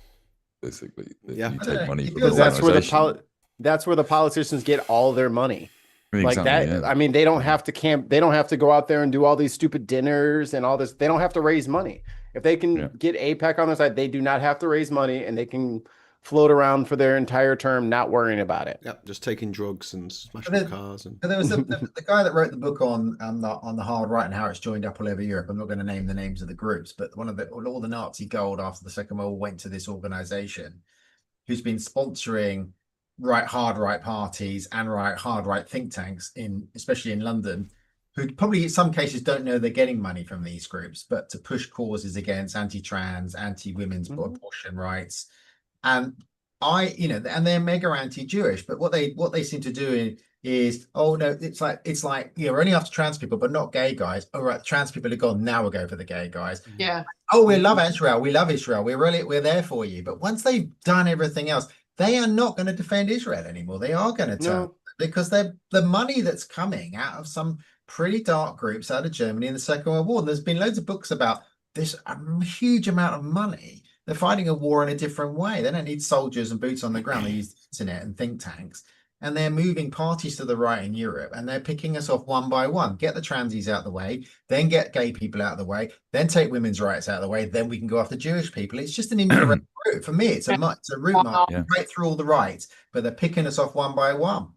basically? Yeah. You take money from because that's where the politicians get all their money. Like that. Yeah. I mean, they don't have to camp. They don't have to go out there and do all these stupid dinners and all this. They don't have to raise money. If they can get AIPAC on their side, they do not have to raise money, and they can float around for their entire term, not worrying about it. Yep, just taking drugs and smashing cars. And there was the guy that wrote the book on the hard right and how it's joined up all over Europe. I'm not going to name the names of the groups, but all the Nazi gold after the Second World War went to this organization who's been sponsoring hard right parties and hard right think tanks especially in London, who probably in some cases don't know they're getting money from these groups, but to push causes against anti-trans, anti-women's abortion rights. And and they're mega anti-Jewish, but what they seem to do is, oh no, it's like we're only after trans people, but not gay guys. All right, trans people are gone. Now we'll go for the gay guys. Yeah. Oh, we love Israel. We love Israel. We're there for you. But once they've done everything else, they are not going to defend Israel anymore. They are going to turn because they're the money that's coming out of some pretty dark groups out of Germany in the Second World War. And there's been loads of books about this huge amount of money. They're fighting a war in a different way. They don't need soldiers and boots on the ground. They use the internet and think tanks. And they're moving parties to the right in Europe, and they're picking us off one by one. Get the transies out of the way, then get gay people out of the way, then take women's rights out of the way. Then we can go after Jewish people. It's just an indirect route. For me, it's a route mark right through all the rights, but they're picking us off one by one.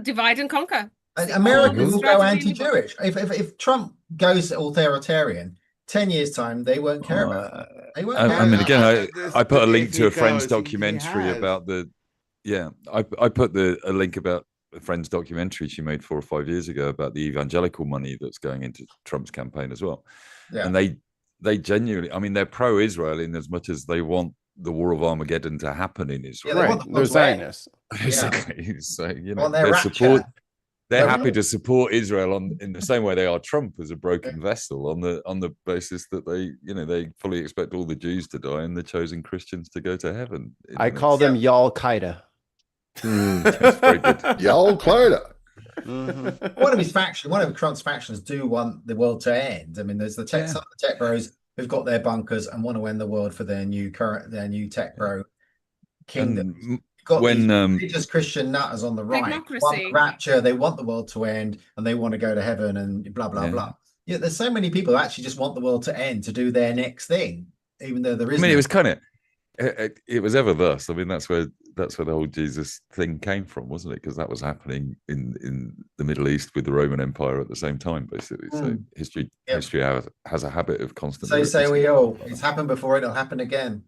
Divide and conquer. America will go anti-Jewish. If Trump goes authoritarian, 10 years' time, they won't care about that. They won't care. I mean, again, I put a link if to he a Friends goes, he documentary has. about the. Yeah, I put a link about a Friends documentary she made 4 or 5 years ago about the evangelical money that's going into Trump's campaign as well. Yeah. And they genuinely, I mean, they're pro-Israel in as much as they want the war of Armageddon to happen in Israel. Yeah, Right, they're Zionists. Basically, so you know, On their they rapture. support. They're They're happy right. to support Israel in the same way they are Trump as a broken vessel on the basis that they fully expect all the Jews to die and the chosen Christians to go to heaven. I call them Y'all Qaeda. That's very good. Y'all Qaeda. One of Trump's factions do want the world to end. I mean, there's some of the tech bros who've got their bunkers and want to end the world for their new tech bro kingdom. When religious Christian nutters on the right want the rapture, they want the world to end, and they want to go to heaven, and blah blah blah. Yeah, there's so many people who actually just want the world to end to do their next thing, even though there is. I mean, it was kind of. It was ever thus. I mean, that's where the whole Jesus thing came from, wasn't it? Because that was happening in the Middle East with the Roman Empire at the same time, basically. So history has a habit of constant. So say we all. It's happened before; it'll happen again.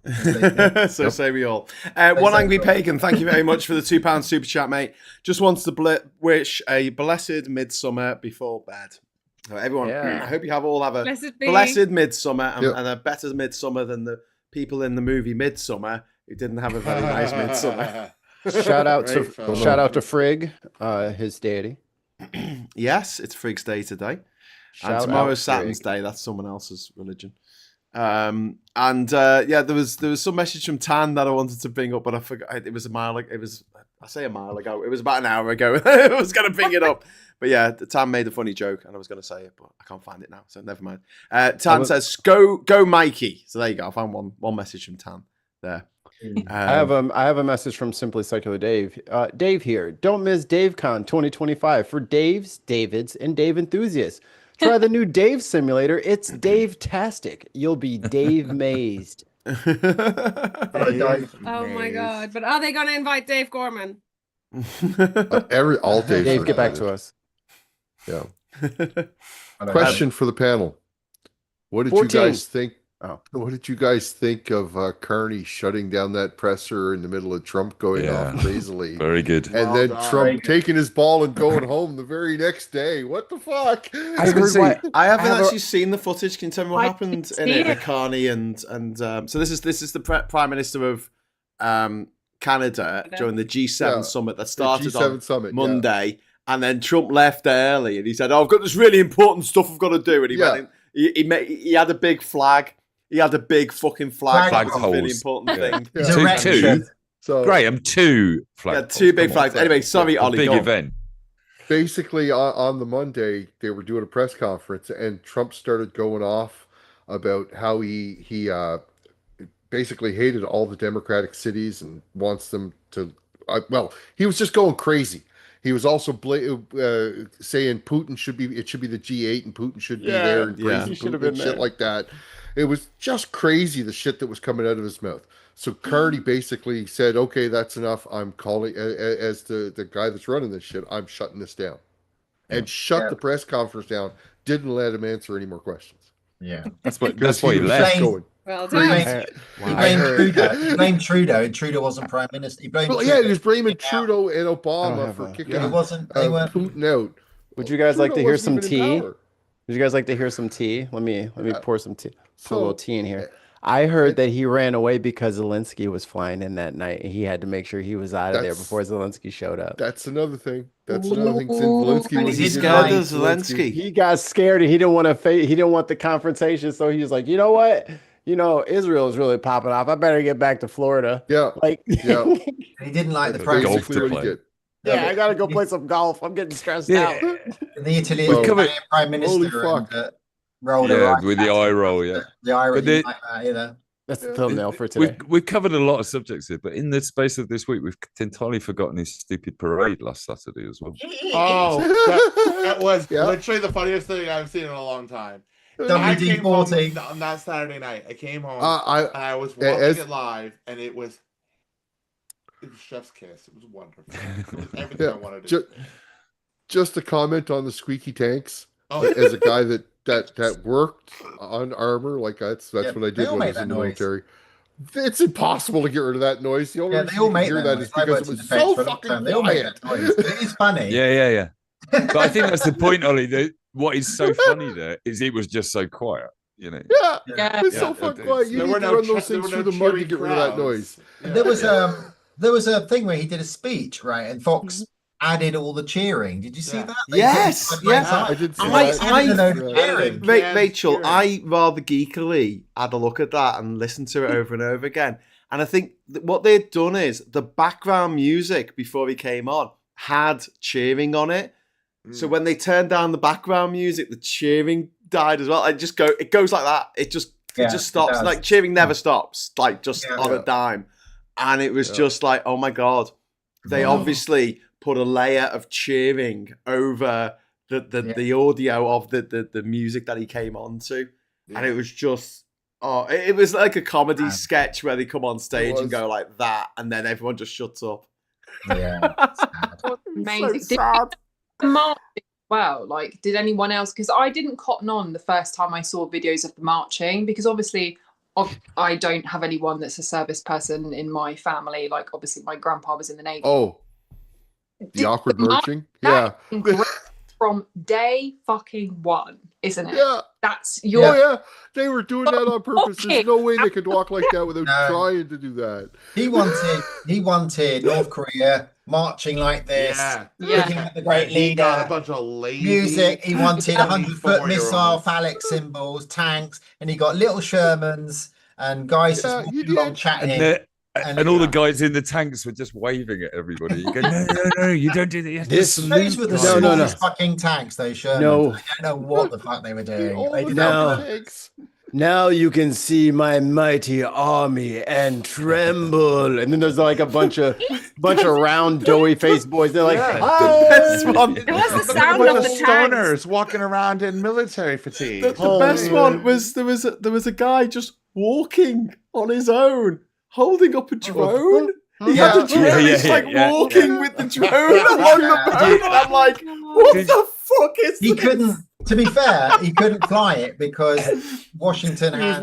So say we all. One Angry Pagan, thank you very much for the £2 super chat, mate. Just wants to wish a blessed midsummer before bed. So everyone, I hope you all have a blessed midsummer and a better midsummer than the people in the movie Midsummer who didn't have a very nice midsummer. Shout out to Frigg, his deity. Yes, it's Frigg's day today. And tomorrow's Saturn's day. That's someone else's religion. There was some message from Tan that I wanted to bring up, but I forgot. It was a mile ago. It was about an hour ago. I was going to bring it up. But yeah, Tan made a funny joke and I was going to say it, but I can't find it now, so never mind. Tan says, go Mikey. So there you go. I found one message from Tan there. I have a message from Simply Secular Dave. Dave here. Don't miss DaveCon 2025 for Daves, Davids, and Dave enthusiasts. Try the new Dave simulator. It's Dave-tastic. You'll be Dave-mazed. Oh my God. But are they going to invite Dave Gorman? All Dave. Dave, get back to us. Yeah. Question for the panel. What did 14. You guys think? What did you guys think of Carney shutting down that presser in the middle of Trump going off crazily? Very good. And then Trump taking his ball and going home the very next day. What the fuck? I haven't actually seen the footage. Can you tell me what happened in it with Carney and so this is the Prime Minister of Canada during the G7 summit that started on Monday, and then Trump left early and he said, I've got this really important stuff I've got to do, and he went in, he had a big flag. He had a big fucking flag. That was a really important thing. Two. So Graham, two flags. Yeah, two big flags. Anyway, sorry, Ollie. Big event. Basically, on the Monday, they were doing a press conference, and Trump started going off about how he basically hated all the Democratic cities and wants them to. He was just going crazy. He was also saying Putin should be the G8 and Putin should be there and crazy Putin and shit like that. It was just crazy, the shit that was coming out of his mouth. So Carney basically said, okay, that's enough. I'm calling, as the guy that's running this shit, I'm shutting this down. And shut the press conference down. Didn't let him answer any more questions. Yeah. That's why he left. Well done. He blamed Trudeau, and Trudeau wasn't prime minister. He was blaming Trudeau and Obama for kicking Putin out. Would you guys like to hear some tea? Would you guys like to hear some tea? Let me pour some tea. Put a little tea in here. I heard that he ran away because Zelensky was flying in that night. He had to make sure he was out of there before Zelensky showed up. That's another thing. Zelensky. He got scared and he didn't want to. He didn't want the confrontation, so he was like, you know what? Israel is really popping off. I better get back to Florida. Yeah. He didn't like the prime minister. I gotta go play some golf. I'm getting stressed out. The Italian prime minister rolled with the eye roll. The eye roll. That's the thumbnail for today. We've covered a lot of subjects here, but in the space of this week, we've entirely forgotten his stupid parade last Saturday as well. Oh, that was literally the funniest thing I've seen in a long time. WD-40 on that Saturday night. I came home and I was watching it live, and it was chef's kiss. It was wonderful. It was everything I wanted to do. Just a comment on the squeaky tanks. As a guy that that worked on armor. Like that's what I did when I was in the military. It's impossible to get rid of that noise. The only reason you can hear that is because it was so fucking quiet. It's funny. Yeah. But I think that's the point, Ollie. What is so funny there is it was just so quiet. You know. Yeah. It's so fucking quiet. You need to run those things through the mud to get rid of that noise. There was a thing where he did a speech, right? And Fox added all the cheering. Did you see that? Yes. I did see that. Rachel, I rather geekily had a look at that and listened to it over and over again. And I think what they'd done is the background music before he came on had cheering on it. So when they turned down the background music, the cheering died as well. It goes like that. It just stops. Like cheering never stops. Like just on a dime. And it was just like, oh my God. They obviously put a layer of cheering over the audio of the music that he came on to. And it was just it was like a comedy sketch where they come on stage and go like that, and then everyone just shuts up. Yeah. Amazing. So sad. Well, like, did anyone else? Because I didn't cotton on the first time I saw videos of the marching, because obviously I don't have anyone that's a service person in my family. Like, obviously my grandpa was in the Navy. Oh, the awkward marching? Yeah. From day fucking one, isn't it? Yeah. That's your... Oh, yeah. They were doing that on purpose. There's no way they could walk like that without trying to do that. He wanted North Korea marching like this, looking at the great leader, got a bunch of lazy music. He wanted 100-foot missile phallic symbols, tanks, and he got little Shermans and guys just walking along chatting. And all the guys in the tanks were just waving at everybody. You go, no, you don't do that. Those were the smallest fucking tanks, those Shermans. No. I don't know what the fuck they were doing. Now you can see my mighty army and tremble. And then there's like a bunch of round, doughy faced boys. They're like, It was the sound of the stoners walking around in military fatigue. The best one was there was a guy just walking on his own, holding up a drone. He had a drone. Walking with the drone along the road. And I'm like, what the fuck is this? He couldn't. To be fair, he couldn't fly it because Washington has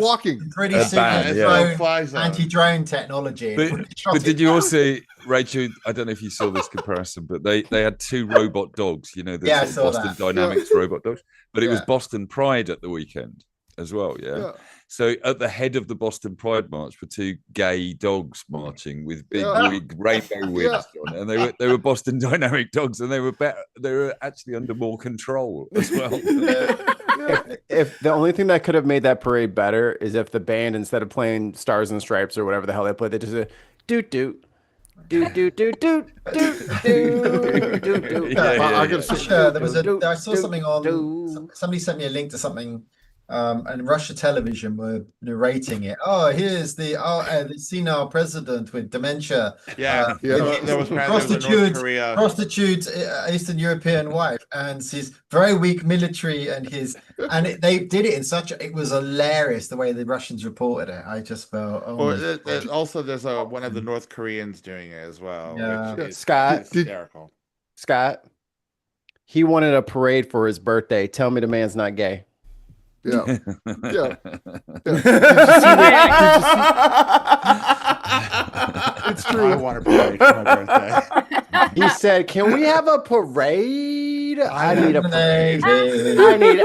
pretty super anti-drone technology. But did you also, Rachel? I don't know if you saw this comparison, but they had two robot dogs. You know, the Boston Dynamics robot dogs. But it was Boston Pride at the weekend as well. Yeah. So at the head of the Boston Pride March were two gay dogs marching with big rainbow wigs on, and they were Boston Dynamic dogs, and they were better. They were actually under more control as well. If the only thing that could have made that parade better is if the band, instead of playing Stars and Stripes or whatever the hell they played, they just said doot doot. I saw something on. Somebody sent me a link to something. And Russia television were narrating it. Oh, here's the senile president with dementia. There was prostitute Eastern European wife, and his very weak military, and they did it in it was hilarious the way the Russians reported it. I just felt. Also, there's one of the North Koreans doing it as well. Yeah. Scott. He wanted a parade for his birthday. Tell me the man's not gay. Yeah. It's true. I want a parade for my birthday. He said, "Can we have a parade? I need a parade. I need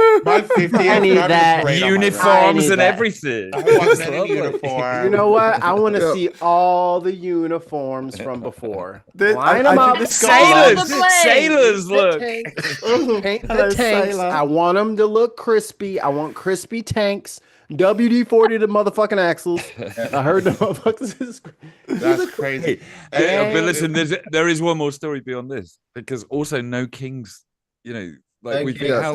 that uniforms and everything. I want any uniform. You know what? I want to see all the uniforms from before. Line them up. Sailors, look. Paint the tanks. I want them to look crispy. I want crispy tanks. WD-40 the motherfucking axles. I heard the motherfuckers. That's crazy. But listen, there is one more story beyond this, because also no kings, you know, like we think, how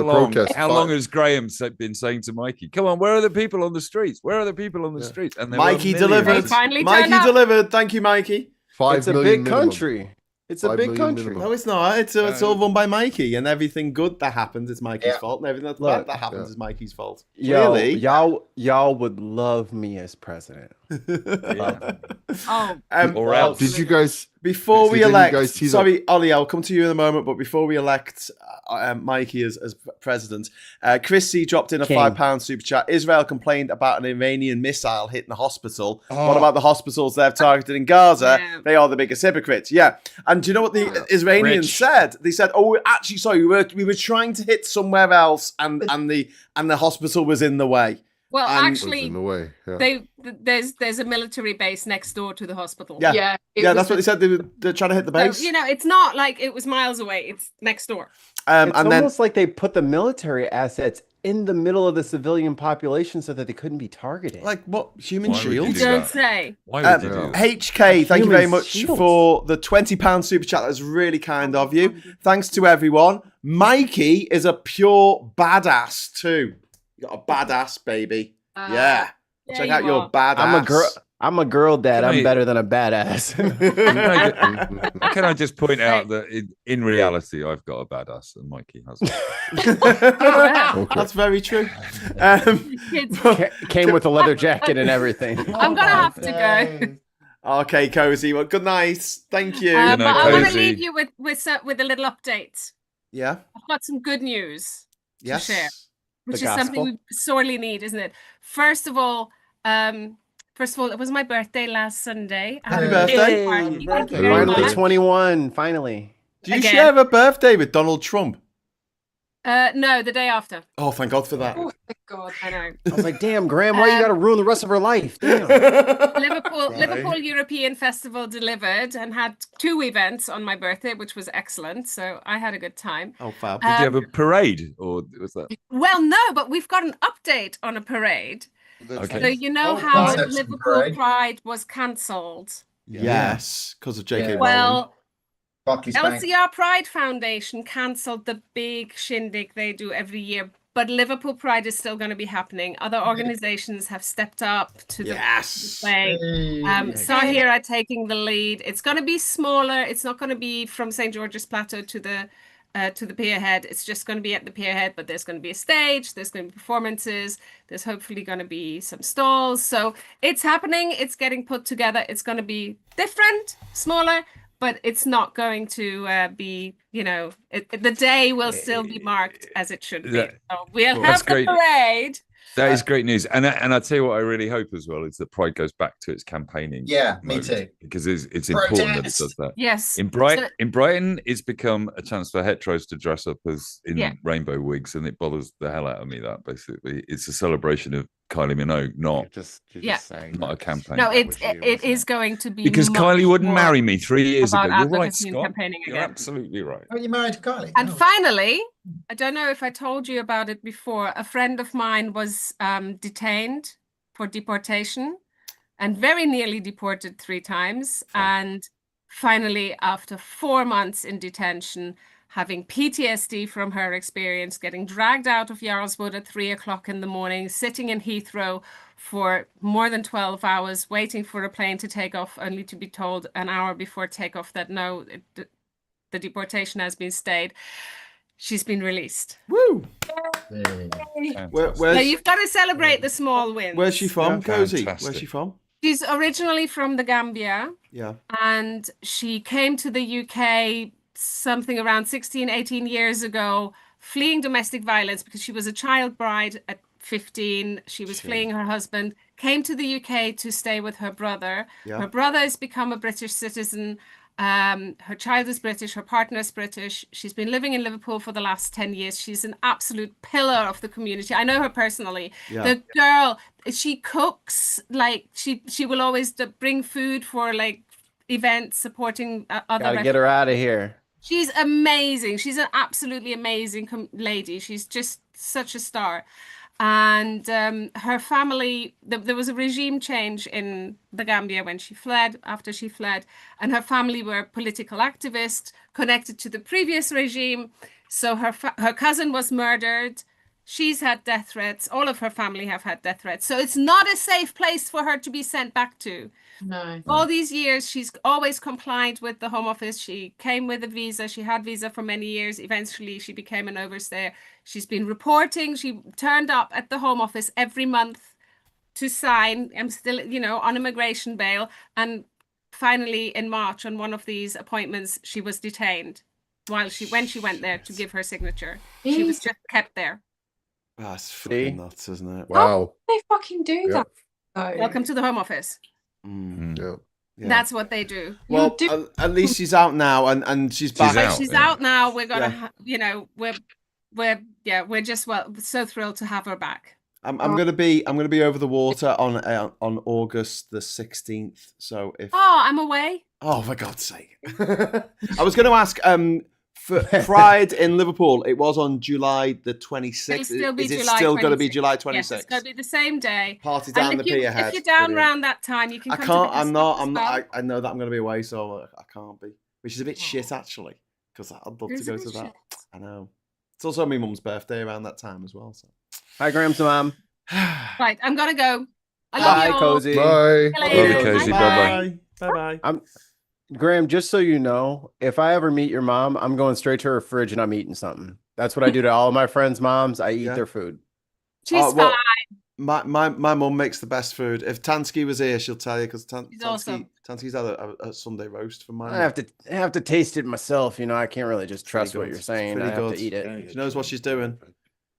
long has Graham been saying to Mikey, come on, where are the people on the streets? Where are the people on the streets? And Mikey delivered. Mikey delivered. Thank you, Mikey. It's a big country. It's a big country. No, it's not. It's all run by Mikey, and everything good that happens is Mikey's fault, and everything bad that happens is Mikey's fault. Really? Y'all would love me as president. Or else. Did you guys Before we then you elect, guys tease sorry, Ollie, I'll come to you in a moment, but before we elect Mikey as president, Chris C dropped in a £5 super chat. Israel complained about an Iranian missile hitting the hospital. What about the hospitals they've targeted in Gaza? Yeah. They are the biggest hypocrites. Yeah. And do you know what the Iranians said? They said, "Oh, actually, sorry, we were trying to hit somewhere else, and the hospital was in the way." Well, actually, in the way. Yeah. there's a military base next door to the hospital. Yeah, that's what they said. They're trying to hit the base. So, it's not like it was miles away. It's next door. It's almost like they put the military assets in the middle of the civilian population so that they couldn't be targeted. Like what? Human shields? Don't say. Why would you do that? HK, thank you very much for the £20 super chat. That's really kind of you. Thanks to everyone. Mikey is a pure badass too. You got a badass, baby. Yeah. Check out your badass. I'm a girl dad. I'm better than a badass. Can I just point out that in reality, I've got a badass and Mikey hasn't. That's very true. Came with a leather jacket and everything. I'm going to have to go. Okay, Cozy. Well, good night. Thank you. Good night, I want to leave you with a little update. Yeah. I've got some good news to share. Which is something we sorely need, isn't it? First of all, it was my birthday last Sunday. Happy birthday. Finally 21, finally. Do you share a birthday with Donald Trump? No, the day after. Oh, thank God for that. Oh, thank God, I know. I was like, damn, Graham, why you got to ruin the rest of her life? Damn. Liverpool European Festival delivered and had 2 events on my birthday, which was excellent. So I had a good time. Oh, fab. Did you have a parade or was that? Well, no, but we've got an update on a parade. Okay. So you know how Liverpool Pride was cancelled? Yes, because of J.K. Rowling. Well, LCR Pride Foundation cancelled the big shindig they do every year, but Liverpool Pride is still going to be happening. Other organizations have stepped up to the play. Sahir are taking the lead. It's going to be smaller. It's not going to be from St. George's Plateau to the pierhead. It's just going to be at the pierhead, but there's going to be a stage. There's going to be performances. There's hopefully going to be some stalls. So it's happening. It's getting put together. It's going to be different, smaller, but it's not going to be, the day will still be marked as it should be. So we'll have the parade. That is great news. And I tell you what I really hope as well is that Pride goes back to its campaigning. Yeah, me too. Because it's important that it does that. Yes. In Brighton, it's become a chance for heteros to dress up as in rainbow wigs, and it bothers the hell out of me that basically it's a celebration of Kylie Minogue, not a campaign. No, it is going to be because Kylie wouldn't marry me 3 years ago. You're right, Scott. You're absolutely right. Oh, you married Kylie. And finally, I don't know if I told you about it before. A friend of mine was detained for deportation and very nearly deported 3 times. Oh. And finally, after 4 months in detention, having PTSD from her experience, getting dragged out of Yarlswood at 3 o'clock in the morning, sitting in Heathrow for more than 12 hours, waiting for a plane to take off, only to be told an hour before takeoff that no, the deportation has been stayed. She's been released. Woo! So you've got to celebrate the small wins. Where's she from, Cozy? Where's she from? She's originally from the Gambia. Yeah. And she came to the UK something around 16, 18 years ago, fleeing domestic violence because she was a child bride at 15. She was fleeing her husband, came to the UK to stay with her brother. Yeah. Her brother has become a British citizen. Her child is British, her partner is British. She's been living in Liverpool for the last 10 years. She's an absolute pillar of the community. I know her personally. Yeah. The girl, she cooks, like she will always bring food for like events supporting other. Gotta get her out of here. She's amazing. She's an absolutely amazing lady. She's just such a star. And her family, there was a regime change in the Gambia when she fled, after she fled, and her family were political activists connected to the previous regime. So her cousin was murdered. She's had death threats. All of her family have had death threats. So it's not a safe place for her to be sent back to. No. All these years, she's always complied with the Home Office. She came with a visa. She had visa for many years. Eventually, she became an overstayer. She's been reporting. She turned up at the Home Office every month to sign. I'm still, on immigration bail. And finally in March on one of these appointments, she was detained when she went there to give her signature. She was just kept there. That's fucking nuts, isn't it? Wow. They fucking do that. Oh. Welcome to the Home Office. Yeah. That's what they do. Well, at least she's out now, and she's back. She's out now. We're gonna, we're just so thrilled to have her back. I'm gonna be over the water on August the 16th. So if I'm away. Oh, for God's sake! I was going to ask. For Pride in Liverpool, it was on July the 26th. Is it still going to be July 26th? Yes, it's going to be the same day. Party down the pier head. If you're down around that time, you can come. I know that I'm going to be away, so I can't be. Which is a bit shit, actually, because I'd love to go to that. Shit. I know. It's also my mum's birthday around that time as well. So. Hi, Graham's mom. Right, I'm going to go. I love you all. Cozy. Bye. Cozy. Bye. Bye. Graham, just so you know, if I ever meet your mom, I'm going straight to her fridge and I'm eating something. That's what I do to all of my friends' moms. I eat their food. She's fine. My mum makes the best food. If Tansky was here, she'll tell you, because Tansky's had a Sunday roast for mine. I have to taste it myself. I can't really just trust what you're saying. I have to eat it. She knows what she's doing.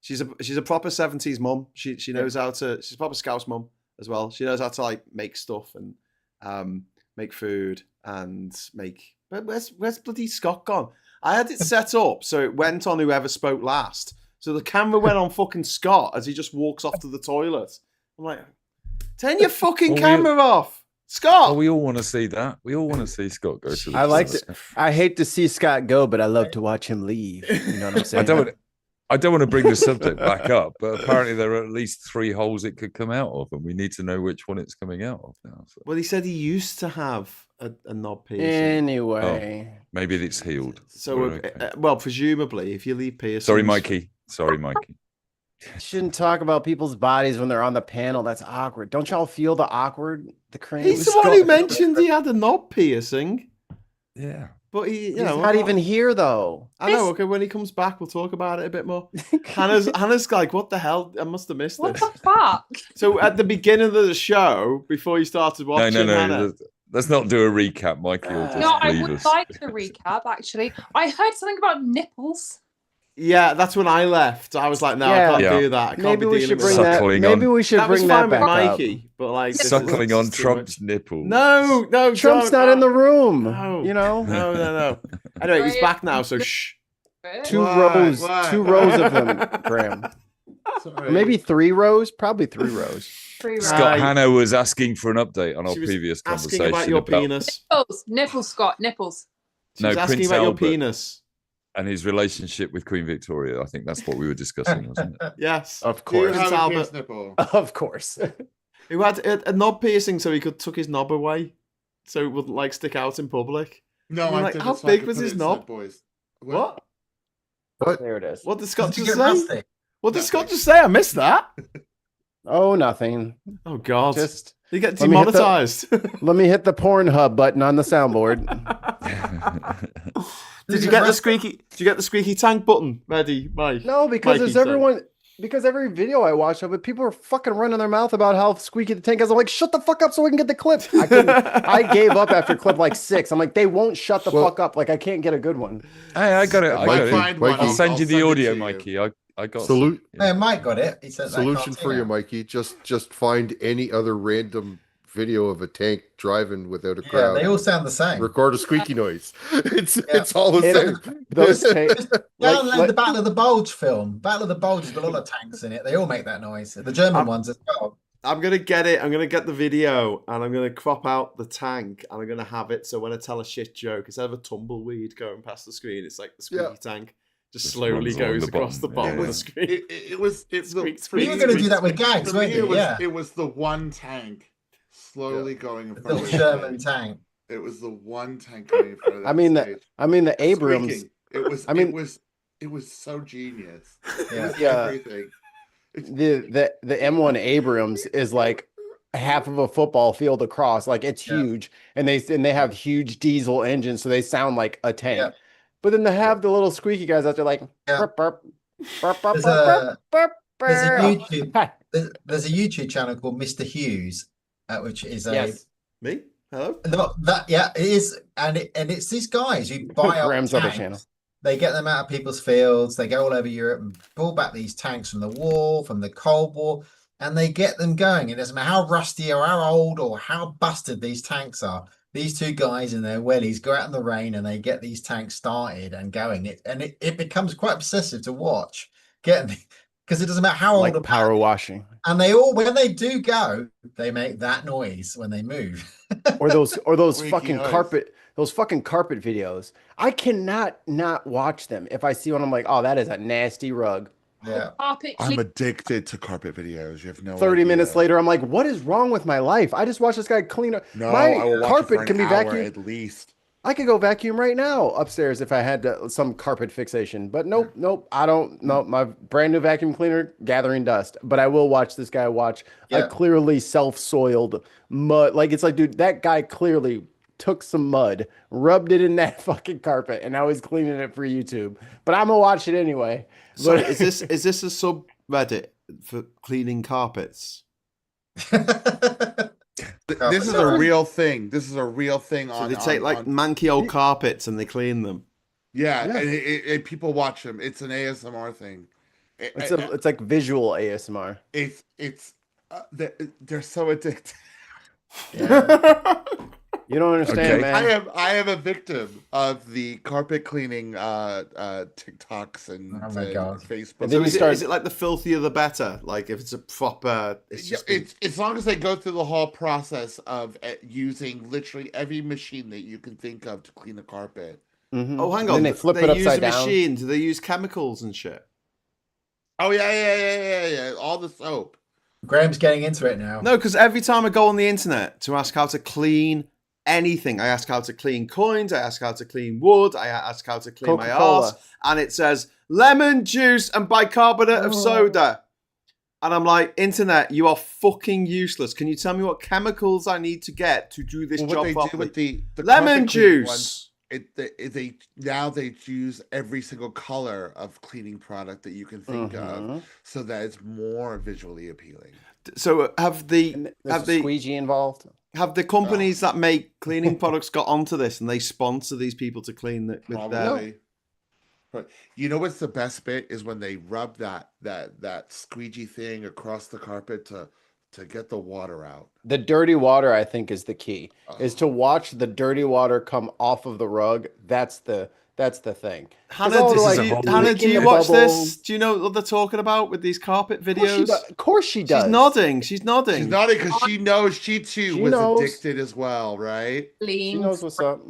She's a proper 70s mum. She knows how to. She's a proper Scouse mum as well. She knows how to make stuff and make food and make. Where's bloody Scott gone? I had it set up so it went on whoever spoke last. So the camera went on fucking Scott as he just walks off to the toilet. I'm like, turn your fucking camera off, Scott. Oh, we all want to see that. We all want to see Scott go to the I hate to see Scott go, but I love to watch him leave. You know what I'm saying? I don't want to bring the subject back up, but apparently there are at least 3 holes it could come out of, and we need to know which one it's coming out of now. So. Well, he said he used to have a knob piercing. Anyway. Maybe it's healed. So, okay. Presumably, if you leave piercings... Sorry, Mikey. Shouldn't talk about people's bodies when they're on the panel. That's awkward. Don't y'all feel the awkward? The cringe? He's the one who mentioned he had a knob piercing. Yeah. But he's not even here, though. I know. Okay, when he comes back, we'll talk about it a bit more. Hannah's like, what the hell? I must have missed this. What the fuck? So at the beginning of the show, before you started watching, No. Let's not do a recap, Mikey. I would like to recap, actually. I heard something about nipples. Yeah, that's when I left. I was like, no, I can't do that. Maybe we should bring that. Maybe we should bring that back Mikey, but like suckling on Trump's nipple. No, Trump's not in the room. No. No. Anyway, he's back now, so shh. Two rows of them, Graham. Sorry. Maybe 3 rows. Probably 3 rows. Scott Hannah was asking for an update on our previous conversation about your penis. Nipples, Scott, nipples. She was asking about your penis. And his relationship with Queen Victoria. I think that's what we were discussing, wasn't it? Yes. Of course. Of course. Who had a knob piercing so he could tuck his knob away so it wouldn't stick out in public. No, I didn't. How big was his knob? Boys. What? There it is. What did Scott just say? What did Scott just say? I missed that. Oh, nothing. Oh, God. You get demonetized. Let me hit the Pornhub button on the soundboard. Did you get the squeaky tank button ready, Mike? No, because every video I watch of it, people are fucking running their mouth about how squeaky the tank is. I'm like, shut the fuck up so we can get the clip. I gave up after clip 6. I'm like, they won't shut the fuck up. I can't get a good one. Hey, I got it. I'll send you the audio, Mikey. I got Hey, Mike got it. He said solution for you, Mikey. Just find any other random video of a tank driving without a crowd. Yeah, they all sound the same. Record a squeaky noise. It's all the same. Those tanks. The Battle of the Bulge film. Battle of the Bulge has got a lot of tanks in it. They all make that noise. The German ones as well. I'm gonna get it. I'm gonna get the video and I'm gonna crop out the tank and I'm gonna have it so when I tell a shit joke, instead of a tumbleweed going past the screen, it's like the squeaky tank just slowly goes across the bottom of the screen. We were gonna do that with gags, weren't you? It was the one tank slowly going in front of the German tank. It was the one tank going in front of the the Abrams. It was so genius. Everything. The M1 Abrams is like half of a football field across. It's huge, and they have huge diesel engines, so they sound like a tank. Yeah. But then they have the little squeaky guys out there burp, burp, burp, burp, burp, burp, burp. There's a YouTube channel called Mr. Hughes, which is Me? Hello? It is, and it's these guys who buy up Graham's other tanks. channel. They get them out of people's fields. They go all over Europe and pull back these tanks from the war, from the Cold War, and they get them going. It doesn't matter how rusty or how old or how busted these tanks are. These two guys in their wellies go out in the rain and they get these tanks started and going. It becomes quite obsessive to watch. Because it doesn't matter how old Like power washing. And they all, when they do go, they make that noise when they move. or those fucking noise. those fucking carpet videos. I cannot not watch them. If I see one, I'm like, oh, that is a nasty rug. Yeah. I'm addicted to carpet videos. You have no 30 idea. minutes later, I'm like, what is wrong with my life? I just watched this guy clean up. No, my I will watch carpet it for can an be hour vacuumed. at least. I could go vacuum right now upstairs if I had some carpet fixation. But nope, I don't. Nope, my brand new vacuum cleaner gathering dust. But I will watch this guy watch a clearly self-soiled mud. Like, it's like, dude, that guy clearly took some mud, rubbed it in that fucking carpet, and now he's cleaning it for YouTube. But I'm gonna watch it anyway. So is this a subreddit for cleaning carpets? This is a real thing. This is a real thing. So they take manky old carpets and they clean them. Yeah. And people watch them. It's an ASMR thing. It's like visual ASMR. They're so addicted. Yeah. You don't understand, man. I am a victim of the carpet cleaning TikToks and Facebook. And then is it like the filthier the better? Like if it's a proper, it's as long as they go through the whole process of using literally every machine that you can think of to clean a carpet. Mm-hmm. Oh, hang on. They flip it upside down. Machine. Do they use chemicals and shit? Oh yeah. All the soap. Graham's getting into it now. No, because every time I go on the internet to ask how to clean anything, I ask how to clean coins, I ask how to clean wood, I ask how to clean my arse, and it says lemon juice and bicarbonate of soda. And I'm like, internet, you are fucking useless. Can you tell me what chemicals I need to get to do this job properly? The lemon juice. They use every single color of cleaning product that you can think of, so that it's more visually appealing. So have the squeegee involved? Have the companies that make cleaning products got onto this and they sponsor these people to clean it with their? But you know what's the best bit is when they rub that squeegee thing across the carpet to get the water out. The dirty water, I think, is the key. Is to watch the dirty water come off of the rug. That's the thing. Hannah, do you watch this? Do you know what they're talking about with these carpet videos? Of course she does. She's nodding. She's nodding. She's nodding because she knows she was addicted as well, right? She knows what's up.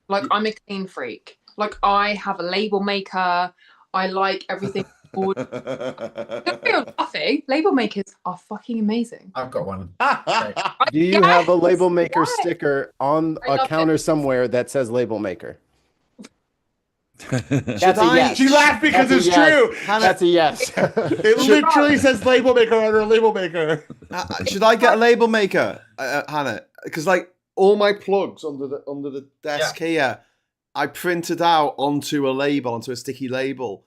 Like, I'm a clean freak. Like, I have a label maker. I like everything. Don't be laughing. Label makers are fucking amazing. I've got one. Do you have a label maker sticker on a counter somewhere that says label maker? That's a yes. She laughed because it's true. That's a yes. It literally says label maker on her label maker. Should I get a label maker, Hannah? Because like all my plugs under the desk here, I printed out onto a sticky label.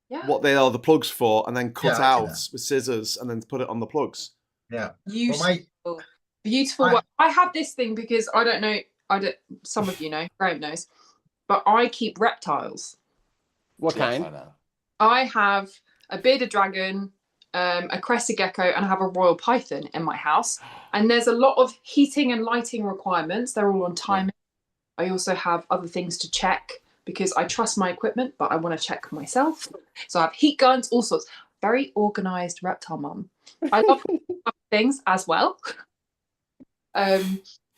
Yeah. What they are the plugs for, and then cut out with scissors, and then put it on the plugs. Yeah, beautiful. I have this thing because I don't know. Some of you know. Graham knows, but I keep reptiles. What kind? I have a bearded dragon, a crested gecko, and I have a royal python in my house. And there's a lot of heating and lighting requirements. They're all on timing. I also have other things to check, because I trust my equipment, but I want to check myself. So I have heat guns, all sorts. Very organized reptile mum. I love things as well. We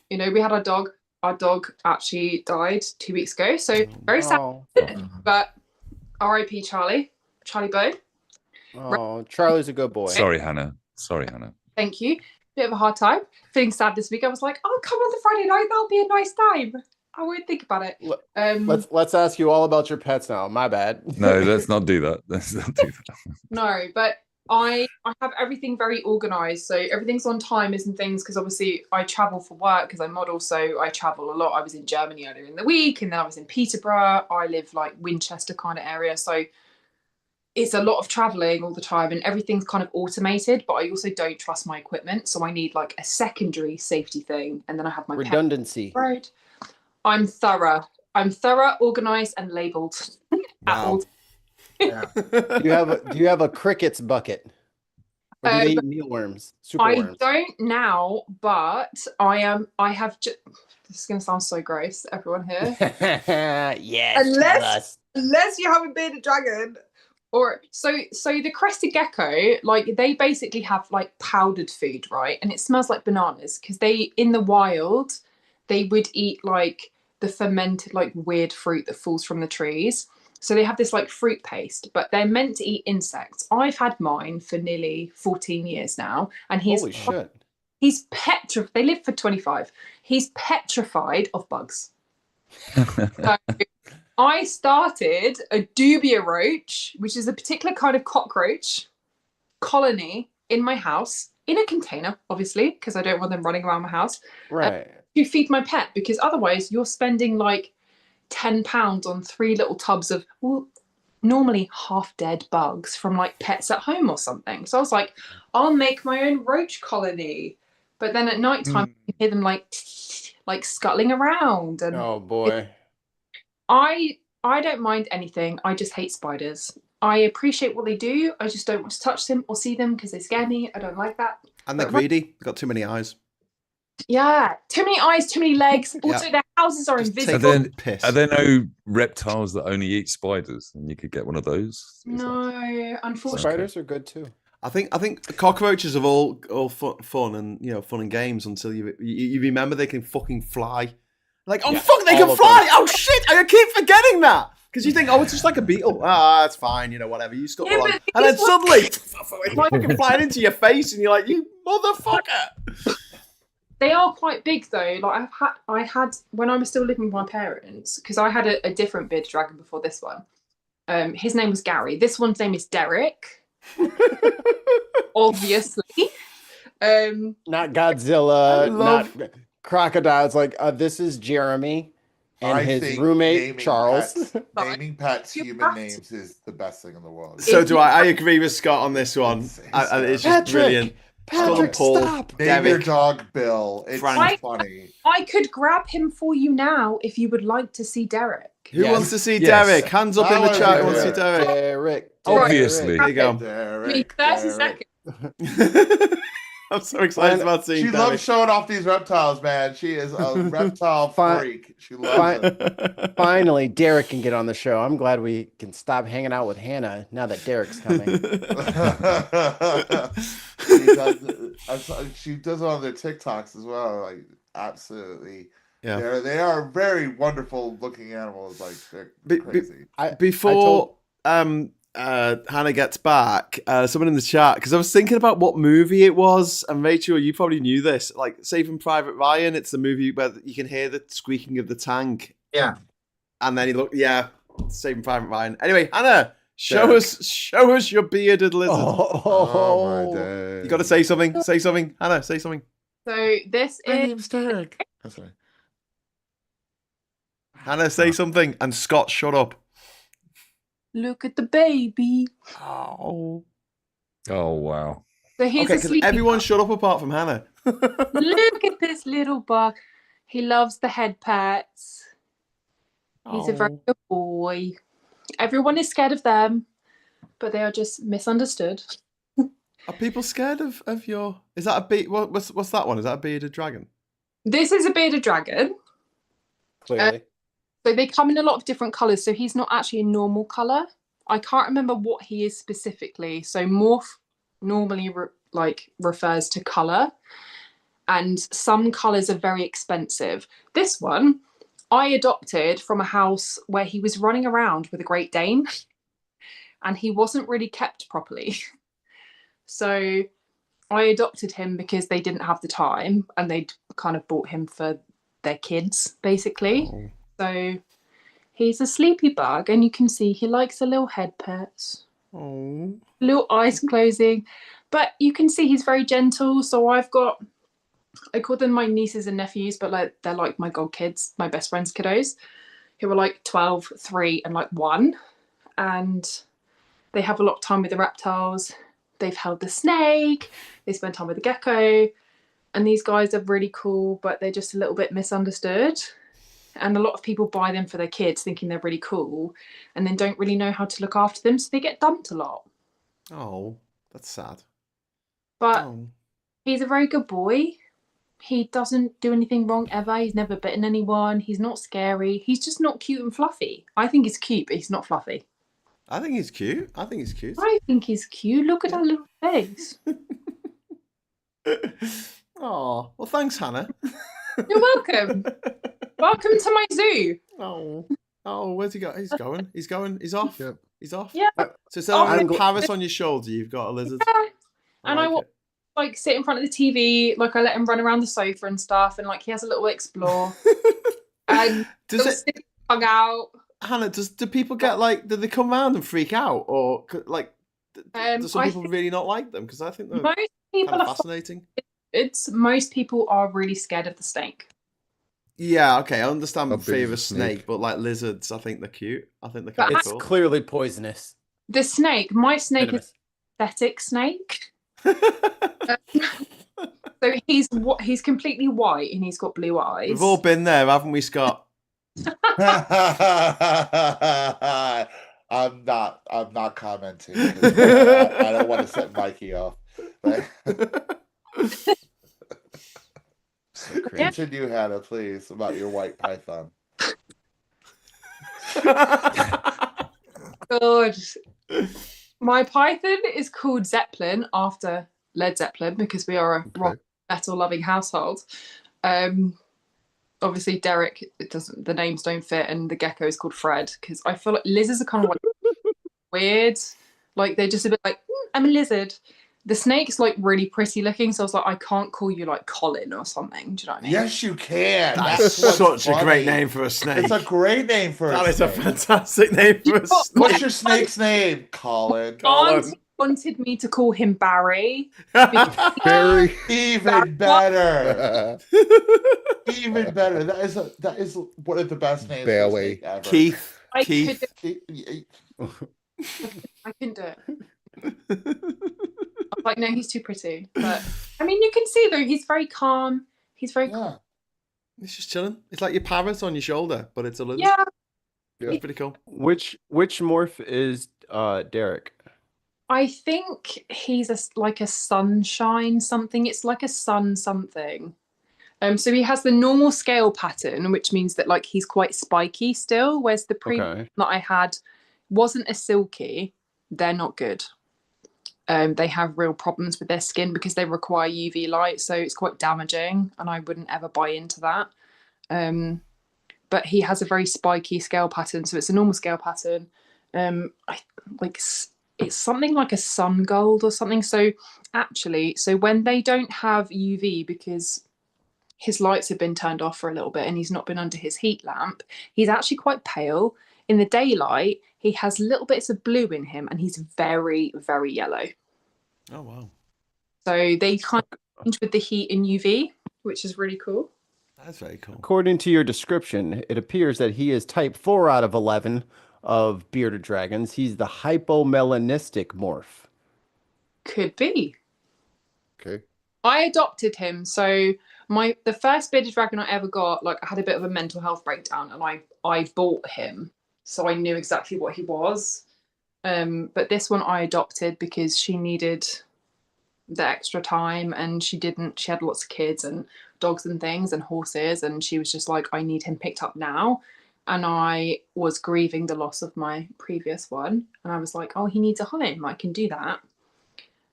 had our dog. Our dog actually died 2 weeks ago. So very sad. But R.I.P. Charlie Bone. Oh, Charlie's a good boy. Sorry, Hannah. Thank you. Bit of a hard time. Feeling sad this week. I was like, oh, come on the Friday night. That'll be a nice time. I won't think about it. Let's ask you all about your pets now. My bad. No, let's not do that. No, but I have everything very organized. So everything's on timers and things, because obviously I travel for work because I model. So I travel a lot. I was in Germany earlier in the week, and then I was in Peterborough. I live like Winchester kind of area. So it's a lot of traveling all the time and everything's kind of automated, but I also don't trust my equipment. So I need like a secondary safety thing. And then I have my redundancy. Right. I'm thorough, organized and labeled. Wow. Yeah. Do you have a crickets bucket? Or do they eat mealworms? Superworms? I don't now, but I have this is gonna sound so gross, everyone here. Yes. Unless you have a bearded dragon. Or so the crested gecko, like they basically have like powdered food, right? And it smells like bananas because they in the wild they would eat like the fermented like weird fruit that falls from the trees. So they have this like fruit paste, but they're meant to eat insects. I've had mine for nearly 14 years now, and holy shit. He's petrified. They live for 25. He's petrified of bugs. So I started a dubia roach, which is a particular kind of cockroach colony in my house, in a container, obviously, because I don't want them running around my house. Right. To feed my pet, because otherwise you're spending like £10 on 3 little tubs of normally half dead bugs from like Pets at Home or something. So I was like, I'll make my own roach colony. But then at night time, you hear them like scuttling around. And oh boy. I don't mind anything. I just hate spiders. I appreciate what they do. I just don't want to touch them or see them because they scare me. I don't like that. And they're greedy. They've got too many eyes. Yeah, too many eyes, too many legs. Also, their houses are invisible. Are there no reptiles that only eat spiders? And you could get one of those. No, unfortunately. Spiders are good too. I think cockroaches are all fun and fun and games until you remember they can fucking fly. Like, oh fuck, they can fly! Oh shit, I keep forgetting that because you think, oh, it's just like a beetle. Ah, it's fine, whatever. You scuttle along, and then suddenly, it's fucking flying into your face, and you're like, you motherfucker. They are quite big though. Like I had when I was still living with my parents, because I had a different bearded dragon before this one. His name was Gary. This one's name is Derek. Obviously. Not Godzilla, not crocodiles. Like this is Jeremy and his roommate Charles. Naming pets human names is the best thing in the world. So do I. I agree with Scott on this one. It's just brilliant. Patrick, stop! Name your dog Bill. It's funny. I could grab him for you now if you would like to see Derek. Who wants to see Derek? Hands up in the chat. Who wants to see Derek? Derek. Obviously. There you go. Derek, 30 seconds. I'm so excited about seeing She Derek. loves showing off these reptiles, man. She is a reptile freak. She loves it. Finally, Derek can get on the show. I'm glad we can stop hanging out with Hannah now that Derek's coming. She does it on their TikToks as well. Like, absolutely. Yeah. They are very wonderful looking animals. Like, they're crazy. Before Hannah gets back, someone in the chat, because I was thinking about what movie it was, and Rachel, you probably knew this, like Saving Private Ryan. It's the movie where you can hear the squeaking of the tank. Yeah. And then Saving Private Ryan. Anyway, Hannah, show us your bearded lizard. Oh my day. You got to say something. Say something, Hannah. Say something. So this My is name's Derek. That's right. Hannah, say something, and Scott, shut up. Look at the baby. Oh wow. So he's asleep. Everyone shut up apart from Hannah. Look at this little bug. He loves the head pats. He's a very good boy. Everyone is scared of them, but they are just misunderstood. Are people scared of your? Is that a beard? What's that one? Is that a bearded dragon? This is a bearded dragon. Clearly. So they come in a lot of different colours. So he's not actually a normal colour. I can't remember what he is specifically. So morph normally refers to colour, and some colours are very expensive. This one I adopted from a house where he was running around with a Great Dane, and he wasn't really kept properly. So I adopted him because they didn't have the time, and they'd kind of bought him for their kids, basically. Oh. So he's a sleepy bug, and you can see he likes a little head pets. Oh. Little eyes closing. But you can see he's very gentle. So I call them my nieces and nephews, but they're like my godkids, my best friend's kiddos, who are like 12, 3, and 1. And They have a lot of time with the reptiles. They've held the snake. They spend time with the gecko. And these guys are really cool, but they're just a little bit misunderstood. And a lot of people buy them for their kids thinking they're really cool and then don't really know how to look after them. So they get dumped a lot. Oh, that's sad. But he's a very good boy. He doesn't do anything wrong ever. He's never bitten anyone. He's not scary. He's just not cute and fluffy. I think he's cute, but he's not fluffy. I think he's cute. I think he's cute. Look at that little face. Oh, well, thanks, Hannah. You're welcome. Welcome to my zoo. Oh, where's he go? He's going. He's off. Yep. He's off. Yeah. So instead of a parrot on your shoulder, you've got a lizard. Yeah. And I sit in front of the TV, like I let him run around the sofa and stuff, and like he has a little explore. And does it hung out? Hannah, do people get like? Do they come around and freak out, or like? Do some people really not like them? Because I think they're most people kind of fascinating. Most people are really scared of the snake. Yeah, okay, I understand the fear of a snake, but like lizards, I think they're cute. I think they're kind of cool. It's clearly poisonous. The snake, my snake is a synthetic snake. So he's completely white and he's got blue eyes. We've all been there, haven't we, Scott? I'm not commenting. I don't want to set Mikey off. Continue, Hannah, please, about your white python. God. My python is called Zeppelin after Led Zeppelin because we are a rock metal loving household. Obviously Derek, the names don't fit, and the gecko is called Fred because I feel like lizards are kind of like weird. Like they're just a bit like, I'm a lizard. The snake's like really pretty looking, so I was like, I can't call you like Colin or something. Do you know what I mean? Yes, you can. That's such a great name for a snake. It's a great name for a snake. That is a fantastic name for a snake. What's your snake's name? Colin. Auntie wanted me to call him Barry. Barry. Even better. Even better. That is one of the best names for a snake ever. Keith. I couldn't do it. Like, no, he's too pretty. But I mean, you can see though, he's very calm. He's very calm. He's just chilling. It's like your parrot on your shoulder, but it's a lizard. Yeah. It's pretty cool. Which morph is Derek? I think he's like a sunshine something. It's like a sun something. So he has the normal scale pattern, which means that like he's quite spiky still, whereas the previous one that I had wasn't as silky. They're not good. They have real problems with their skin because they require UV light, so it's quite damaging, and I wouldn't ever buy into that. But he has a very spiky scale pattern, so it's a normal scale pattern. It's something like a sun gold or something. So when they don't have UV because his lights have been turned off for a little bit and he's not been under his heat lamp, he's actually quite pale. In the daylight, he has little bits of blue in him and he's very, very yellow. Oh, wow. So they kind of change with the heat and UV, which is really cool. That's very cool. According to your description, it appears that he is type 4 out of 11 of bearded dragons. He's the hypomelanistic morph. Could be. Okay. I adopted him. So the first bearded dragon I ever got, like I had a bit of a mental health breakdown and I bought him. So I knew exactly what he was. But this one I adopted because she needed the extra time and she had lots of kids and dogs and things and horses. And she was just like, I need him picked up now. And I was grieving the loss of my previous one. And I was like, oh, he needs a home. I can do that.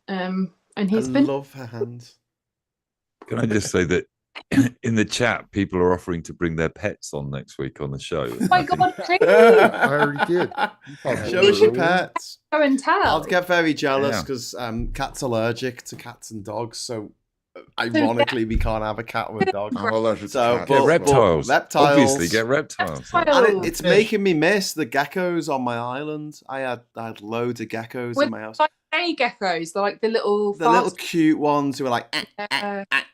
And I love her hands. Can I just say that in the chat, people are offering to bring their pets on next week on the show. Oh my God, please. I already did. Show us your pets. Go and tell. I'll get very jealous because Cat's allergic to cats and dogs. So ironically, we can't have a cat or a dog. I'm allergic to cats. Get reptiles. Reptiles. Obviously, get reptiles. And it's making me miss the geckos on my island. I had loads of geckos in my house. Like geckos, they're like the little cute ones who are like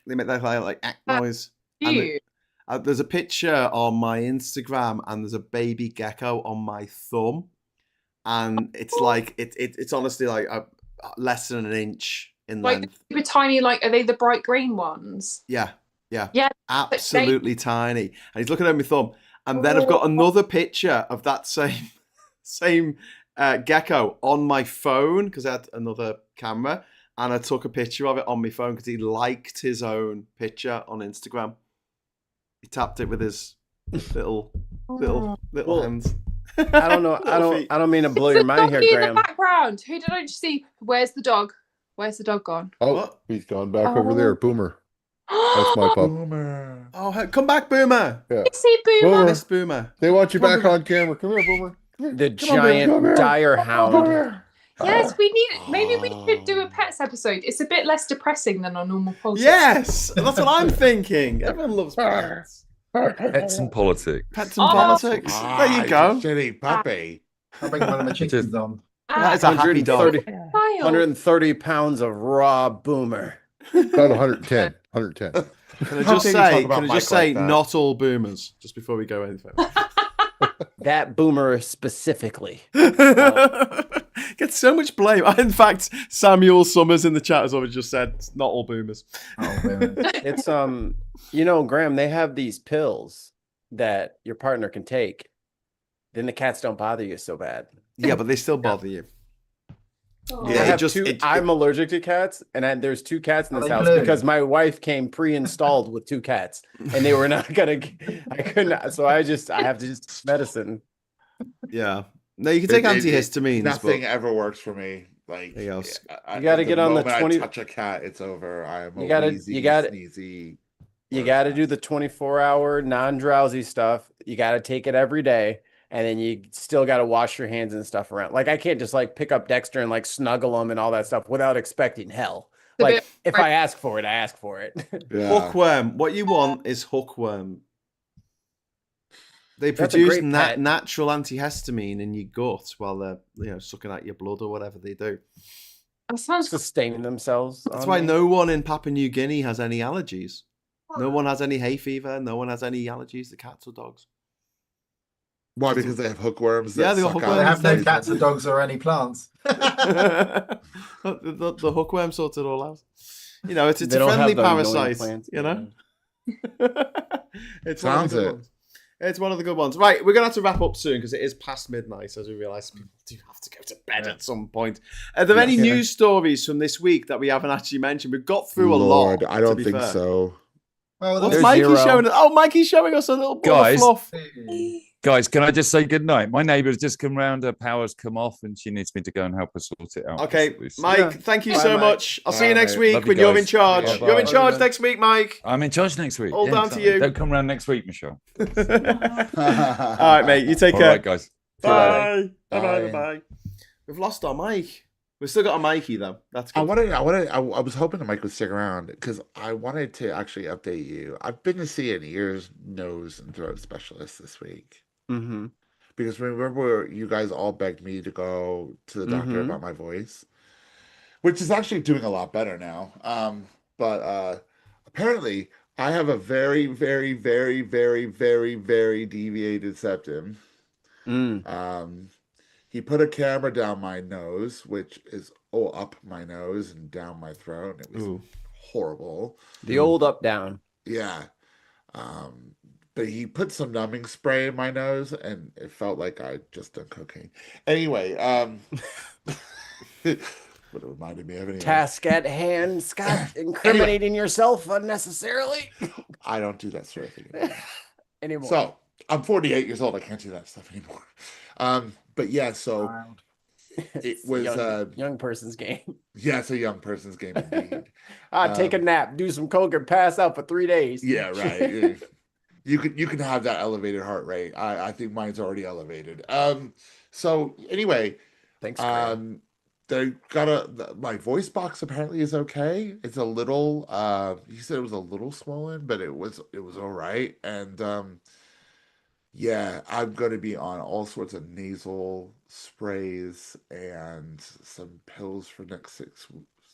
they make that like noise. Cute. There's a picture on my Instagram and there's a baby gecko on my thumb. and it's like it's honestly like less than an inch in Like length. super tiny, like are they the bright green ones? Yeah, Yeah, absolutely tiny. And he's looking at my thumb, and then I've got another picture of that same gecko on my phone because I had another camera, and I took a picture of it on my phone because he liked his own picture on Instagram. He tapped it with his little hands. I don't know. I don't mean to blow your mind here, Graham. In the background. Who did I just see? Where's the dog? Where's the dog gone? Oh, what? He's gone back over there. Boomer. That's my pup. Boomer. Oh, come back, Boomer. Yeah. See Boomer. Miss Boomer. They want you back on camera. Come here, Boomer. The giant dire hound. Yes, we need. Maybe we should do a pets episode. It's a bit less depressing than our normal politics. Yes, that's what I'm thinking. Everyone loves pets. Pets and politics. Pets and politics. There you go. Shitty puppy. I'll bring one of my chickens on. That is a happy dog. 130 pounds of raw Boomer. About 110. 110. Can I just say, not all boomers, just before we go any further. That Boomer specifically. Gets so much blame. In fact, Samuel Summers in the chat has already just said, not all boomers. It's, Graham, they have these pills that your partner can take. Then the cats don't bother you so bad. Yeah, but they still bother you. Yeah, I'm allergic to cats, and there's 2 cats in this house because my wife came pre-installed with 2 cats, and they were not gonna. I couldn't, so I have to just medicine. Yeah, no, you can take antihistamines. Nothing ever works for me. Like you got to get on the 20. I touch a cat, it's over. I am. You got to do the 24-hour non-drowsy stuff. You got to take it every day. And then you still got to wash your hands and stuff around. Like, I can't just like pick up Dexter and like snuggle him and all that stuff without expecting hell. Like, if I ask for it, I ask for it. Yeah. Hookworm. What you want is hookworm. They produce natural antihistamine in your gut while they're sucking out your blood or whatever they do. That sounds sustaining themselves. That's why no one in Papua New Guinea has any allergies. No one has any hay fever. No one has any allergies to cats or dogs. Why? Because they have hookworms. Yeah, they have no cats or dogs or any plants. the hookworm sorts it all out. It's a friendly parasite. It's one of the good ones. Right, we're gonna have to wrap up soon because it is past midnight. As we realise, people do have to go to bed at some point. Are there any news stories from this week that we haven't actually mentioned? We've got through a lot. I don't think so. Well, what's Mikey showing us? Oh, Mikey's showing us a little ball of fluff. Guys, can I just say good night? My neighbour's just come round, her power's come off, and she needs me to go and help her sort it out. Okay, Mike, thank you so much. I'll see you next week when you're in charge. Yeah, you're in charge next week, Mike. I'm in charge next week. All down to you. Don't come round next week, Michelle. All right, mate. You take care. All right, guys. Bye. Bye. We've lost our Mike. We've still got a Mikey though. That's good. I was hoping the Mike would stick around because I wanted to actually update you. I've been to see an ears, nose, and throat specialist this week. Mm-hmm. Because remember, you guys all begged me to go to the doctor about my voice, which is actually doing a lot better now. But apparently, I have a very, very, very, very, very, very deviated septum. He put a camera down my nose, which is up my nose and down my throat. And it was horrible. The old up down. Yeah. But he put some numbing spray in my nose, and it felt like I'd just done cocaine. Anyway, what it reminded me of anyway. Task at hand, Scott. Incriminating yourself unnecessarily. I don't do that sort of thing anymore. So I'm 48 years old. I can't do that stuff anymore. But yeah, so it was a young person's game. Yeah, it's a young person's game indeed. Take a nap, do some coke, and pass out for 3 days. Yeah, right. You can have that elevated heart rate. I think mine's already elevated. So anyway, thanks. They got my voice box apparently is okay. It's a little. He said it was a little swollen, but it was all right. And yeah, I'm going to be on all sorts of nasal sprays and some pills for next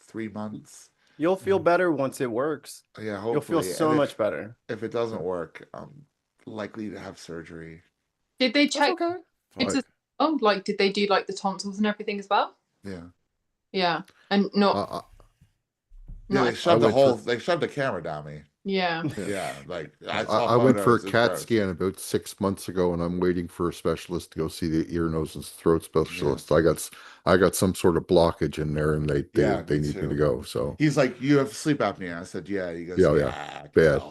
3 months. You'll feel better once it works. Yeah, hopefully. You'll feel so much better. If it doesn't work, I'm likely to have surgery. Did they check? Oh, like did they do like the tonsils and everything as well? Yeah, and not. They shoved they shoved the camera down me. Yeah. Like I went for a CAT scan about 6 months ago, and I'm waiting for a specialist to go see the ear, nose, and throat specialist. I got some sort of blockage in there, and they need me to go. So he's like, "You have sleep apnea." I said, "Yeah." He goes, bad.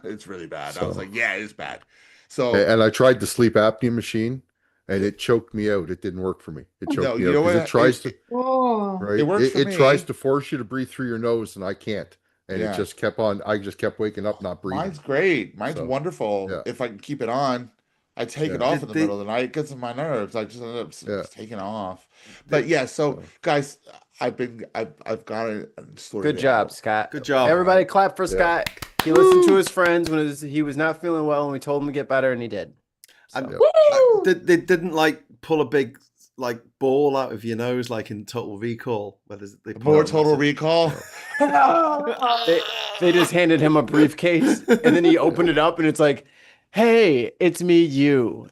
It's really bad. I was like, "Yeah, it's bad." So and I tried the sleep apnea machine, and it choked me out. It didn't work for me. It choked me out because it tries to. Right? It works for me. It tries to force you to breathe through your nose, and I can't. And it just kept on. I just kept waking up, not breathing. Mine's great. Mine's wonderful. Yeah. If I can keep it on, I take it off in the middle of the night. It gets on my nerves. I just end up taking it off. But so guys, I've got a story. Good job, Scott. Good job. Everybody clap for Scott. He listened to his friends when he was not feeling well, and we told him to get better, and he did. So. They didn't like pull a big ball out of your nose like in Total Recall. More Total Recall. They just handed him a briefcase, and then he opened it up, and it's like, "Hey, it's me,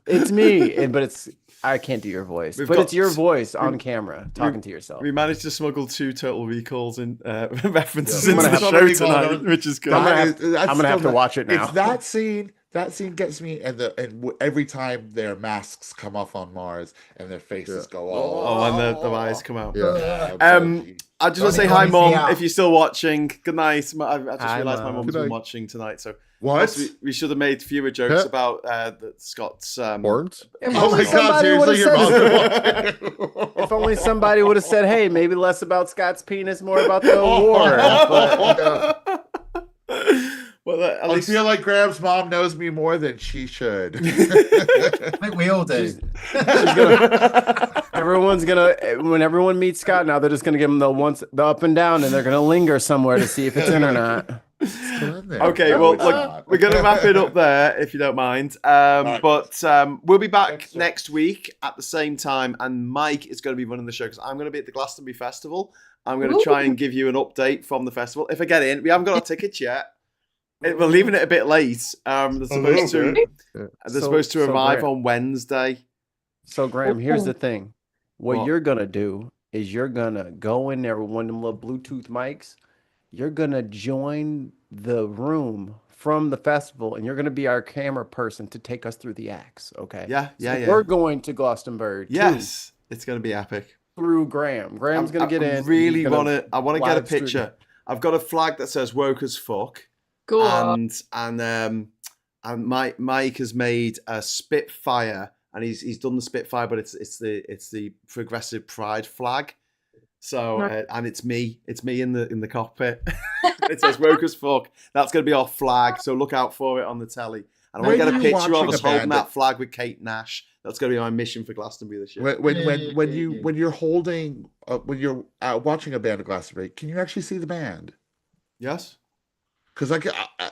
it's me." But I can't do your voice, it's your voice on camera talking to yourself. We managed to smuggle 2 Total Recalls in references into the show tonight, which is good. I'm gonna have to watch it now. It's that scene. That scene gets me, and every time their masks come off on Mars and their faces go and the eyes come out. I just want to say hi, Mom, if you're still watching. Good night. I just realised my Mum's been watching tonight, so what? We should have made fewer jokes about Scott's horns. Oh my God! Seriously, your mom. If only somebody would have said, "Hey, maybe less about Scott's penis, more about the war." Well, I feel like Graham's mom knows me more than she should. I think we all do. Everyone's gonna, when everyone meets Scott now, they're just gonna give him the up and down, and they're gonna linger somewhere to see if it's in or not. Okay, well, look, we're gonna wrap it up there if you don't mind. But we'll be back next week at the same time, and Mike is going to be running the show because I'm going to be at the Glastonbury Festival. I'm going to try and give you an update from the festival if I get in. We haven't got our tickets yet. We're leaving it a bit late. They're supposed to arrive on Wednesday. So Graham, here's the thing. What you're gonna do is you're gonna go in there with one of them little Bluetooth mics. You're gonna join the room from the festival, and you're gonna be our camera person to take us through the acts. Okay? Yeah. We're going to Glastonbury. Yes, it's gonna be epic. Through Graham. Graham's gonna get in. I want to get a picture. I've got a flag that says "woke as fuck." Cool. And Mike has made a Spitfire, and he's done the Spitfire, but it's the Progressive Pride flag. So and it's me in the cockpit. It says "woke as fuck." That's gonna be our flag. So look out for it on the telly. And I want to get a picture of us holding that flag with Kate Nash. That's gonna be my mission for Glastonbury this year. When you're holding when you're watching a band at Glastonbury, can you actually see the band? Yes. Because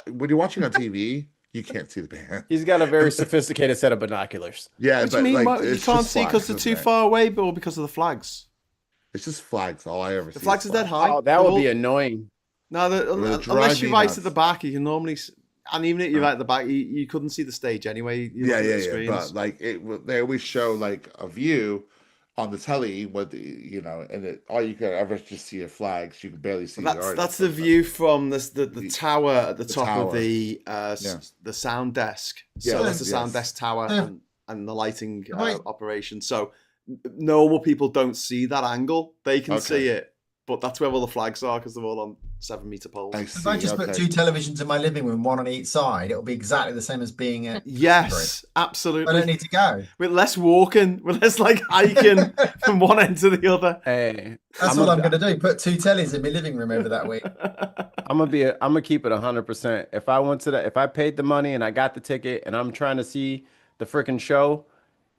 when you're watching on TV, you can't see the band. He's got a very sophisticated set of binoculars. Yeah, what do you mean? You can't see because they're too far away, or because of the flags? It's just flags. All I ever see. The flags are dead high. Oh, that would be annoying. No, unless you're right at the back, you can normally. And even if you're right at the back, you couldn't see the stage anyway. But they always show a view on the telly with all you can ever just see are flags. You can barely see the artist. That's the view from the tower at the top of the sound desk. So that's the sound desk tower and the lighting operation. So normal people don't see that angle. They can see it, but that's where all the flags are because they're all on 7-meter poles. If I just put 2 televisions in my living room, one on each side, it'll be exactly the same as being at. Yes, absolutely. I don't need to go. With less walking, with less hiking from one end to the other. Hey, that's what I'm going to do. Put 2 tellies in my living room over that week. I'm gonna keep it 100%. If I paid the money and I got the ticket and I'm trying to see the freaking show,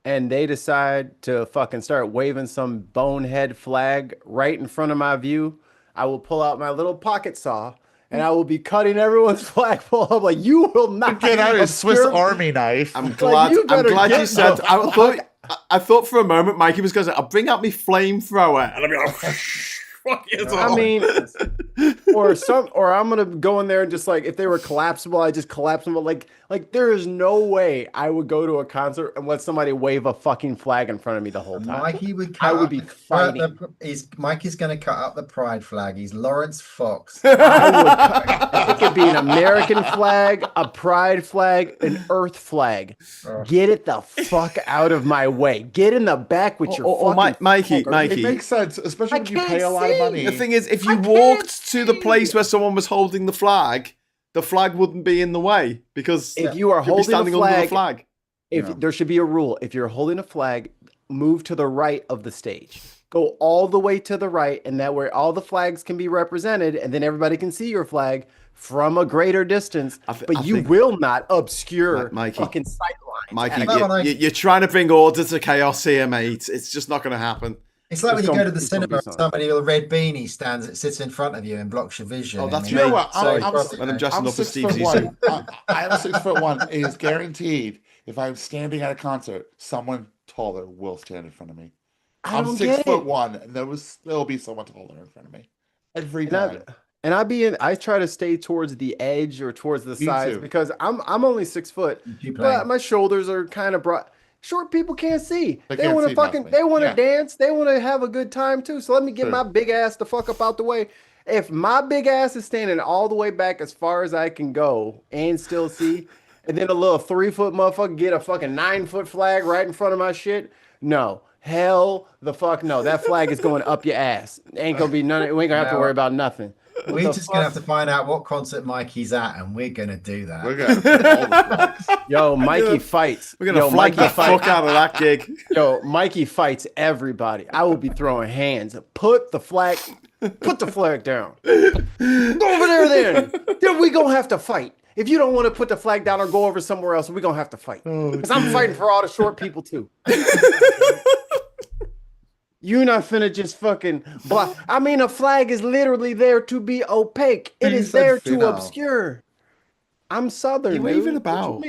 and they decide to fucking start waving some bonehead flag right in front of my view, I will pull out my little pocket saw and I will be cutting everyone's flagpole up. You will not get out a Swiss Army knife. I'm glad you said. I thought for a moment Mikey was going to say, "I'll bring out my flamethrower," and I'll be like, Fuck it I all. mean, or I'm gonna go in there and just like if they were collapsible, I just collapse them. But like there is no way I would go to a concert and let somebody wave a fucking flag in front of me the whole time. Mikey would I would be fighting. Mikey's going to cut up the pride flag. He's Lawrence Fox. It could be an American flag, a pride flag, an Earth flag. Get it the fuck out of my way. Get in the back with your Mikey. It makes sense, especially when you pay a lot of money. The thing is, if you walked to the place where someone was holding the flag wouldn't be in the way because if you are holding standing a under the flag. There should be a rule. If you're holding a flag, move to the right of the stage. Go all the way to the right, and that way all the flags can be represented, and then everybody can see your flag from a greater distance. But you will not obscure fucking sight lines. Mikey, you're trying to bring order to chaos here, mate. It's just not going to happen. It's like when you go to the cinema and somebody with a red beanie sits in front of you and blocks your vision. Oh, that's you know what? I'm dressing up as Steve Zissou. I'm 6'1". It is guaranteed. If I'm standing at a concert, someone taller will stand in front of me. I'm 6'1", and there'll be someone taller in front of me every time. I try to stay towards the edge or towards the sides because I'm only 6 foot, but my shoulders are kind of broad. Short people can't see. They want to dance. They want to have a good time too. So let me get my big ass the fuck up out the way. If my big ass is standing all the way back as far as I can go and still see, and then a little 3 foot motherfucker get a fucking 9 foot flag right in front of my shit. No, hell the fuck no. That flag is going up your ass. Ain't gonna be none. We ain't gonna have to worry about nothing. We're just gonna have to find out what concert Mikey's at, and we're gonna do that. We're gonna put all the flags. Yo, Mikey fights. We're gonna flag the fuck out of that gig. Yo, Mikey fights everybody. I will be throwing hands. Put the flag down. Go over there then. Then we gonna have to fight. If you don't want to put the flag down or go over somewhere else, we're gonna have to fight. Because I'm fighting for all the short people too. You're not finna just fucking block. I mean, a flag is literally there to be opaque. It is there to obscure. I'm Southern. You wave it about.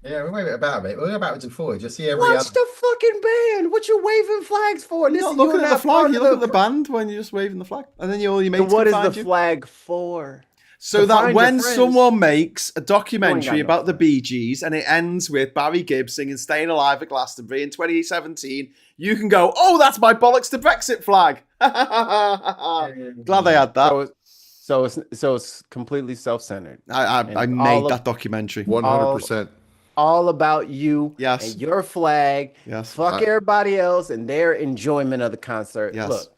Yeah, we wave it about a bit. We're about to forward. Just see Watch the fucking band. What you waving flags for? You're not looking at the flag. You look at the band when you're just waving the flag, and then all your mates. What is the flag for? So that when someone makes a documentary about the Bee Gees and it ends with Barry Gibb singing "Staying Alive" at Glastonbury in 2017, you can go, "Oh, that's my bollocks to Brexit flag." Glad they had that. So it's completely self-centered. I made that documentary. 100%. All about you and your flag. Yes. Fuck everybody else and their enjoyment of the concert. Yes. Look.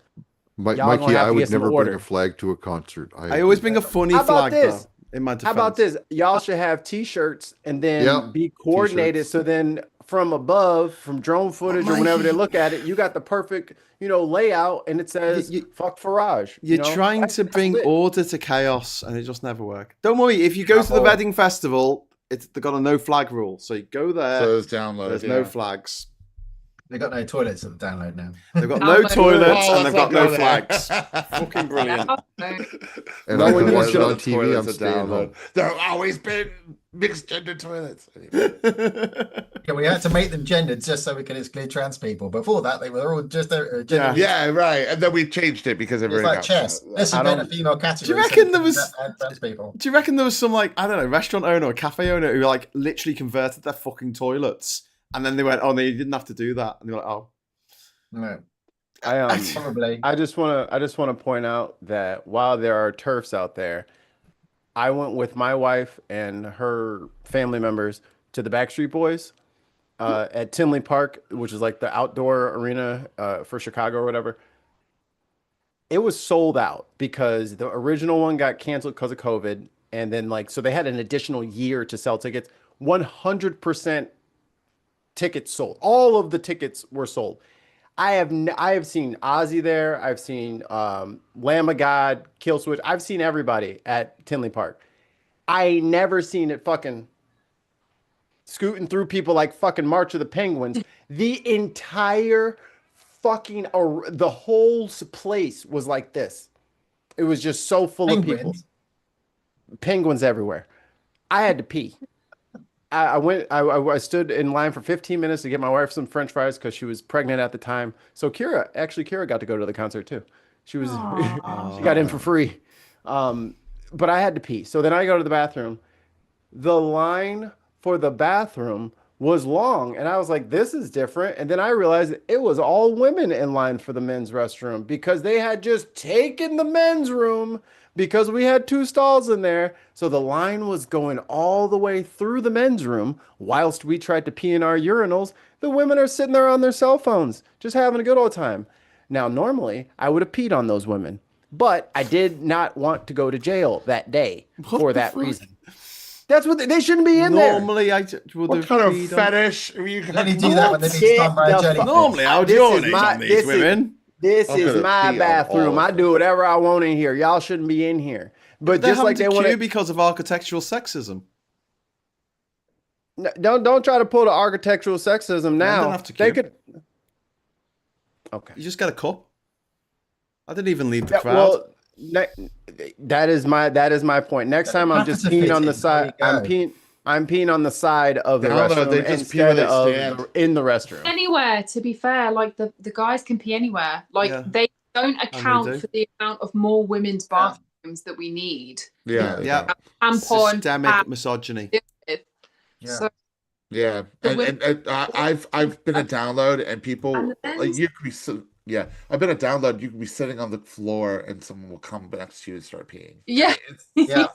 Mikey, I would never bring a flag to a concert. I always bring a funny flag, though, in my defense. How about this? Y'all should have T-shirts and then be coordinated. T-shirts. So then from above, from drone footage or whenever they look at it, you got the perfect, layout and it says, fuck Farage. You're trying to bring order to chaos and it just never works. Don't worry. If you go to the Reading Festival, they've got a no flag rule. So you go there. So there's no flags. They've got no toilets at the download now. They've got no toilets and they've got no flags. Fucking brilliant. And I can watch it on TV. I'm staying home. There have always been mixed gender toilets. Yeah, we had to make them gendered just so we could exclude trans people. Before that, they were all just gender. Yeah, right. And then we changed it because it's like chess. Let's invent a female category. Do you reckon there was trans people? Do you reckon there was some restaurant owner or cafe owner who literally converted their fucking toilets? And then they went, "Oh, no, you didn't have to do that." And they were like, "Oh, no." Probably. I just want to point out that while there are TERFs out there, I went with my wife and her family members to the Backstreet Boys at Tinley Park, which is like the outdoor arena for Chicago or whatever. It was sold out because the original one got canceled because of COVID, and then so they had an additional year to sell tickets. 100%. Tickets sold. All of the tickets were sold. I have seen Ozzy there. I've seen Lamb of God, Killswitch. I've seen everybody at Tinley Park. I never seen it fucking scooting through people like fucking March of the Penguins. The entire fucking the whole place was like this. It was just so full of people. Penguins everywhere. I had to pee. I stood in line for 15 minutes to get my wife some French fries because she was pregnant at the time. So Kira got to go to the concert too. She was she got in for free. But I had to pee. So then I go to the bathroom. The line for the bathroom was long, and I was like, this is different. And then I realized it was all women in line for the men's restroom because they had just taken the men's room because we had 2 stalls in there. So the line was going all the way through the men's room whilst we tried to pee in our urinals. The women are sitting there on their cell phones, just having a good old time. Now, normally I would have peed on those women, but I did not want to go to jail that day for that reason. That's what they shouldn't be in normally, there. What kind of fetish? They only do that when they need stung by a jellyfish. Normally, I would urinate on these women. This is my bathroom. I do whatever I want in here. Y'all shouldn't be in here. But just like they want to, because of architectural sexism. No, don't try to pull the architectural sexism now. Don't have to they could. Okay. You just got a cup. I didn't even leave the crowd. Well, that is my point. Next time I'm just peeing on the side. I'm peeing on the side of the restroom instead of in the restroom. Anywhere, to be fair, like the guys can pee anywhere. Like they don't account for the amount of more women's bathrooms that we need. Yeah. Tampon, systemic misogyny. So, and I've been a download and people like you could be I've been a download. You can be sitting on the floor and someone will come next to you and start peeing. Yeah.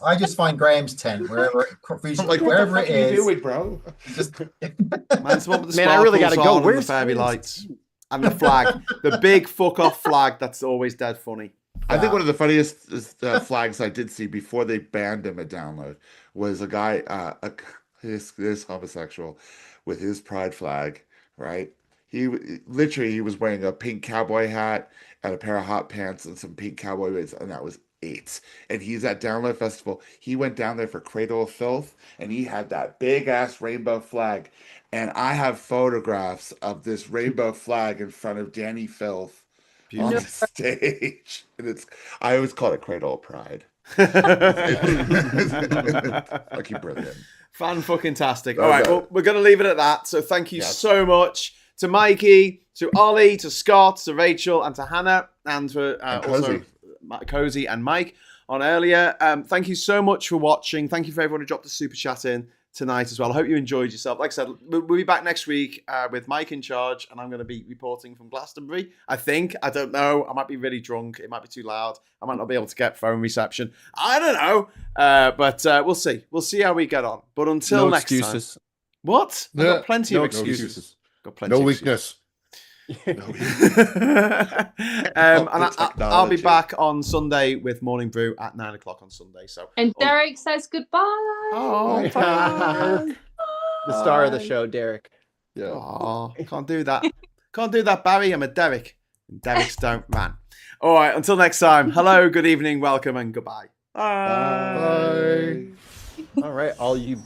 I just find Graham's tent wherever wherever it is. Doing, bro? Man, I really gotta go. Where's the fairy lights and the flag, the big fuck off flag? That's always dead funny. I think one of the funniest flags I did see before they banned him at download was a guy, this homosexual, with his pride flag, right? He was wearing a pink cowboy hat and a pair of hot pants and some pink cowboy boots, and that was it. And he's at Download Festival. He went down there for Cradle of Filth, and he had that big ass rainbow flag. And I have photographs of this rainbow flag in front of Danny Filth on the stage. And I always call it Cradle of Pride. Fucking brilliant. Fan-fucking-tastic. All right, well, we're going to leave it at that. So thank you so much to Mikey, to Ollie, to Scott, to Rachel, and to Hannah, and for also Cozy and Mike on earlier. Thank you so much for watching. Thank you for everyone who dropped a super chat in tonight as well. I hope you enjoyed yourself. Like I said, we'll be back next week with Mike in charge, and I'm going to be reporting from Glastonbury. I think. I don't know. I might be really drunk. It might be too loud. I might not be able to get phone reception. I don't know. But we'll see. We'll see how we get on. But until next time. What? I've got plenty of excuses. Got plenty no weakness. And I'll be back on Sunday with Morning Brew at 9:00 on Sunday. And Derek says goodbye. Oh, bye. The star of the show, Derek. Yeah. Oh, can't do that. Can't do that, Barry. I'm a Derek. And Derek's don't run. All right. Until next time. Hello, good evening, welcome, and goodbye. Bye. All right, all you